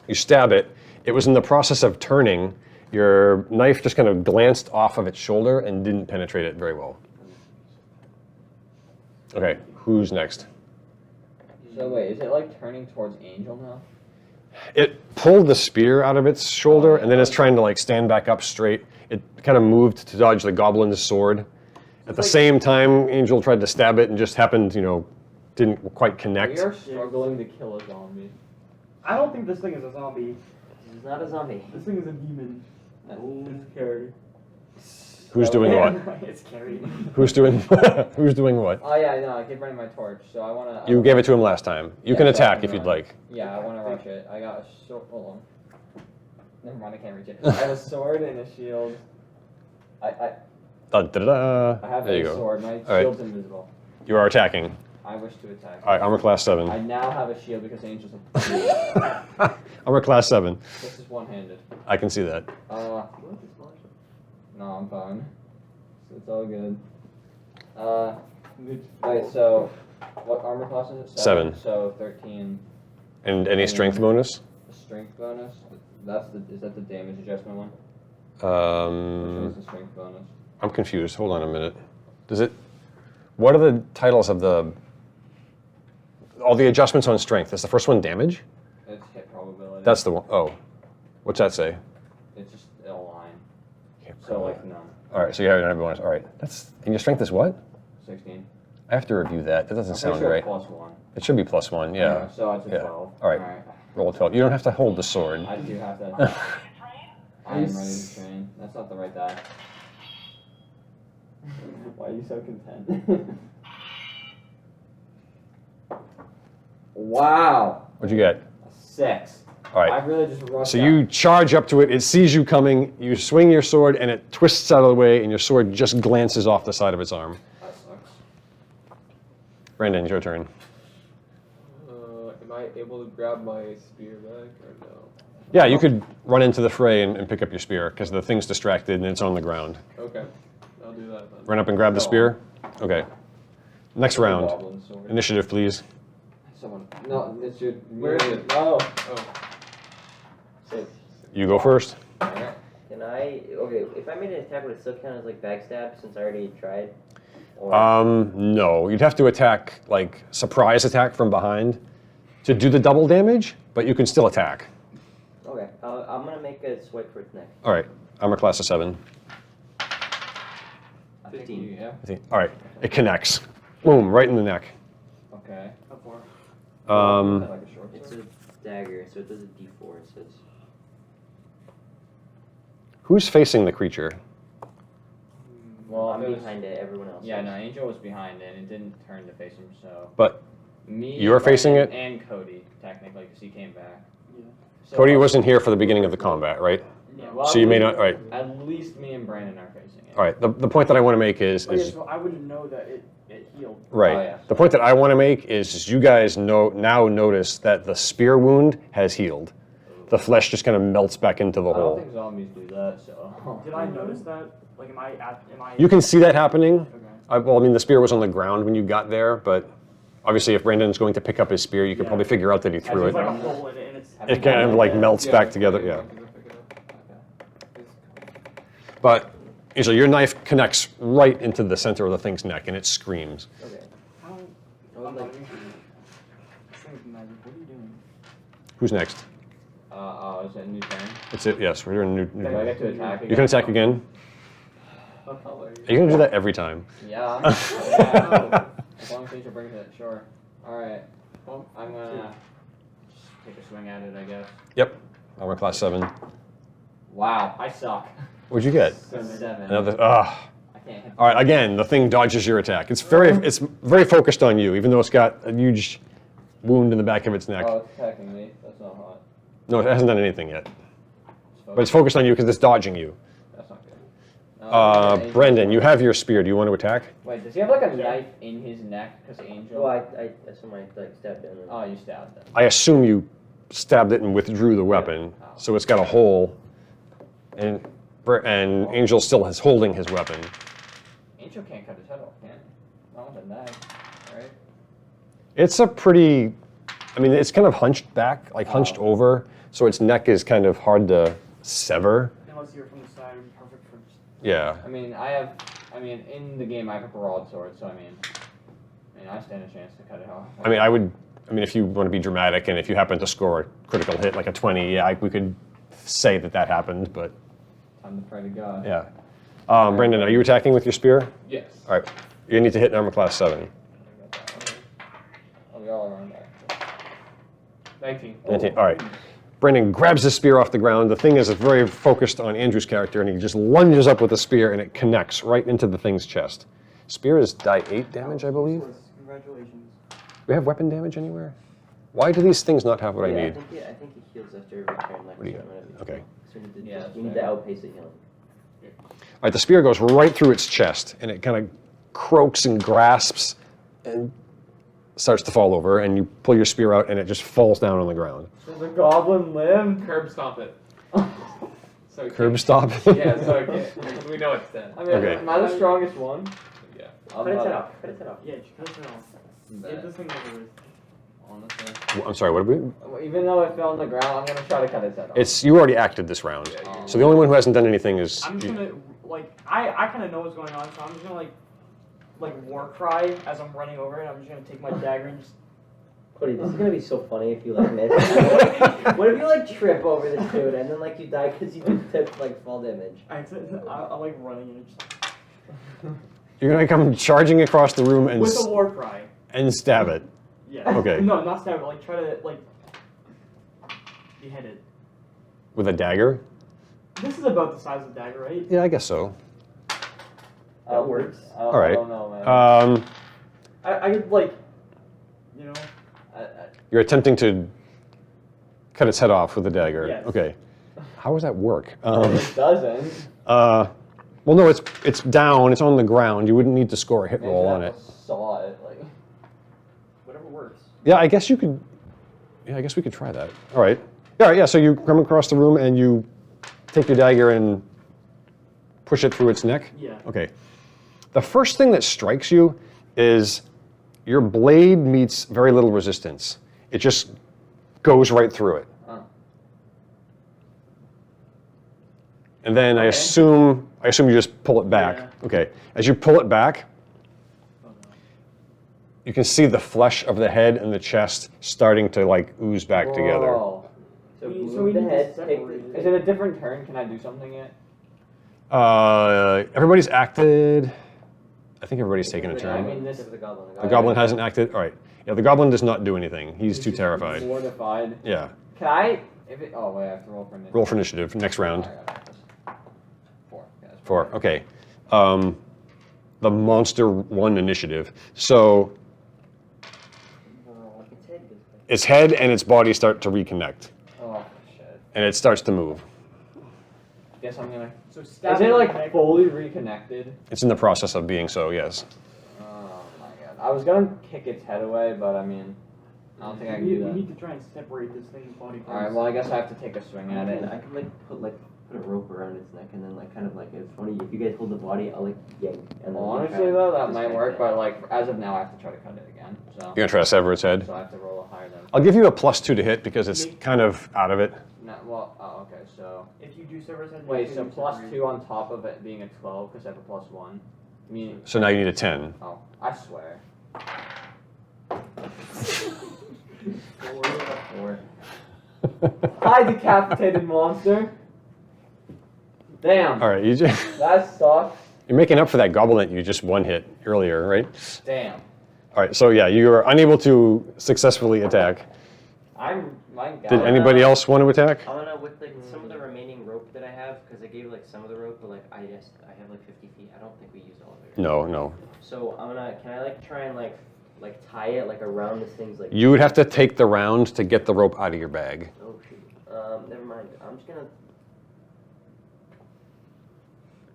you stab it. It was in the process of turning. Your knife just kind of glanced off of its shoulder and didn't penetrate it very well. Okay, who's next? So wait, is it like turning towards Angel now? It pulled the spear out of its shoulder and then it's trying to like stand back up straight. It kind of moved to dodge the goblin's sword. At the same time, Angel tried to stab it and just happened, didn't quite connect. We are struggling to kill a zombie. I don't think this thing is a zombie. This is not a zombie. This thing is a demon. It's scary. Who's doing what? It's scary. Who's doing who's doing what? Oh yeah, no, I keep running my torch, so I wanna. You gave it to him last time. You Yeah, can so I attack can if you'd run. like. Yeah, I wanna rush it. I got a sword. Hold on. Never mind, I can't reach it. I have a sword and a shield. I Da-da-da. have There you a go. sword. My right. shield's invisible. You are attacking. I wish to attack. All right, armor class 7. I now have a shield because Angel's a. Armor class 7. This is one-handed. I can see that. No, I'm fine. So it's all good. Wait, so what armor class is it? 7. So 13. And any strength bonus? The strength bonus. Is that the damage adjustment one? Which one Um, is the strength bonus? I'm confused. Hold on a minute. Does it? What are the titles of all the adjustments on strength? Is the first one damage? It's hit probability. That's the one. Oh, what's that say? It's just a line. Okay, So like none. all right, so you have everyone. All right, and your strength is what? 16. I have to review that. That doesn't I'm sound pretty sure right. it's +1. It should be +1. Yeah. So it's a Yeah. 12. All right. Roll a 12. You don't have to hold the sword. I do have to. I am ready to train. That's not the right die. Why are you so content? Wow. What'd you get? A 6. All right. I really just rushed So out. you charge up to it. It sees you coming. You swing your sword, and it twists out of the way, and your sword just glances off the side of its arm. That sucks. Brandon, your turn. Am I able to grab my spear back or no? Yeah, you could run into the fray and pick up your spear because the thing's distracted and it's on the ground. Okay, I'll do that then. Run up and grab the spear. Okay. Next round. Goblin sword. Initiative, please. Someone. No, it's your. Where is it? No. Oh, You go first. Alright. Can I? Okay, if I made an attack, would it still count as like backstab since I already tried? Or No. You'd have to attack, like, surprise attack from behind to do the double damage, but you can still attack. okay, I'm gonna make a swipe for its neck. All right. Armor class of 7. 15. Yeah. I think. All right. It connects. Boom, right in the neck. Okay. A 4. Um, Is that like a short It's sword? a dagger, so it does a D4. It says. who's facing the creature? Well, I'm it was- behind it. Everyone else. Yeah, is. no, Angel was behind it, and it didn't turn to face him, so. But Me, You're facing Brandon, it? and Cody, technically, because he came back. Yeah. So Cody us- wasn't here for the beginning of the combat, right? Yeah, well, So you may not. All right. At least me and Brandon are facing it. All right. The point that I want to make is Oh, yeah, so I wouldn't know that it healed. right. Oh, yeah. The point that I want to make is you guys now notice that the spear wound has healed. The flesh just kind of melts back into the I don't hole. think zombies do that, so. Did I notice that? Like, am I? You can see that happening. Okay. Well, I mean, the spear was on the ground when you got there, but obviously, if Brandon's going to pick up his spear, you could Yeah. probably figure out that he threw There's it. like a hole in it, and it's. It kind of like melts back together. Yeah. But Angel, your knife connects right into the center of the thing's neck, and it screams. Okay. How? I would like. This thing's magic. What are you doing? Who's next? Is it a new turn? It's it. Yes, we're doing new. Do I get to attack again? You can attack again. Are you gonna do that every time? Yeah. Yeah. As long as Angel brings it, sure. Alright. Well, I'm gonna just take a swing at it, I guess. Yep. Armor class 7. Wow, I suck. What'd you get? 7. Another. I can't hit. All right. Again, the thing dodges your attack. It's very focused on you, even though it's got a huge wound in the back of its neck. Oh, it's attacking me. That's not hot. No, it hasn't done anything yet. It's But it's focused on you because it's dodging you. That's not good. Angel- Brendan, you have your spear. Do you want to attack? Wait, does he have like a knife in his neck? Because Angel. Well, I somebody like stabbed it. Oh, you stabbed him. I assume you stabbed it and withdrew the weapon, so it's got a hole, and Angel still is holding his weapon. Angel can't cut his head off, can he? Not with a knife, right? It's a pretty, I mean, it's kind of hunched back, like hunched over, so its neck is kind of hard to sever. Unless you're from the side, it'd be perfect for. Yeah. I mean, in the game I have a broadsword, so I mean, I stand a chance to cut it off. I mean, if you want to be dramatic and if you happen to score a critical hit like a 20, yeah, we could say that happened, but Time to pray to God. yeah. Brendan, are you attacking with your spear? Yes. All right. You need to hit an armor class 7. Oh, we all are on that. 19. 19. All right. Brendan grabs the spear off the ground. The thing is very focused on Andrew's character, and he just lunges up with the spear, and it connects right into the thing's chest. Spear is die 8 damage, I believe. Congratulations. Do we have weapon damage anywhere? Why do these things not have what I Yeah, need? I think he heals after every turn. Like, What do you so Okay. So we need to, Yeah, that's we need fair. to outpace the healing. All right, the spear goes right through its chest, and it kind of croaks and grasps and starts to fall over, and you pull your spear out, and it just falls down on the ground. Does the goblin live? Curb stomp it. So it Curb can't- stop? Yeah, so it can't, we know it's dead. I mean, Okay. am I the strongest one? Yeah. I'm Cut its not- head off. Cut its head off. Yeah, just cut it off. Bet. Get this thing over with. Honestly. I'm sorry, what did we? Even though it fell on the ground, I'm gonna try to cut its head off. You already acted this round. So the only one who hasn't done anything is. I'm just gonna I kind of know what's going on, so I'm just gonna like war cry as I'm running over it. I'm just gonna take my dagger and just. Cody, this is gonna be so funny if you like miss. What if you like trip over this dude and then like you die because you took like fall damage? I like running and just. You're gonna come charging across the room and With a war cry. and stab it. Yeah. Okay. No, not stab it. Like try to like behead it. With a dagger? This is about the size of the dagger, right? Yeah, I guess so. That works. All right. I don't know, man. I could like, you know. You're attempting to cut its head off with a dagger. Yes. Okay. How does that work? It doesn't. Well, no, it's down. It's on the ground. You wouldn't need to score a hit Maybe roll I on it. saw it. Like. Whatever works. Yeah, I guess you could. Yeah, I guess we could try that. All right. All right. Yeah. So you come across the room and you take your dagger and push it through its neck. Yeah. Okay. The first thing that strikes you is your blade meets very little resistance. It just goes right through it. Oh. And then I assume you just pull it back. Yeah. Okay. As you pull it back, Oh, no. you can see the flesh of the head and the chest starting to like ooze back together. Whoa. So We move the need to head, take separate the. Is it a different turn? Can I do something yet? Everybody's acted. I think everybody's taken a I turn. mean, this Except for the goblin. The goblin hasn't acted. All right. Yeah, the goblin does not do anything. He's too terrified. Mortified. Yeah. Can I? If it, oh wait, I have to roll for initiative. Roll for initiative. Next round. I got this. 4. Yeah, it's 4. Okay. The monster won initiative. So its head and its body start to reconnect, Oh shit. and it starts to move. Guess I'm gonna. So Is stab it in the like neck. fully reconnected? It's in the process of being so. Yes. Oh my god. I was gonna kick its head away, but I mean, I don't think I can We do that. need to try and separate this thing's body parts. Alright, well I guess I have to take a swing at it. And I could put a rope around its neck and then kind of it's funny if you guys hold the body, I'll yank. And then Well, you honestly try though, to that might distract work, it. but as of now I have to try to cut it again. So, You're gonna try to sever its head. so I have to roll a higher than. I'll give you a +2 to hit because it's kind of out of it. No, well, oh okay, so. If you do sever his head. Wait, you so do +2 sever on top of it being a 12 because I have a +1. Meaning, So now you need a 10. oh, I swear. 4. Hi, decapitated monster. Damn. All right. That sucks. You're making up for that goblin that you just one hit earlier, right? Damn. All right. So yeah, you are unable to successfully attack. My god. Did anybody else want to attack? I'm gonna with some of the remaining rope that I have, because I gave some of the rope, but I have 50 feet. I don't think we used all of it. No. So can I try and tie it around this thing's You would have to take the round to get the rope out of your bag. Oh shoot. Never mind. I'm just gonna.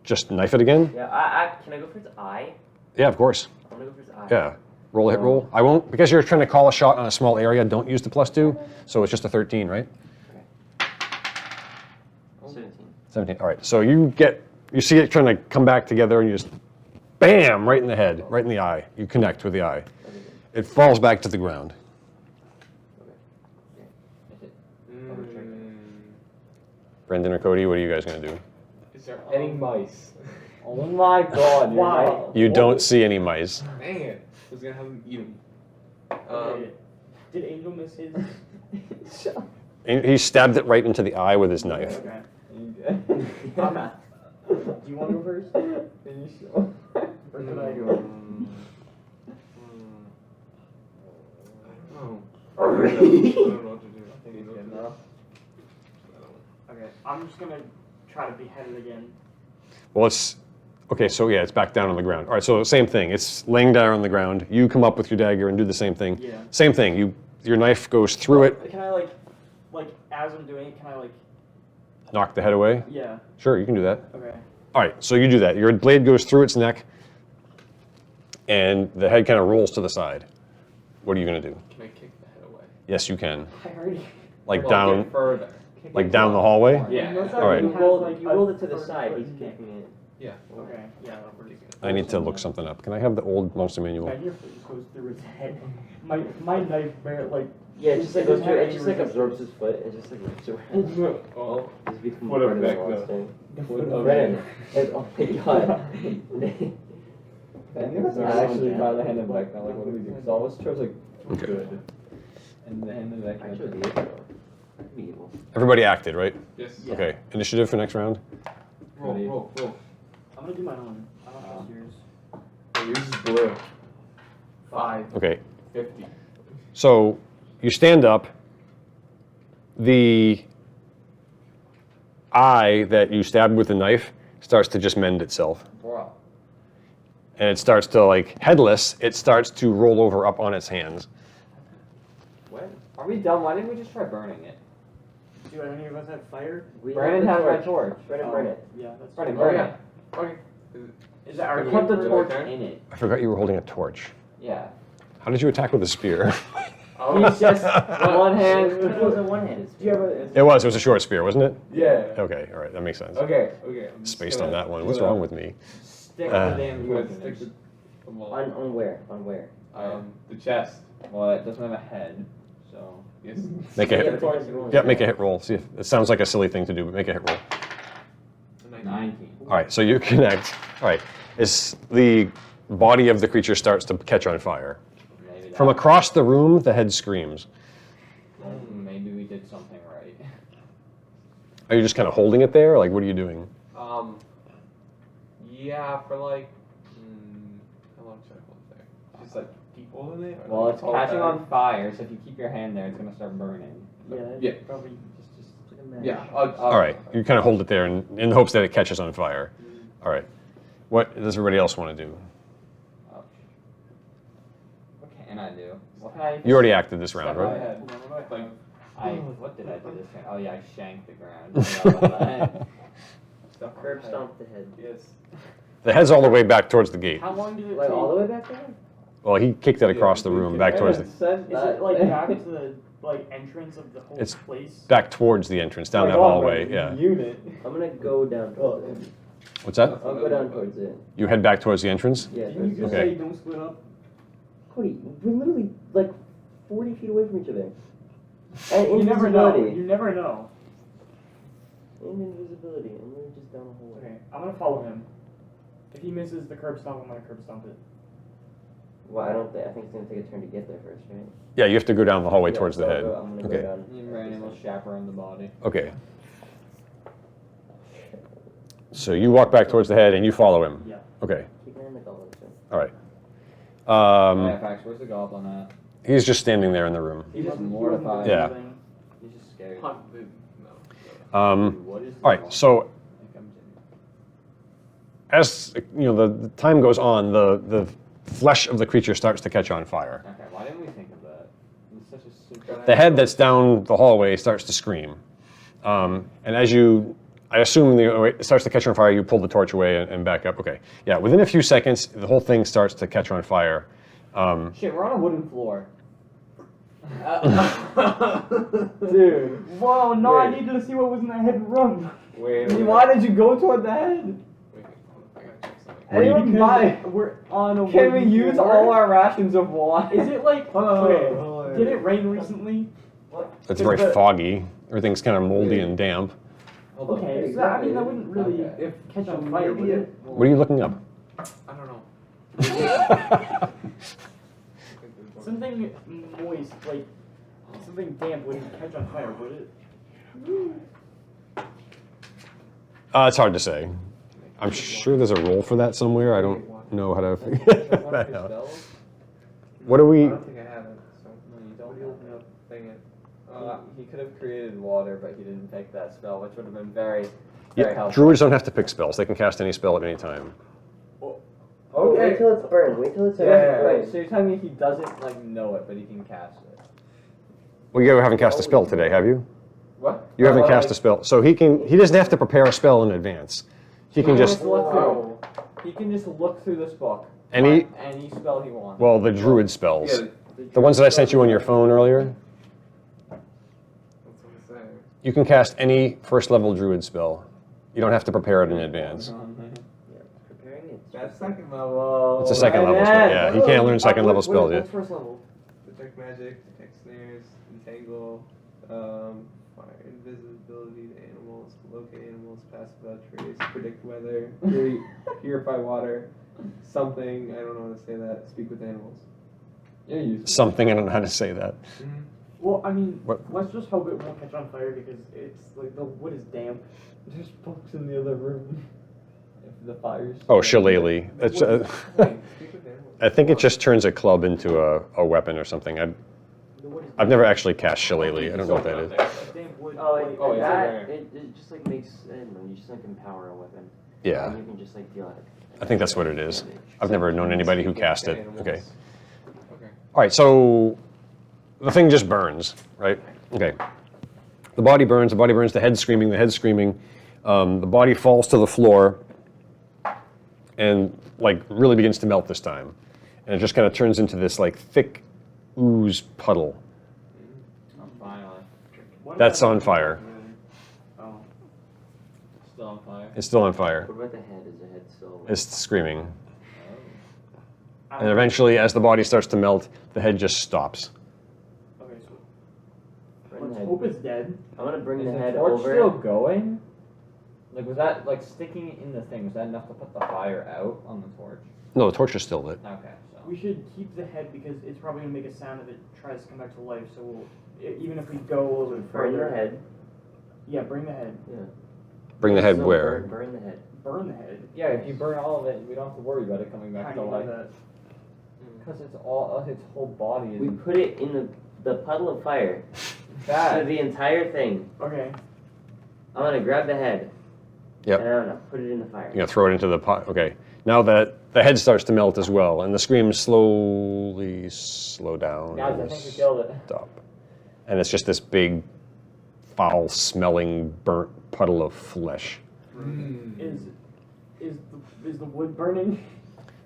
Just knife it again? Yeah. Can I go for its eye? Yeah, of course. I'm gonna go for its eye. Yeah. Roll a hit roll. I won't, because you're trying to call a shot on a small area, don't use the +2. So it's just a 13, right? 17. 17. All right. So you see it trying to come back together and you just bam, right in the head, right in the eye. You connect with the eye. It falls back to the ground. Brendan or Cody, what are you guys going to do? Is there any mice? Oh my god. you're Why? not- You don't see any mice. Dang it. I was gonna have him eat him. Okay. Did Angel miss his? He stabbed it right into the eye with his knife. Okay. You Do you want to go first? Are you sure? Or could I go? I don't know what to do. I think he's good enough. Okay. I'm just gonna try to behead it again. Well, okay, so yeah, it's back down on the ground. All right, so same thing. It's laying down on the ground. You come up with your dagger and do the same thing. Yeah. Same thing. Your knife goes through it, Can I as I'm doing it, can I knock the head away. yeah. Sure, you can do that. Okay. All right, so you do that. Your blade goes through its neck, and the head kind of rolls to the side. What are you going to do? Can I kick the head away? Yes, you can. I already. Like Well, down, get further. like down the hallway. Yeah. All right. You rolled it to the side. He's kicking it. Yeah. Okay. Yeah. That'll work. I need to look something up. Can I have the old monster manual? That here just goes through its head. My knife Yeah, it just like goes through. It just like absorbs his foot. It just like rips around. Well, Just becomes Foot part of the effect, though. monster. foot Brennan, effect. oh my god. I actually found the hand of back now. Like, what do we do? Because all this chose like Okay. good, and the hand of back. Actually, the evil. Be evil. Everybody acted, right? Yes. Yeah. Okay. Initiative for next round. Roll. I'm gonna do my own. I don't trust yours. Yours is blue. 5. Okay. 50. So you stand up. The eye that you stabbed with the knife starts to just mend itself. Bro. And it starts to, like, headless, it starts to roll over up on its hands. What? Are we dumb? Why didn't we just try burning it? Do any of us have fire? We Brandon have has the my torch. Brennan, burn it. Yeah, that's Brandon, Oh, burn yeah. it. Okay. Is that our I put the Really torch turn? in it. I forgot you were holding a torch. Yeah. How did you attack with a spear? Oh, He's just one hand. It was a one-handed. Do you have a? It was a short spear, wasn't it? Yeah. Okay, all right, that makes sense. Okay. I'm just Spaced gonna- on that one. What's wrong with me? Stick the damn I'm gonna torch stick in it. the ball. On where? On where? The chest. Well, it doesn't have a head, so. Yes. Make a Yeah, hit. but it's- Yeah, make a hit roll. See if it sounds like a silly thing to do, but make a hit roll. 19. All right, so you connect. All right, as the body of the creature starts to catch on fire. Maybe that. From across the room, the head screams. Maybe we did something right. Are you just kind of holding it there? Like, what are you doing? Yeah, for like, how long should I hold it there? Just like people in it? Or Well, like it's tall catching guy? on fire, so if you keep your hand there, it's gonna start burning. Yeah. Yeah. Probably It's like a match. Yeah. All right, you kind of hold it there in hopes that it catches on fire. All right, what does everybody else want to do? Oh. What can I do? What can I? You already acted this round, Step on right? my head. Hold on, what do I have? What did I do this time? Oh yeah, I shanked the ground. I forgot about that. Step on Curb my head. stomp the head. Yes. The head's all the way back towards the gate. How long did it Like take? all the way back there? Well, he kicked it across the room, back towards the, Is it like back to the like entrance of the whole It's place? back towards the entrance, down that hallway. Yeah. Unit. I'm gonna go down towards it. What's that? I'll go down towards it. You head back towards the entrance. Yeah. Didn't you just Okay. say don't split up? Cody, we're literally like 40 feet away from each other. And You never know. invisibility. You never know. And invisibility. And we're just down the hallway. Okay, I'm gonna follow him. If he misses the curb stomp, I'm gonna curb stomp it. Well, I don't think. I think it's gonna take a turn to get there first, right? Yeah, you have to go down the hallway Yeah, towards so the I'll head. go- I'm gonna Okay. go down. Me and Brandon will chaperone the body. Okay. So you walk back towards the head and you follow him. Yeah. Okay. Keep an eye on the goblin, too. All right. Yeah, facts. Where's the goblin at? He's just standing there in the room. He's just wasn't- he mortified. wasn't doing Yeah. anything. He's just scared. No. All What is right. So He comes in. as you know, the time goes on, the flesh of the creature starts to catch on fire. Okay, why didn't we think of that? It's such a super. The head that's down the hallway starts to scream, and as you, I assume it starts to catch on fire. You pull the torch away and back up. Okay. Yeah. Within a few seconds, the whole thing starts to catch on fire. Shit, we're on a wooden floor. Dude. Whoa, no, I Wait. needed to see what was in that head and run. Wait. Why did you go toward the head? Wait, I gotta check something. What do you- Anyone buy? We're on a Can we wooden use floor? all our rations of water? Is it like okay? Did it rain recently? It's Is very the- foggy. Everything's kind of moldy and damp. Hold on. Okay, so that, I mean that wouldn't really Okay. If catch on fire, would it? What are you looking up? I don't know. Something moist, like something damp, wouldn't catch on fire, would it? It's hard to say. I'm sure there's a roll for that somewhere. I don't know how to figure that out. What do I we? don't think I have it. So No, you what don't do you have open up? Thing it. He could have created water, but he didn't pick that spell, which would have been very Yeah, helpful. druids don't have to pick spells. They can cast any spell at any time. Wait till it's burned. Wait till it's Yeah. Wait, so you're telling me he doesn't like know it, but he can cast it? Well, you haven't cast a spell today, have you? What? You haven't Oh, cast a spell, so he can. He doesn't have to prepare a spell in advance. He can just. look through. He can just look through this book. Any- find any spell he wants. Well, the druid spells, Yeah, the ones that I sent you on your phone earlier. that's what I'm saying. You can cast any first level druid spell. You don't have to prepare it in advance. Preparing it. That's second level. It's a second level spell. Yeah, he can't learn second level spells yet. What's first level? Detect magic, detect snares, detangle, fire invisibility to animals, locate animals, pass without trace, predict weather, purify water, something, I don't know how to say that, speak with animals. You're used to Something, I don't know how to say that. Well, I mean, What? let's just hope it won't catch on fire because it's like the wood is damp. There's folks in the other room. If the fire's. Oh, shillelagh. That's, Speak with animals. I think it just turns a club into a weapon or something. The wood is I've never actually cast shillelagh. I don't know what that is. damp wood. Oh, like, Oh, yeah. that it just like makes I don't know, you just like empower a weapon. Yeah, And you can just like deal it. I think that's what it is. I've never known anybody who Speak with cast it. animals. Okay. Okay. All right, so the thing just burns, right? Okay. The body burns, the head's screaming, the body falls to the floor and like really begins to melt this time. And it just kind of turns into this like thick ooze puddle. Finally. what That's about- on fire. Oh. Still on fire. It's still on fire. What about the head? Is the head still? It's screaming. I And don't- eventually, as the body starts to melt, the head just stops. Okay, so Bring the let's head. hope it's dead. I'm gonna bring Is the the head torch over. still going? Like, was that, like, sticking in the thing, was that enough to put the fire out on the torch? No, the torch is still lit. Okay, so. We should keep the head because it's probably gonna make a sound if it tries to come back to life. So we'll, even if we go a little bit Burn further, the head. Yeah, bring the head. Bring the head So where? Burn the head. Burn the head. Yeah, if you burn all of it, we don't have to worry about it coming How back do to you know life. that? Because it's all, its whole body is We put it in the puddle of fire. So bad. the entire thing. Okay. I'm gonna grab the head. Yep. And I'm gonna put it in the fire. You're gonna throw it into the pot. Okay. Now that the head starts to melt as well, and the screams slowly slow down. Guys, I and think we killed it. Stop. And it's just this big, foul-smelling, burnt puddle of flesh. Is the wood burning?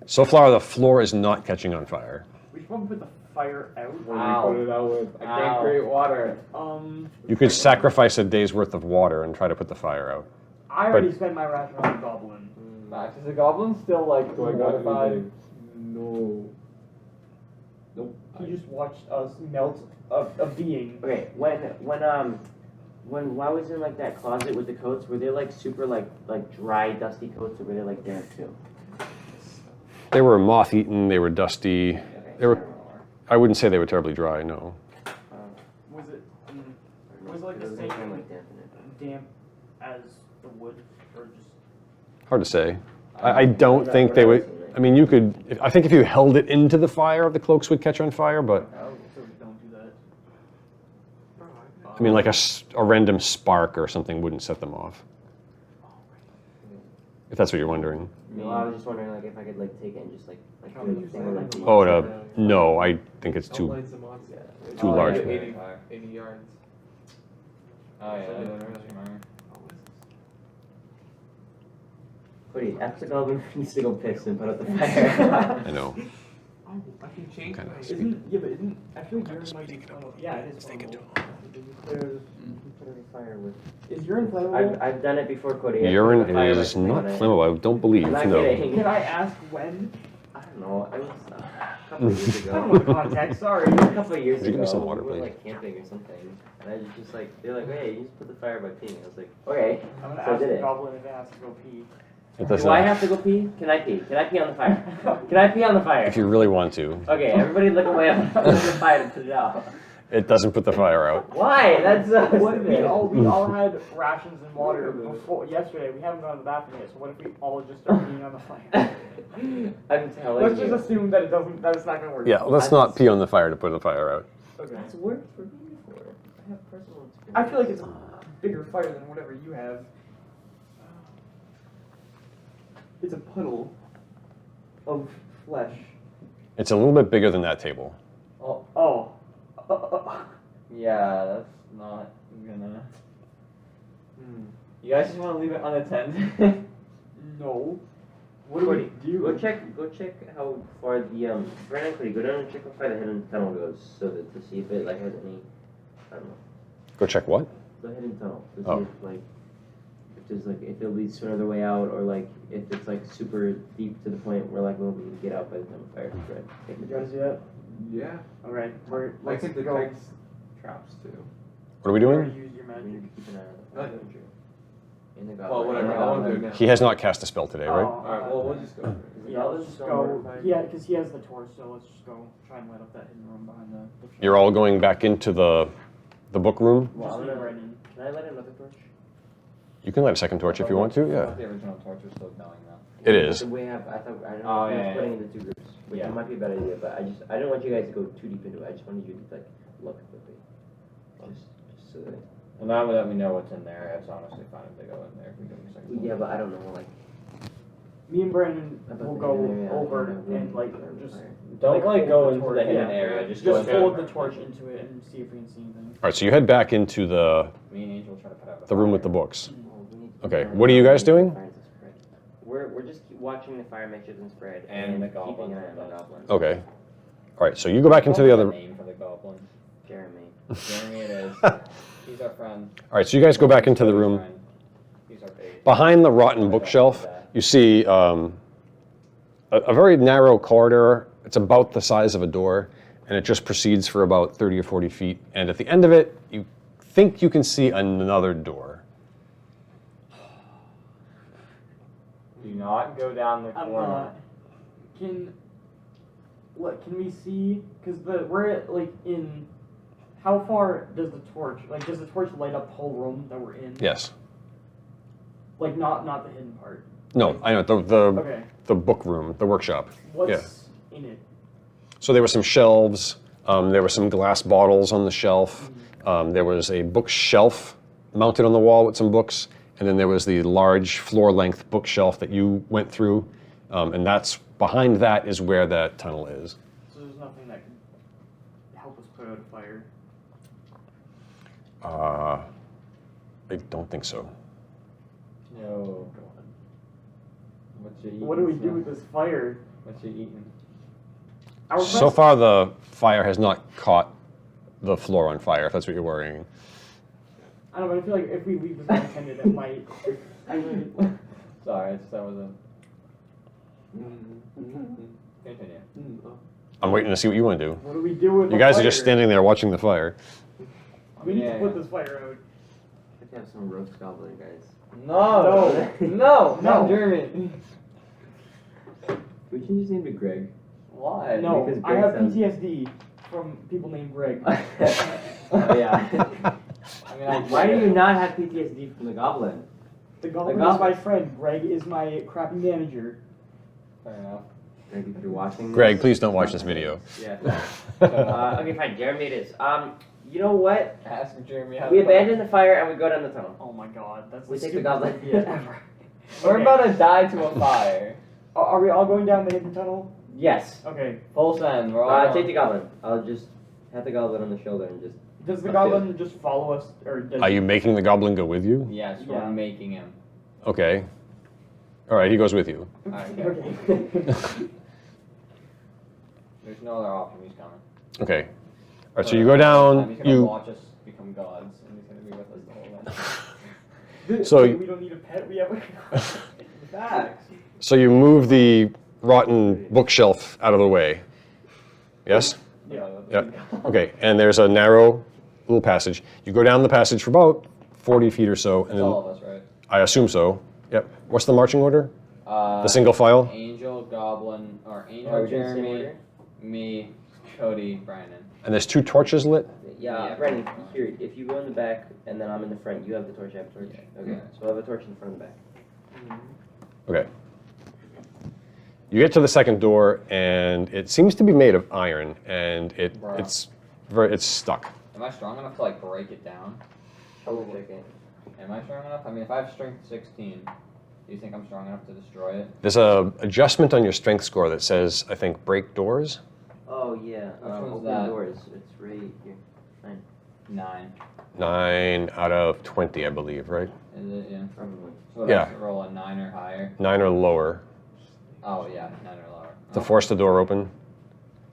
So far, the floor is not catching on fire. We should probably put the fire out. What do Ow. we put it out with? I Ow. can't create water. You could sacrifice a day's worth of water and try to put the fire out. I already spent my ration on the goblin. Max, is the goblin still, like, Do I got mortified? anything? No. Nope. He just watched us melt a being. Okay, when I was in like that closet with the coats, were they like super like dry, dusty coats, or were they like damp too? They were moth-eaten. They were dusty. Okay. They were. I wouldn't say they were terribly dry. No. Was it Was it like the It same- doesn't sound like damp in it. damp as the wood, or just? Hard to say. I don't think they would. I mean, you could. I think if you held it into the fire, the cloaks would catch on fire. But Oh, so don't do that. I mean, like a random spark or something wouldn't set them off. If that's what you're wondering. No, I was just wondering like if I could like take it and just like do the thing with, like the Oh, no, I think it's too. Outlines the monster. Too Oh, large yeah, for 80, fire. 80 yards. Oh, yeah, that does remember. Cody, after the goblin needs to go piss and put out the fire. I know. Oh, I can change Kinda my... speak. Isn't actually yours might be flammable. Yeah, it is flammable. Put out a fire with. Is urine flammable? I've done it before, Cody. I put Urine a fire, is like, not on it. flammable. I don't believe. I'm not No. kidding. Can I ask when? I don't know. It was a couple of years I don't know ago. the context. Sorry. A couple of years Give me ago, some water, we were please. like camping or something, and I was just like, they're like, hey, you just put the fire by peeing. I was like, okay. I'm gonna So I ask did the it. goblin if it has to go pee. It does Do I not. have to go pee? Can I pee? Can I pee on the fire? Can I pee on the fire? If you really want to, Okay, everybody look away on the fire to put it out. it doesn't put the fire out. Why? That's What, we stupid. all had rations and water before yesterday. We haven't gone to the bathroom yet. So what if we all just start peeing on the fire? I'm telling Let's you. just assume that it's not gonna work. Yeah, let's not pee on the fire to put the fire out. Okay. That's worked for me before. I have personal experience. I feel like it's a bigger fire than whatever you have. It's a puddle of flesh. It's a little bit bigger than that table. Oh. Yeah, that's not gonna. You guys just want to leave it unattended? No. What do we do? Go check how far the Brandon, Cody, go down and check how far the hidden tunnel goes, so that to see if it like has any, I don't know, Go check what? the hidden tunnel to see Oh. if like if there's like if it leads to another way out, or like if it's like super deep to the point where like nobody can get out by the time the fire is red. You guys do that? Yeah. Alright, I let's can go. detect traps too. What are we You doing? already used your We magic. need to keep an eye on What? the villager. In the Well, goblin. whatever. In the I won't do it goblin. now. He has not cast a spell today, right? Oh, Alright, well, we'll just go. Is the Yeah, goblin let's just still go. mortified? Yeah, because he has the torch, so let's just go try and light up that hidden room behind the bookshelf. You're all going back into the book room. Well, Just I'm leave gonna- Brennan. Can I light another torch? You can light a second torch if you want to. I Yeah, thought the original torch was still going though. it is. So we have. I thought. I don't know. Oh, if we're yeah, splitting yeah. into two groups, which Yeah. might be a bad idea. But I didn't want you guys to go too deep into it. I just wanted you to like look quickly, just so that. Well, now that we know what's in there, it's honestly fine if they go in there. If we go in the second Yeah, floor. but I don't know. Like. Me and Brennan about will the go hidden area, over yeah, and like room just fire. Don't like hold go the into torch. the hidden Yeah. area. Just Just go hold in. the torch into it and see if we can see anything. All right, so you head back into the Me and Angel try to put out the room with the books. Oh, we need- Okay, no, what are you no, guys we need doing? the fire to spread. We're just watching the fire make sure it doesn't spread And the keeping goblin an eye on the does. goblin. Okay. All right, so you go back into the What's other. name for the goblin. Jeremy. Jeremy it is. He's our friend. All right, so you guys go back into the Cody's room. friend. He's our bait. Behind the rotten bookshelf, you see a very narrow corridor. It's about the size of a door, and it just proceeds for about 30 or 40 feet. And at the end of it, you think you can see another door. Do not go down the I'm corner. not. Can we see? Because we're at, like in. How far does the torch light up the whole room that we're in? Yes. Like not the hidden part. No, I know Okay. the book room, the workshop. What's in it? So there were some shelves. There were some glass bottles on the shelf. There was a bookshelf mounted on the wall with some books, and then there was the large floor-length bookshelf that you went through, and that's behind that is where that tunnel is. So there's nothing that could help us put out a fire. I don't think so. No. What you eating? What do we do Snow? with this fire? What you eating? Our So best- far, the fire has not caught the floor on fire, if that's what you're worrying. I don't know. But I feel like if we leave this unattended, it might. Sorry, that wasn't. Continue. I'm waiting to see what you want to do. What do we do with You the guys fire? are just standing there watching the fire. We need Yeah, to put yeah. this fire out. We have to have some roast goblin, guys. No! No! No. Jeremy! We change his name to Greg. Why? No, Because I Greg have sounds- PTSD from people named Greg. Oh, yeah. I mean, Why do you not have PTSD from the goblin? The Goblin The is my friend. Greg is my crappy manager. Fair enough. Greg, if you're watching Greg, this- please don't watch this video. Yeah. Okay, fine. Jeremy it is. You know what? Ask Jeremy how We to abandon the fire and we go down the tunnel. Oh my god, that's We the take the stupidest goblin. idea ever. We're Okay. about to die to a fire. Are we all going down the hidden tunnel? Yes. Okay. Full send. We're all Take the goblin. I'll just have the goblin on the shoulder and just. Does the Okay. goblin just follow us, or does Are you making the goblin go with you? Yes, we're Yeah. making him. Okay. All right, he goes with you. Alright, Okay. There's no other option. He's coming. Okay. All right, so you go down. He's gonna You watch us become gods, and he's gonna be with us the whole way. So- we don't need a pet. We have a. Facts. so you move the rotten bookshelf out of the way. Yes. Yeah. Yep. Okay, and there's a narrow little passage. You go down the passage for about 40 feet or so, and It's all then of us, right? I assume so. Yep. What's the marching order? The single file? Angel, Goblin, or Angel, Oh, we didn't say Jeremy, order? me, Cody, Brandon. And there's 2 torches lit. Yeah, Yeah. Brendan, here, if you go in the back and then I'm in the front, you have the torch, I have the torch. Yeah. Okay, Yeah. so I have a torch in the front and the back. Okay. You get to the second door, and it seems to be made of iron, and Bruh. it's stuck. Am I strong enough to like break it down? Double check it. Am I strong enough? I mean, if I have strength 16, do you think I'm strong enough to destroy it? There's a adjustment on your strength score that says, I think, break doors. Oh, yeah. Which one's open that? doors. It's right here. 9. 9 out of 20, I believe, right? Is it? Yeah. Probably. So what Yeah. I have to roll a 9 or higher. 9 or lower Oh yeah, 9 or lower. to Oh. force the door open.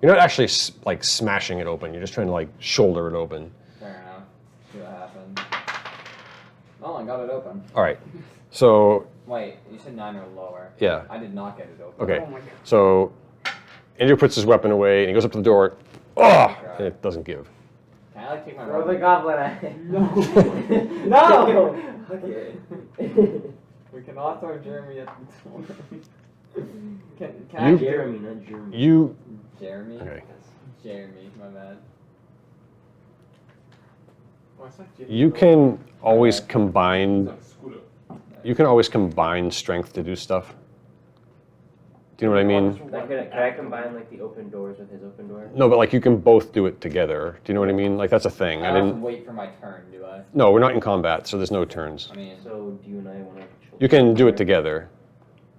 You're not actually like smashing it open. You're just trying to like shoulder it open. Fair enough. See what happens. Oh, I got it open. All right. So Wait, you said 9 or lower. yeah. I did not get it open. Okay. Oh my god. So Andrew puts his weapon away and he goes up to the door. Oh, and it doesn't give. Can I like to take my Throw the weapon. goblin at him. No. No! Okay. We cannot throw Jeremy at the door. Can I You- Jeremy, not Jeremy. You Jeremy? okay? Jeremy, my bad. Oh, it's not Jeremy. You can always It's combine. not Scooter. You can always combine strength to do stuff. Do you know what I mean? Like, could I combine like the open doors with his open door? No, but like you can both do it together. Do you know what I mean? Like that's a thing. I I don't have to didn't. wait for my turn, do I? No, we're not in combat, so there's no turns. I mean, So do you and I want to? You can do it together.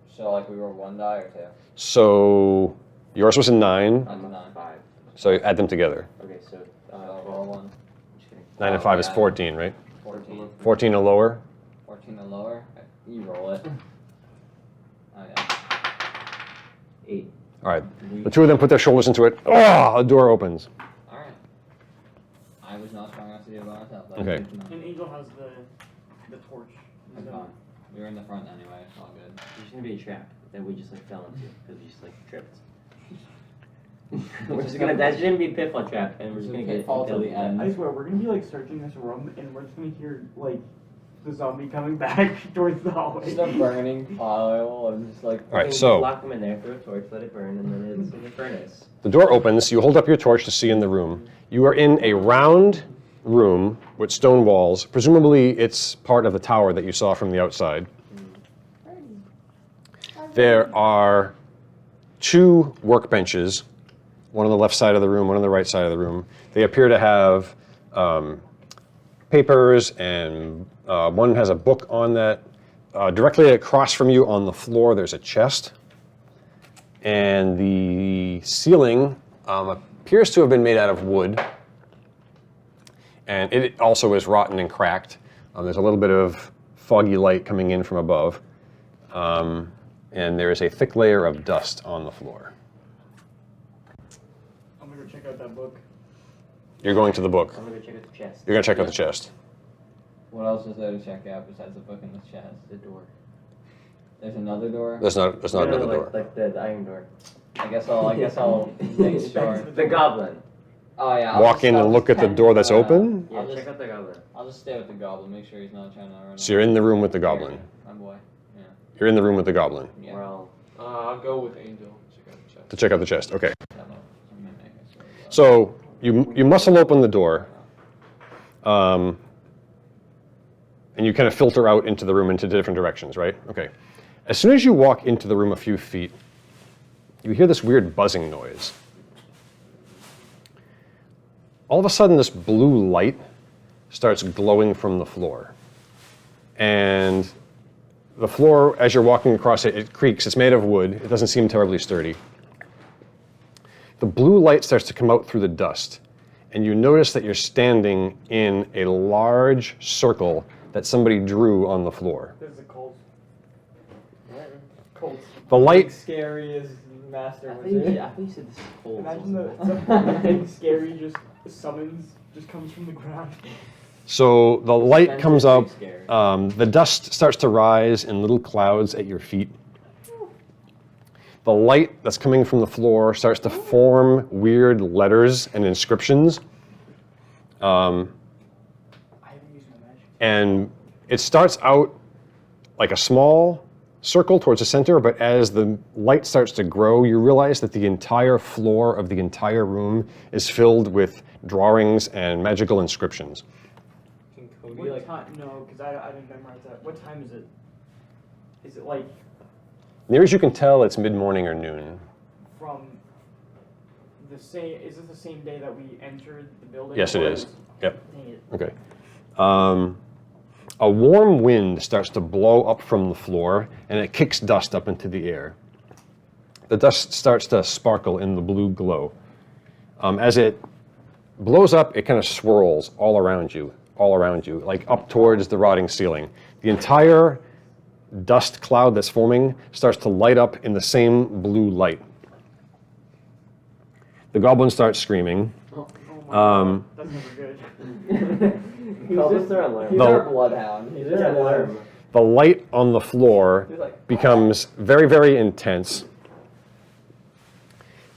so like we roll 1 die or 2? So yours was a 9, That's a 9. 5. so you add them together. Okay, so So roll 1. just kidding. 9 and 5 is 14, right? 14. 14 or lower. 14 and lower. You roll it. Oh yeah. 8. All right. The two of them put their shoulders into it. Oh, the door opens. Alright. I was not strong enough to do it by myself. That Okay. was good to know. And Angel has the torch. That's fine. We were in the front anyway, it's all good. There's gonna be a trap that we just like fell into because we just like tripped. We're just gonna. That's gonna be a pitfall trap, and we're just gonna get Pitfall till the end. I swear, we're gonna be like searching this room, and we're just gonna hear like the zombie coming back towards the hallway. Just a burning pile and just like. All right, Just so lock them in there, throw a torch, let it burn, and then it's in the furnace. the door opens. You hold up your torch to see in the room. You are in a round room with stone walls. Presumably, it's part of the tower that you saw from the outside. There are 2 workbenches, one on the left side of the room, one on the right side of the room. They appear to have papers, and one has a book on that. Directly across from you on the floor, there's a chest. And the ceiling appears to have been made out of wood. And it also is rotten and cracked. There's a little bit of foggy light coming in from above. And there is a thick layer of dust on the floor. I'm gonna go check out that book. You're going to the book. I'm gonna go check out the chest. You're going to check out the chest. What else is there to check out besides the book and the chest? The door. There's another door. There's not another like, door. Like the iron door. I guess I'll make sure. The goblin. Oh yeah. I'll Walk just- in I'll and look just at the tend, door that's open. Yeah, I'll check just- out the goblin. I'll just stay with the goblin. Make sure he's not trying to run. So you're in the room with the goblin. My boy. You're in the room with the goblin Yeah. We're all. I'll go with Angel. Check out the chest. to check out the chest. Okay. I'm gonna make it so- So you muscle open the door, and you kind of filter out into the room into different directions, right? Okay. As soon as you walk into the room a few feet, you hear this weird buzzing noise. All of a sudden, this blue light starts glowing from the floor. And the floor, as you're walking across it, it creaks. It's made of wood. It doesn't seem terribly sturdy. The blue light starts to come out through the dust, and you notice that you're standing in a large circle that somebody drew on the floor. This is a cult. Colt. The light, Scary as Master I Wizard. thought you said this is cold. Imagine the big scary just summons just comes from the ground. so the light comes up, Scary. the dust starts to rise in little clouds at your feet. The light that's coming from the floor starts to form weird letters and inscriptions. I haven't used my magic. And it starts out like a small circle towards the center, but as the light starts to grow, you realize that the entire floor of the entire room is filled with drawings and magical inscriptions. Can Cody What like time? No, because I didn't memorize that. What time is it? Is it like Near as you can tell, it's mid-morning or noon. from the same? Is it the same day that we entered the building? Yes, it or is. Yep. Dang it. Okay. A warm wind starts to blow up from the floor, and it kicks dust up into the air. The dust starts to sparkle in the blue glow. As it blows up, it kind of swirls all around you, like up towards the rotting ceiling. The entire dust cloud that's forming starts to light up in the same blue light. The goblin starts screaming. Oh my god, that's never good. Goblins are alarmed. He's No. our bloodhound. He's They're just alarmed. The light on the floor He's like, becomes very, very intense.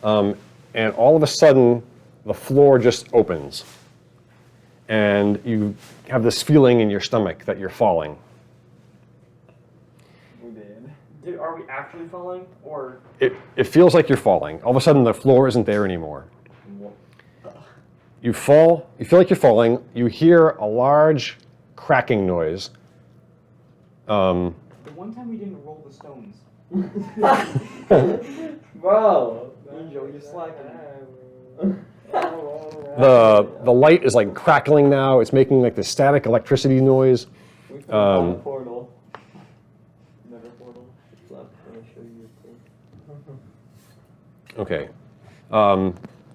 And all of a sudden, the floor just opens. and you have this feeling in your stomach that you're falling. We did. Are we actually falling, or It feels like you're falling. All of a sudden, the floor isn't there anymore. You fall, you feel like you're falling, you hear a large cracking noise. the one time we didn't roll the stones? Bro. Angel, you're slacking. The light is like crackling now. It's making like the static electricity noise. We found the portal. Never portal. Left. Let me show you a thing. Okay.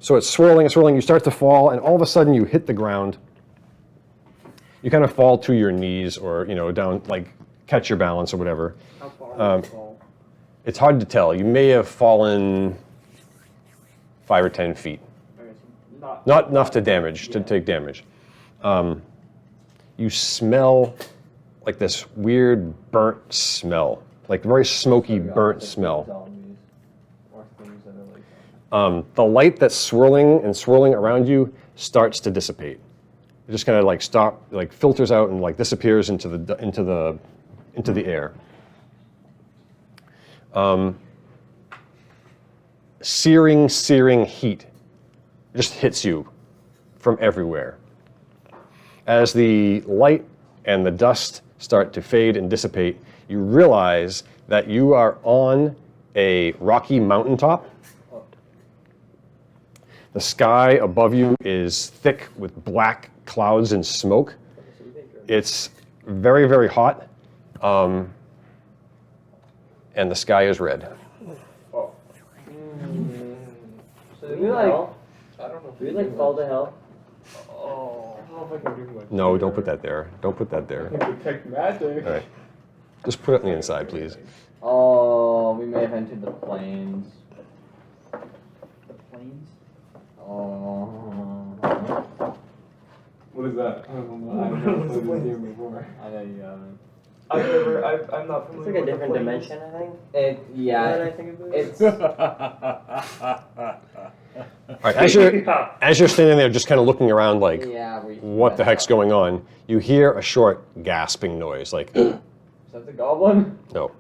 So it's swirling and swirling. You start to fall, and all of a sudden you hit the ground. You kind of fall to your knees, or down, like catch your balance or whatever. How far did we fall? It's hard to tell. You may have fallen 5 or 10 feet. Okay, so Not enough to take damage. You smell like this weird burnt smell, like very smoky burnt smell. Zombies or things that are like that. The light that's swirling and swirling around you starts to dissipate. It just kind of like filters out and like disappears into the air. Searing heat just hits you from everywhere. As the light and the dust start to fade and dissipate, you realize that you are on a rocky mountaintop. The sky above you is thick with black clouds and smoke. It's very, very hot, and the sky is red. So Do we we like, I don't know. If do we like fall to hell? Oh, I don't know if I can do much. No, don't put that there. Don't put that there. I can detect magic. All right. Just put it on the inside, please. Oh, we may have entered the plains. The planes? Oh. What is that? I don't know. I've never played this game before. I know you haven't. I'm not It's familiar like a with the different planes. dimension, I think. Yeah, Now that I think of it. it's All right. As you're standing there, just kind of looking around, like, yeah. what the heck's going on? You hear a short gasping noise, like, Is that the goblin? no.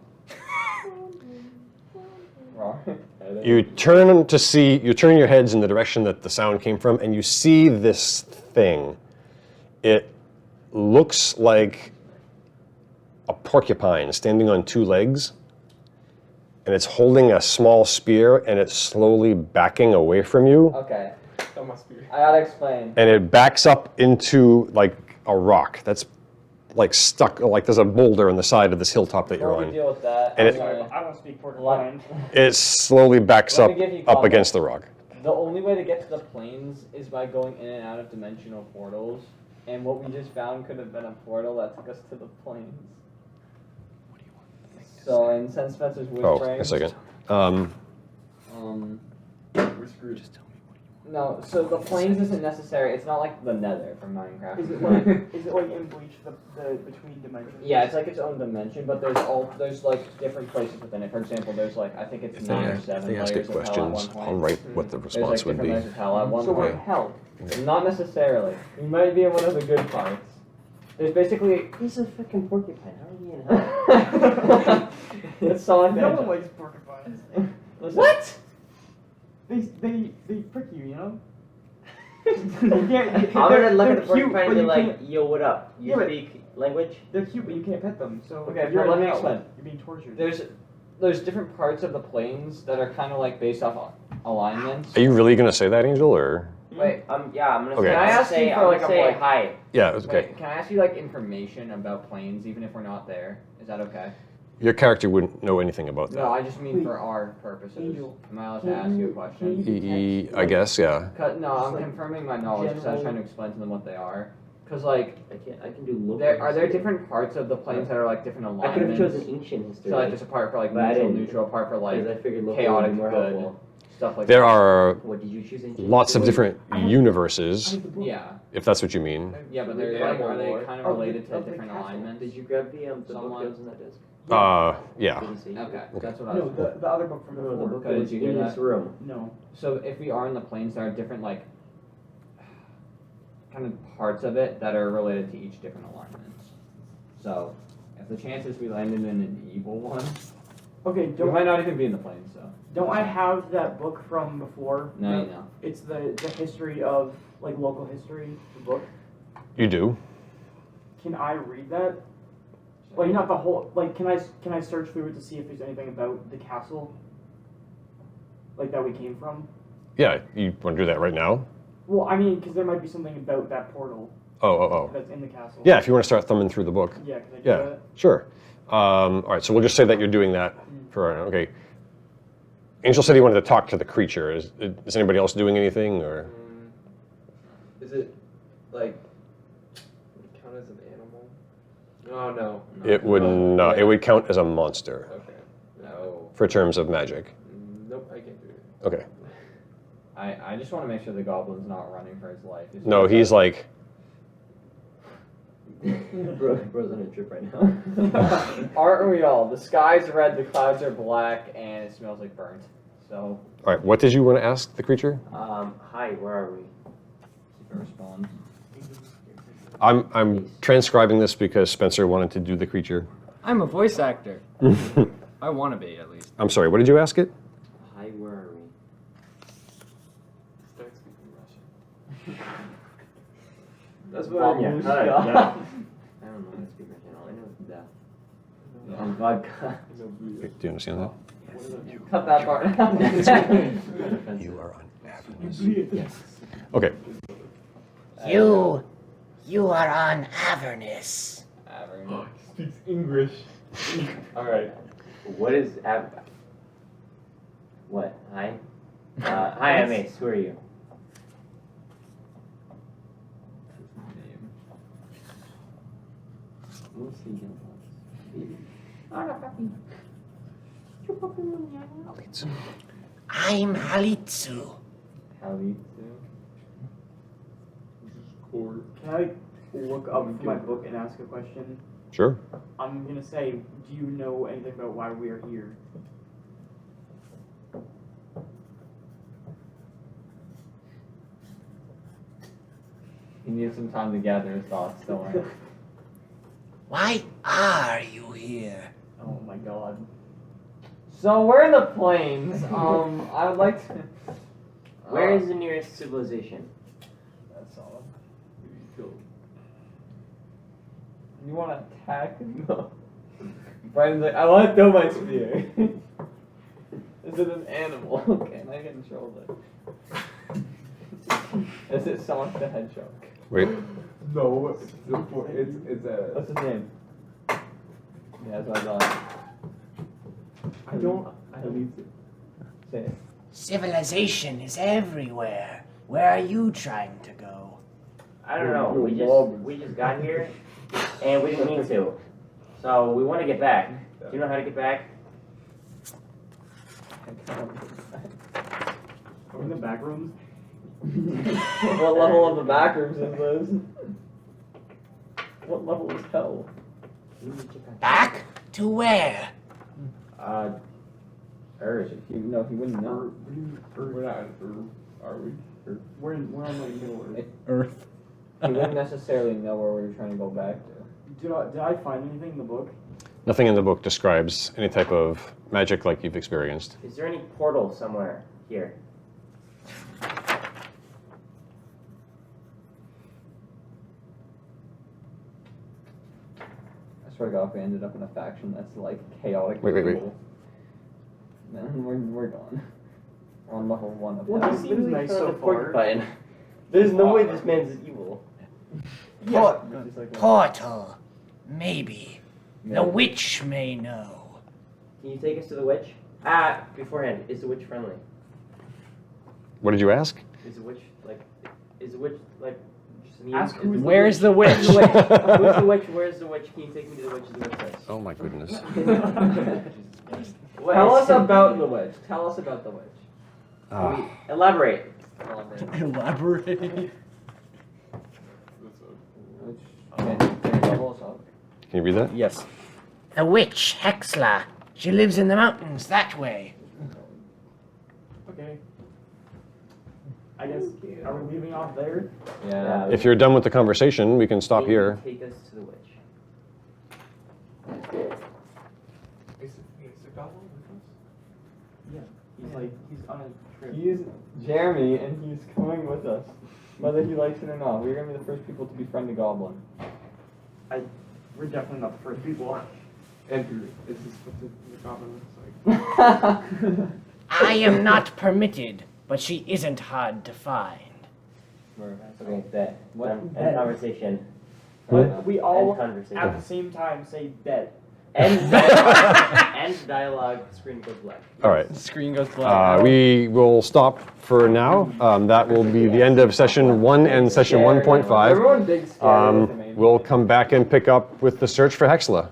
Wrong. You turn your heads in the direction that the sound came from, and you see this thing. It looks like a porcupine standing on 2 legs, and it's holding a small spear, and it's slowly backing away from you, Okay, That must be. I gotta explain. and it backs up into like a rock that's like stuck, like there's a boulder on the side of this hilltop that you're Before we on. deal with that, And I'm it- gonna- I don't speak porcupine. It slowly backs Let up me give you up context. against the rock. the only way to get to the plains is by going in and out of dimensional portals, and what we just found could have been a portal that took us to the plains. So, and since Spencer's Oh, whispering, a second. We're screwed. no, so the plains isn't necessary. It's not like the Nether from Minecraft. Is it like in Bleach the between dimensions? Yeah, it's like its own dimension, but there's like different places within it. For example, there's like I think it's If 9 or they 7 ask layers it of hell at one questions, point. I'll write what the There's response like would different be. layers of hell at one So we're point. in hell. Not necessarily. You might be in one of the good parts. There's basically He's a freaking porcupine. How are we in hell? it's so like No that. one likes porcupines. Listen, What? They prick you, you know? You can't, I'm gonna look at the they're cute, porcupine and but be you like, can't- yo, what up? You Yeah, but- speak language? They're cute, but you can't pet them. So Okay, you're but let in me hell. explain. You're being tortured. there's different parts of the plains that are kind of like based off alignments. Are you really gonna say that, Angel, or? Wait, I'm gonna Okay. say, Can I ask say, you for, I'm like, gonna a, say like- hi. Yeah, it's okay. wait, can I ask you like information about plains, even if we're not there? Is that okay? Your character wouldn't know anything about No, that. I just mean for our purposes. Angel. Am I allowed to ask you a question? I guess, yeah. No, I'm Just, like, confirming my knowledge because I was general- trying to explain to them what they are. Because like, I can do local are there history. different parts of the plains that are like different I could have alignments? chosen ancient history. So like there's a part for like But I didn't. neutral, a part for like because I figured local chaotic would be more good. helpful. stuff like There that. are What did you choose? Ancient lots of history? different universes, Yeah, if that's what you mean. yeah, but they're Yeah, like, are they more. kind of Of the- related to of the different castle. alignments? Did you grab the book Someone- that was in that disc? Yeah. Didn't see. Okay, Okay. that's what I No, was. the other book from No, the before. book Okay, that did was you hear in that? this room. No. So if we are in the plains, there are different like kind of parts of it that are related to each different alignments. So, if the chances we landed in an evil one, Okay, we might not even be in the plane. So, don't I have that book from before? no, you know. It's the history of, like, local history, the book. You do. Can I read that? Like, not the whole, like, can I search through it to see if there's anything about the castle? Like, that we came from? Yeah, you want to do that right now? Well, I mean, because there might be something about that portal Oh. that's in the castle. Yeah, if you want to start thumbing through the book. Yeah, can I do Yeah, that? sure. All right, so we'll just say that you're doing that for right now. Okay. Angel said he wanted to talk to the creature. Is anybody else doing anything, or? Is it like count as an animal? Oh no. It would not. It would count as a monster Okay. No. for terms of magic. Nope, I can't do it. Okay. I just want to make sure the goblin's not running for his life. No, he's like. Bro's on a trip right now. Aren't we all? The sky's red, the clouds are black, and it smells like burnt. So, All right. What did you want to ask the creature? Hi, where are we? keep it respond. I'm transcribing this because Spencer wanted to do the creature. I'm a voice actor. I want to be, at least. I'm sorry. What did you ask it? Hi, where are we? Start speaking Russian. That's what Vodka. I'm Hi, Yeah. yeah. I don't know how to speak Russian. All I know is that. And vodka. Do you understand that? Cut that part out. You are on Yes. Okay. You are on Avernus. Avern. Speaks English. All right. What is What? Hi. Hi, I'm Ace. Who are you? I'm Halitsu. Howdy. Can I look up from my book and ask a question? Sure. I'm gonna say, do you know anything about why we are here? He needs some time to gather his thoughts, don't worry. Why are you here? Oh my god. So we're in the plains. I would like to. Where is the nearest civilization? That's all. You want to attack? No. Brian's like, I want to throw my spear. Is it an animal? Okay, I can control it. Is it Sonic the Hedgehog? Wait. No, it's a. What's his name? Yeah, that's what I thought. I need to. Say it. Civilization is everywhere. Where are you trying to go? I don't know. We just got here, and we didn't mean to. So we want to get back. Do you know how to get back? Are we in the back rooms? What level of the back rooms is this? What level is hell? Back to where? Earth. He wouldn't know. We're not in Earth, are we? We're on like Middle Earth. Earth. He wouldn't necessarily know where we were trying to go back to. Did I find anything in the book? Nothing in the book describes any type of magic like you've experienced. Is there any portal somewhere here? I swear to God, if we ended up in a faction that's like chaotic. Wait. evil, then we're gone. We're on level 1 of Well, hell. this seems nice so far. Porcupine. There's no way this man's evil. Por- Which is like a- portal. Maybe. The Maybe. witch may know. Can you take us to the witch? Beforehand, is the witch friendly? What did you ask? Is the witch just mean? Ask who is the Where's the witch? Who's the witch? Who's the witch? Where's the witch? Can you take me to the witch? The witch place. Oh my goodness. Tell us about the witch. Tell us about the witch. Ah. Elaborate. Elaborate. Which can levels up. Can you read that? Yes. The witch, Hexla. She lives in the mountains that way. Okay. I guess Are we leaving off there? Yeah. If you're done with the conversation, we can stop Can you here. Take us to the witch. Is the goblin with us? He's on a trip. He is Jeremy, and he's coming with us, whether he likes it or not. We're gonna be the first people to befriend the goblin. We're definitely not the first people. Andrew, this is what the goblin looks like. I am not permitted, but she isn't hard to find. Okay, bet. What? End conversation. We all End conversation. at the same time say bet. End dialogue. End dialogue. Screen goes black. All right. Screen goes black. We will stop for now. That will be the end of session 1 and session 1.5. Everyone big scared. We'll come back and pick up with the search for Hexla.